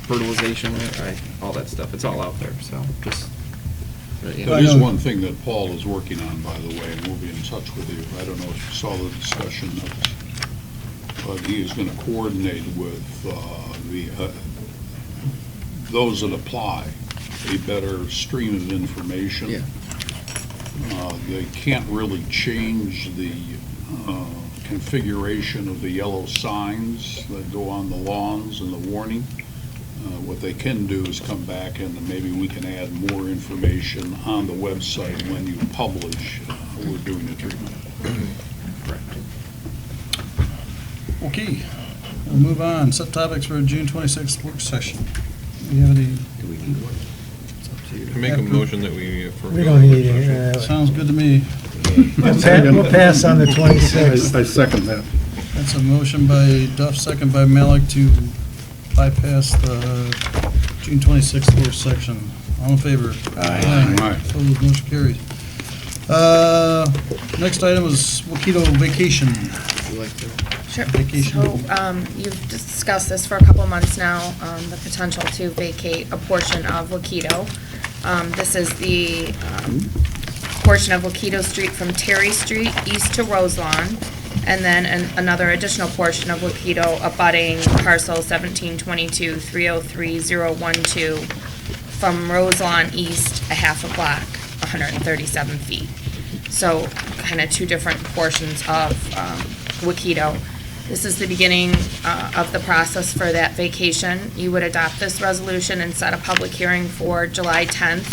Speaker 5: fertilization, all that stuff. It's all out there, so just, yeah.
Speaker 12: That is one thing that Paul is working on, by the way, and we'll be in touch with you. I don't know if you saw the discussion notes, but he is going to coordinate with those that apply a better stream of information.
Speaker 5: Yeah.
Speaker 12: They can't really change the configuration of the yellow signs that go on the lawns and the warning. What they can do is come back and maybe we can add more information on the website when you publish we're doing the treatment.
Speaker 2: Okay, we'll move on. Set topics for June 26th work session. Do you have any?
Speaker 14: Do we need one?
Speaker 4: I make a motion that we forego.
Speaker 10: We don't need it.
Speaker 2: Sounds good to me.
Speaker 10: We'll pass on the 26th.
Speaker 1: I second that.
Speaker 2: That's a motion by Duff, second by Malik to bypass the June 26th work section. All in favor?
Speaker 12: Aye.
Speaker 2: Opposed, motion carries. Next item is Wakedo vacation.
Speaker 5: Would you like to?
Speaker 16: Sure.
Speaker 2: Vacation.
Speaker 16: So, you've discussed this for a couple months now, the potential to vacate a portion of Wakedo. This is the portion of Wakedo Street from Terry Street east to Roselawn, and then another additional portion of Wakedo abutting parcel 1722-303012 from Roselawn east a half a block, 137 feet. So kind of 2 different portions of Wakedo. This is the beginning of the process for that vacation. You would adopt this resolution and set a public hearing for July 10th.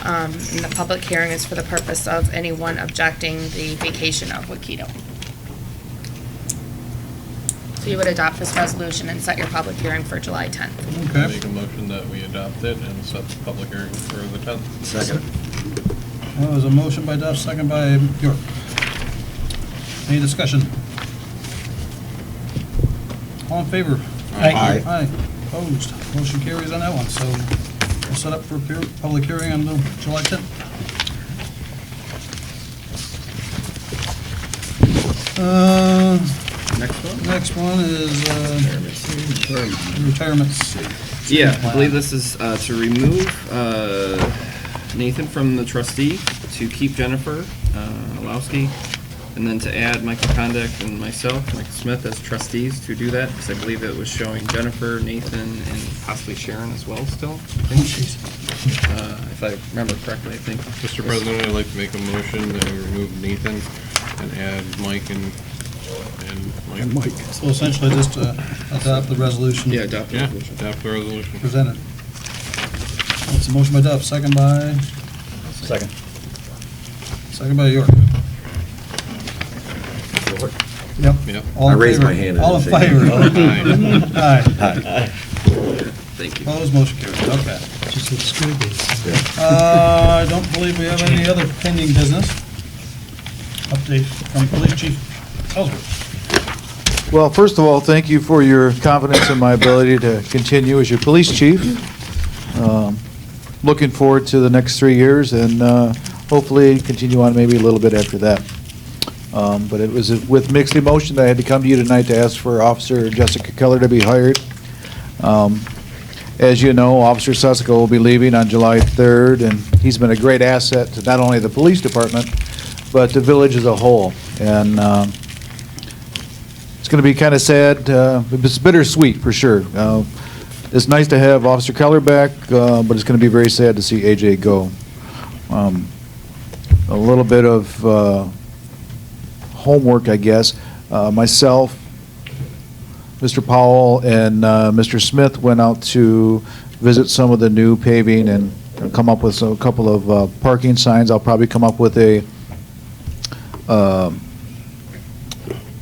Speaker 16: And the public hearing is for the purpose of anyone objecting the vacation of Wakedo. So you would adopt this resolution and set your public hearing for July 10th.
Speaker 2: Okay.
Speaker 4: Make a motion that we adopt it and set the public hearing for the 10th.
Speaker 14: Second.
Speaker 2: Well, there's a motion by Duff, second by York. Any discussion? All in favor?
Speaker 14: Aye.
Speaker 2: Aye. Opposed? Motion carries on that one, so we'll set up for a public hearing on July 10th. Next one is retirements.
Speaker 5: Yeah, I believe this is to remove Nathan from the trustee, to keep Jennifer Olowski And then to add Michael Condict and myself, Michael Smith, as trustees to do that, because I believe it was showing Jennifer, Nathan, and possibly Sharon as well still, I think. If I remember correctly, I think.
Speaker 4: Mr. President, I'd like to make a motion to remove Nathan and add Mike and Mike.
Speaker 2: So essentially just adopt the resolution.
Speaker 5: Yeah, adopt the
Speaker 4: Yeah,
Speaker 5: resolution.
Speaker 4: adopt the resolution.
Speaker 2: Presented. That's a motion by Duff, second by?
Speaker 11: Second.
Speaker 2: Second by York. Yep.
Speaker 4: Yep.
Speaker 2: All in
Speaker 14: I raised
Speaker 2: favor?
Speaker 14: my hand.
Speaker 2: All in
Speaker 14: I didn't
Speaker 2: favor?
Speaker 14: say
Speaker 2: Aye.
Speaker 5: Thank you.
Speaker 2: Opposed, motion carried, okay.
Speaker 10: Just like school days.
Speaker 2: I don't believe we have any other pending business. Update from Police Chief Ellsworth.
Speaker 7: Well, first of all, thank you for your confidence in my ability to continue as your police chief. Looking forward to the next 3 years and hopefully continue on maybe a little bit after that. But it was with mixed emotion that I had to come to you tonight to ask for Officer Jessica Keller to be hired. As you know, Officer Susico will be leaving on July 3rd, and he's been a great asset to not only the police department, but the village as a whole. And it's going to be kind of sad, it's bittersweet for sure. It's nice to have Officer Keller back, but it's going to be very sad to see AJ go. A little bit of homework, I guess. Myself, Mr. Powell, and Mr. Smith went out to visit some of the new paving and come up with a couple of parking signs. I'll probably come up with a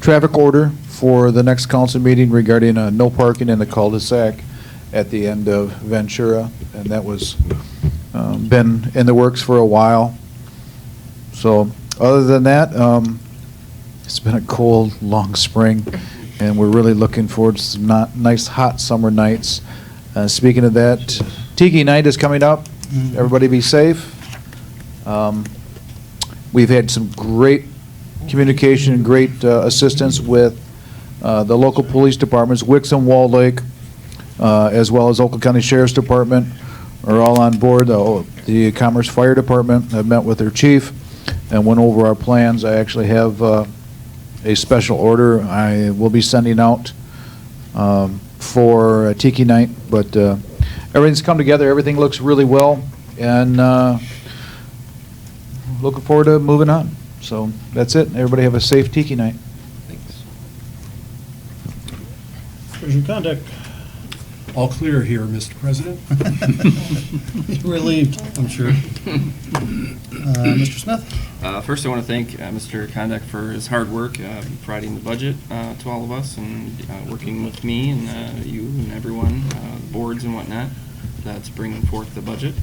Speaker 7: traffic order for the next council meeting regarding no parking in the cul-de-sac at the end of Ventura, and that was been in the works for a while. So other than that, it's been a cold, long spring, and we're really looking forward to some nice, hot summer nights. Speaking of that, Tiki Night is coming up. Everybody be safe. We've had some great communication and great assistance with the local police departments, Wicks and Wall Lake, as well as Oakland County Sheriff's Department are all on board. The Commerce Fire Department have met with their chief and went over our plans. I actually have a special order I will be sending out for Tiki Night, but everything's come together. Everything looks really well, and looking forward to moving on. So that's it. Everybody have a safe Tiki Night.
Speaker 2: Commissioner Condict.
Speaker 13: All clear here, Mr. President.
Speaker 2: Relieved, I'm sure. Mr. Smith?
Speaker 5: First, I want to thank Mr. Condict for his hard work providing the budget to all of us and working with me and you and everyone, boards and whatnot, to bring forth the budget.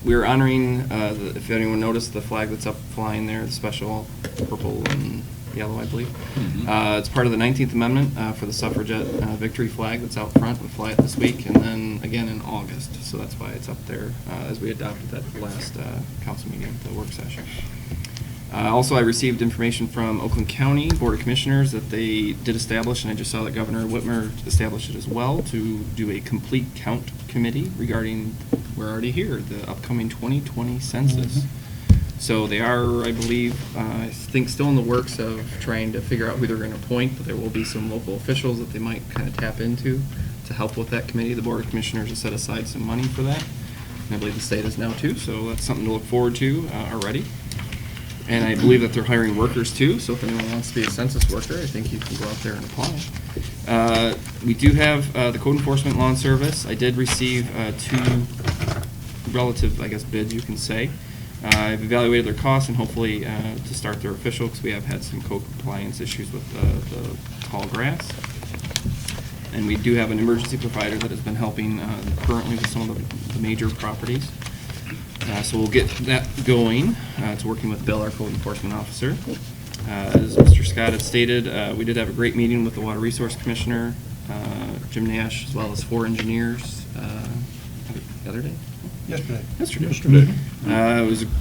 Speaker 5: We're honoring, if anyone noticed, the flag that's up flying there, the special purple and yellow, I believe. It's part of the 19th Amendment for the suffragette victory flag that's out front. We fly it this week and then again in August. So that's why it's up there as we adopted that last council meeting, the work session. Also, I received information from Oakland County Board of Commissioners that they did establish, and I just saw that Governor Whitmer established it as well, to do a complete count committee regarding, we're already here, the upcoming 2020 census. So they are, I believe, I think still in the works of trying to figure out who they're going to appoint, but there will be some local officials that they might kind of tap into to help with that committee. The Board of Commissioners has set aside some money for that, and I believe the state is now too, so that's something to look forward to already. And I believe that they're hiring workers too, so if anyone wants to be a census worker, I think you can go out there and apply. We do have the Code Enforcement Law and Service. I did receive 2 relative, I guess, bids, you can say. I've evaluated their costs and hopefully to start their official, because we have had some code compliance issues with the tall grass. And we do have an emergency provider that has been helping currently with some of the major properties. So we'll get that going. It's working with Bill, our code enforcement officer. As Mr. Scott had stated, we did have a great meeting with the Water Resource Commissioner, Jim Nash, as well as 4 engineers the other day.
Speaker 2: Yesterday.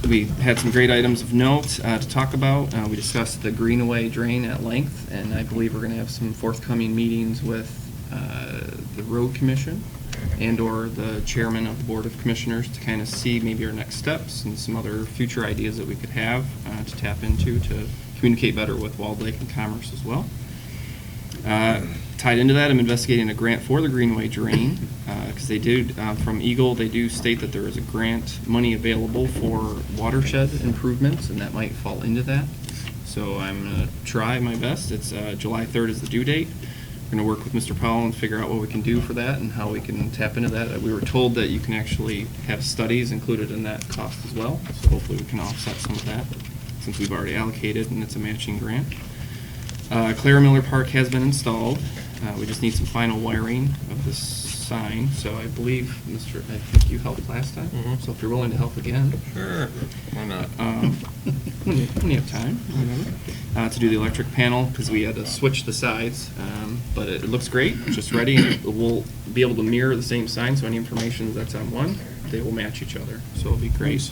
Speaker 5: We had some great items of note to talk about. We discussed the Greenaway drain at length, and I believe we're going to have some forthcoming meetings with the Road Commission and/or the chairman of the Board of Commissioners to kind of see maybe our next steps and some other future ideas that we could have to tap into to communicate better with Walled Lake and Commerce as well. Tied into that, I'm investigating a grant for the Greenway Drain, because they did, from Eagle, they do state that there is a grant money available for watershed improvements, and that might fall into that. So I'm going to try my best. It's July 3rd is the due date. We're going to work with Mr. Powell and figure out what we can do for that and how we can tap into that. We were told that you can actually have studies included in that cost as well, so hopefully we can offset some of that since we've already allocated and it's a matching grant. Clara Miller Park has been installed. We just need some final wiring of this sign, so I believe, I think you helped last time, so if you're willing to help again.
Speaker 4: Sure, why not?
Speaker 5: Plenty of time, remember, to do the electric panel, because we had to switch the sides, but it looks great, it's just ready, and we'll be able to mirror the same sign, so any information that's on one, they will match each other, so it'll be great.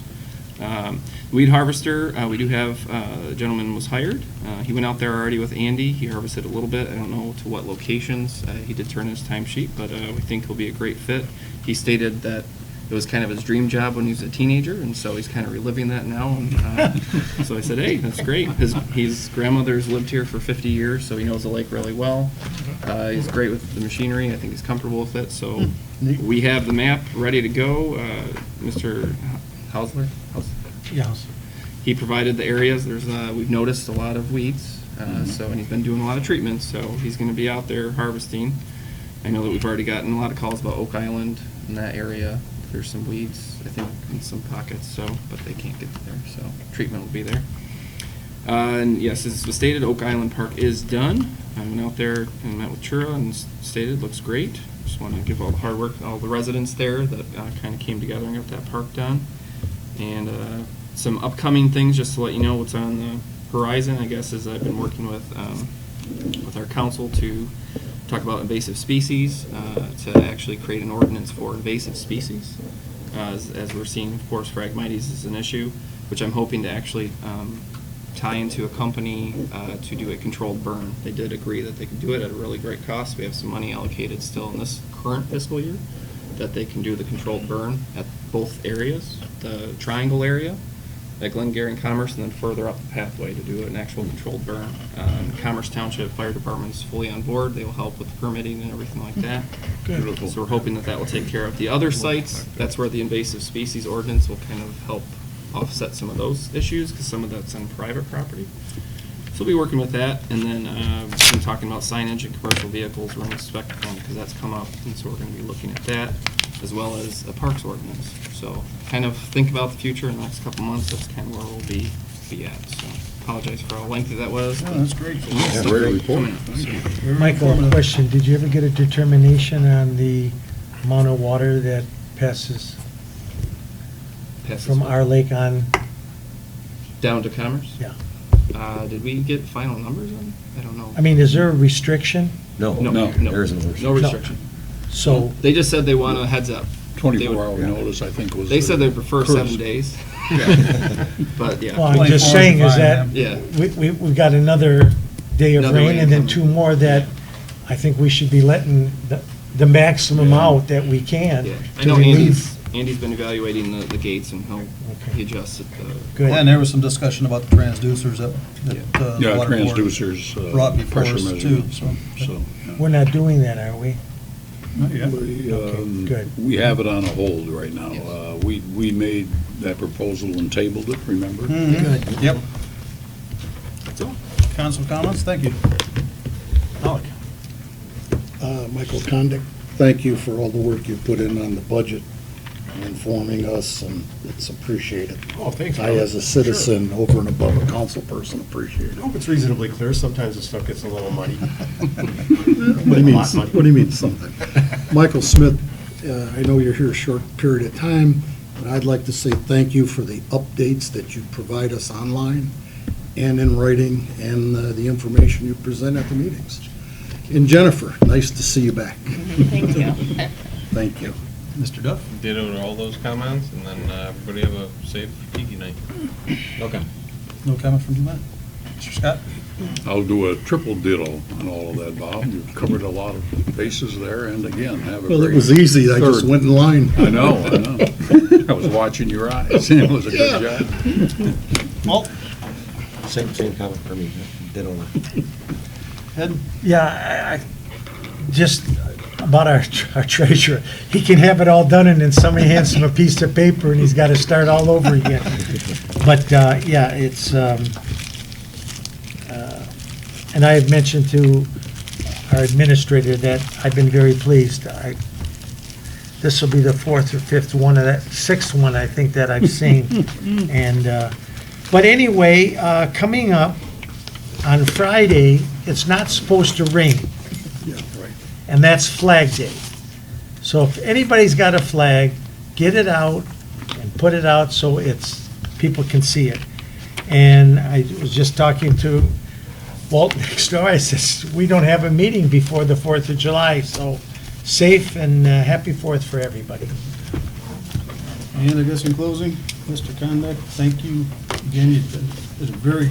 Speaker 5: Weed harvester, we do have, a gentleman was hired. He went out there already with Andy. He harvested a little bit. I don't know to what locations. He did turn his timesheet, but we think he'll be a great fit. He stated that it was kind of his dream job when he was a teenager, and so he's kind of reliving that now. And, so I said, hey, that's great. His grandmother's lived here for 50 years, so he knows the lake really well. He's great with the machinery. I think he's comfortable with it. So we have the map ready to go. Mr. Hausler?
Speaker 10: Yes.
Speaker 5: He provided the areas. We've noticed a lot of weeds, and he's been doing a lot of treatments, so he's going to be out there harvesting. I know that we've already gotten a lot of calls about Oak Island in that area. There's some weeds, I think, in some pockets, but they can't get there, so treatment will be there. And yes, as was stated, Oak Island Park is done. I went out there and met with Chura and stated it looks great. Just want to give all the hard work, all the residents there that kind of came together and got that park done. And some upcoming things, just to let you know what's on the horizon, I guess, is I've been working with our council to talk about invasive species, to actually create an ordinance for invasive species. As we're seeing, of course, Phragmites is an issue, which I'm hoping to actually tie into a company to do a controlled burn. They did agree that they could do it at a really great cost. We have some money allocated still in this current fiscal year that they can do the controlled burn at both areas, the triangle area at Glengarry and Commerce, and then further up the pathway to do an actual controlled burn. Commerce Township Fire Department is fully on board. They will help with the permitting and everything like that.
Speaker 12: Beautiful.
Speaker 5: So we're hoping that will take care of the other sites. That's where the invasive species ordinance will kind of help offset some of those issues, because some of that's on private property. So we'll be working with that, and then we've been talking about signage and commercial vehicles. We're going to inspect them because that's come up, and so we're going to be looking at that, as well as a parks ordinance. So kind of think about the future in the next couple months. That's kind of where we'll be at. So apologize for how lengthy that was.
Speaker 2: Yeah, that's great.
Speaker 12: Yeah, great report.
Speaker 10: Michael, a question. Did you ever get a determination on the amount of water that passes from our lake on?
Speaker 5: Down to Commerce?
Speaker 10: Yeah.
Speaker 5: Did we get final numbers on it? I don't know.
Speaker 10: I mean, is there a restriction?
Speaker 14: No,
Speaker 5: No.
Speaker 14: there isn't.
Speaker 5: No restriction.
Speaker 10: So,
Speaker 5: They just said they want a heads up.
Speaker 12: 24-hour notice, I think, was.
Speaker 5: They said they prefer
Speaker 12: Chris.
Speaker 5: 7 days. But, yeah.
Speaker 10: well, I'm just saying is that
Speaker 5: Yeah.
Speaker 10: we've got another day of
Speaker 5: Another
Speaker 10: rain
Speaker 5: rain
Speaker 10: and then
Speaker 5: coming.
Speaker 10: 2 more that I think we should be letting the maximum out that we can.
Speaker 5: Yeah. I
Speaker 10: to
Speaker 5: know
Speaker 10: relieve.
Speaker 5: Andy's been evaluating the gates, and he adjusts it.
Speaker 10: Good.
Speaker 2: And there was some discussion about the transducers that the
Speaker 12: Yeah,
Speaker 2: water board
Speaker 12: transducers,
Speaker 2: brought before
Speaker 12: pressure
Speaker 2: us too,
Speaker 12: measurement,
Speaker 2: so.
Speaker 12: so. yeah.
Speaker 10: We're not doing that, are we?
Speaker 2: Not yet.
Speaker 10: Good.
Speaker 12: We have it on a hold right now.
Speaker 5: Yes.
Speaker 12: We made that proposal and tabled it, remember?
Speaker 2: Mhm. Yep.
Speaker 5: That's all.
Speaker 2: Council comments? Thank you. Alec?
Speaker 1: Michael Condick, thank you for all the work you put in on the budget, informing us, and it's appreciated.
Speaker 9: Oh, thanks.
Speaker 1: I, as a citizen, over and above a council person, appreciate it.
Speaker 9: I hope it's reasonably clear. Sometimes the stuff gets a little muddy.
Speaker 1: What do you mean, what do you mean something? Michael Smith, I know you're here a short period of time, but I'd like to say thank you for the updates that you provide us online and in writing, and the information you present at the meetings. And Jennifer, nice to see you back.
Speaker 16: Thank you.
Speaker 1: Thank you.
Speaker 2: Mr. Duff?
Speaker 4: Ditto to all those comments, and then everybody have a safe tiki night.
Speaker 14: Okay.
Speaker 2: No comment from you, Matt? Mr. Scott?
Speaker 12: I'll do a triple ditto on all of that, Bob. You've covered a lot of bases there, and again, have a great.
Speaker 1: Well, it was easy, I just
Speaker 12: third.
Speaker 1: went in line.
Speaker 12: I know. I was watching your eyes. It was a good job.
Speaker 2: Walt?
Speaker 14: Same comment for me, ditto.
Speaker 2: Ed?
Speaker 10: Yeah, just about our treasurer. He can have it all done and then somebody hands him a piece of paper and he's got to start all over again. But, yeah, it's, and I have mentioned to our administrator that I've been very pleased. This will be the fourth or fifth one of that, sixth one, I think, that I've seen. And, but anyway, coming up on Friday, it's not supposed to rain. And that's Flag Day. So if anybody's got a flag, get it out and put it out so people can see it. And I was just talking to Walt next door. I says, we don't have a meeting before the 4th of July, so safe and happy 4th for everybody.
Speaker 2: And I guess in closing, Mr. Conduct, thank you. Again, you did a very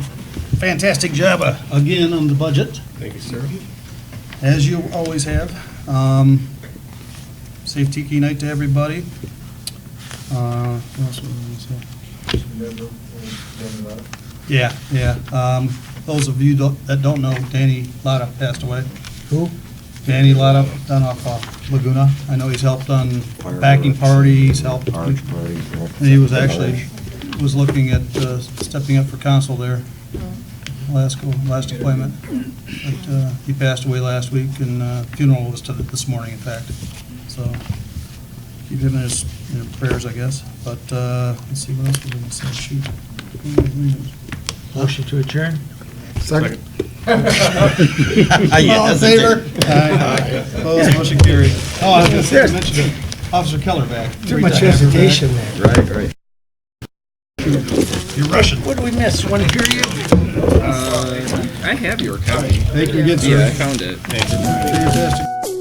Speaker 2: fantastic job again on the budget.
Speaker 13: Thank you, sir.
Speaker 2: As you always have. Safe Tiki night to everybody. What else was I gonna say? Yeah. Those of you that don't know, Danny Lotta passed away.
Speaker 10: Who?
Speaker 2: Danny Lotta down off Laguna. I know he's helped on backing parties, helped. He was actually, was looking at stepping up for council there, last appointment. But he passed away last week, and funeral was this morning, in fact. So keep him in his prayers, I guess. But let's see, what else was I going to say? Shoot.
Speaker 10: Motion to adjourn?
Speaker 1: Second.
Speaker 2: All in favor? Aye. Opposed, motion carried. Oh, I was going to say, I mentioned Officer Keller back.
Speaker 10: Too much hesitation there.
Speaker 14: Right.
Speaker 2: You're rushing.
Speaker 10: What did we miss? One period?
Speaker 5: I have your copy.
Speaker 2: Thank you again, sir.
Speaker 5: Yeah, I found it.
Speaker 2: Fantastic.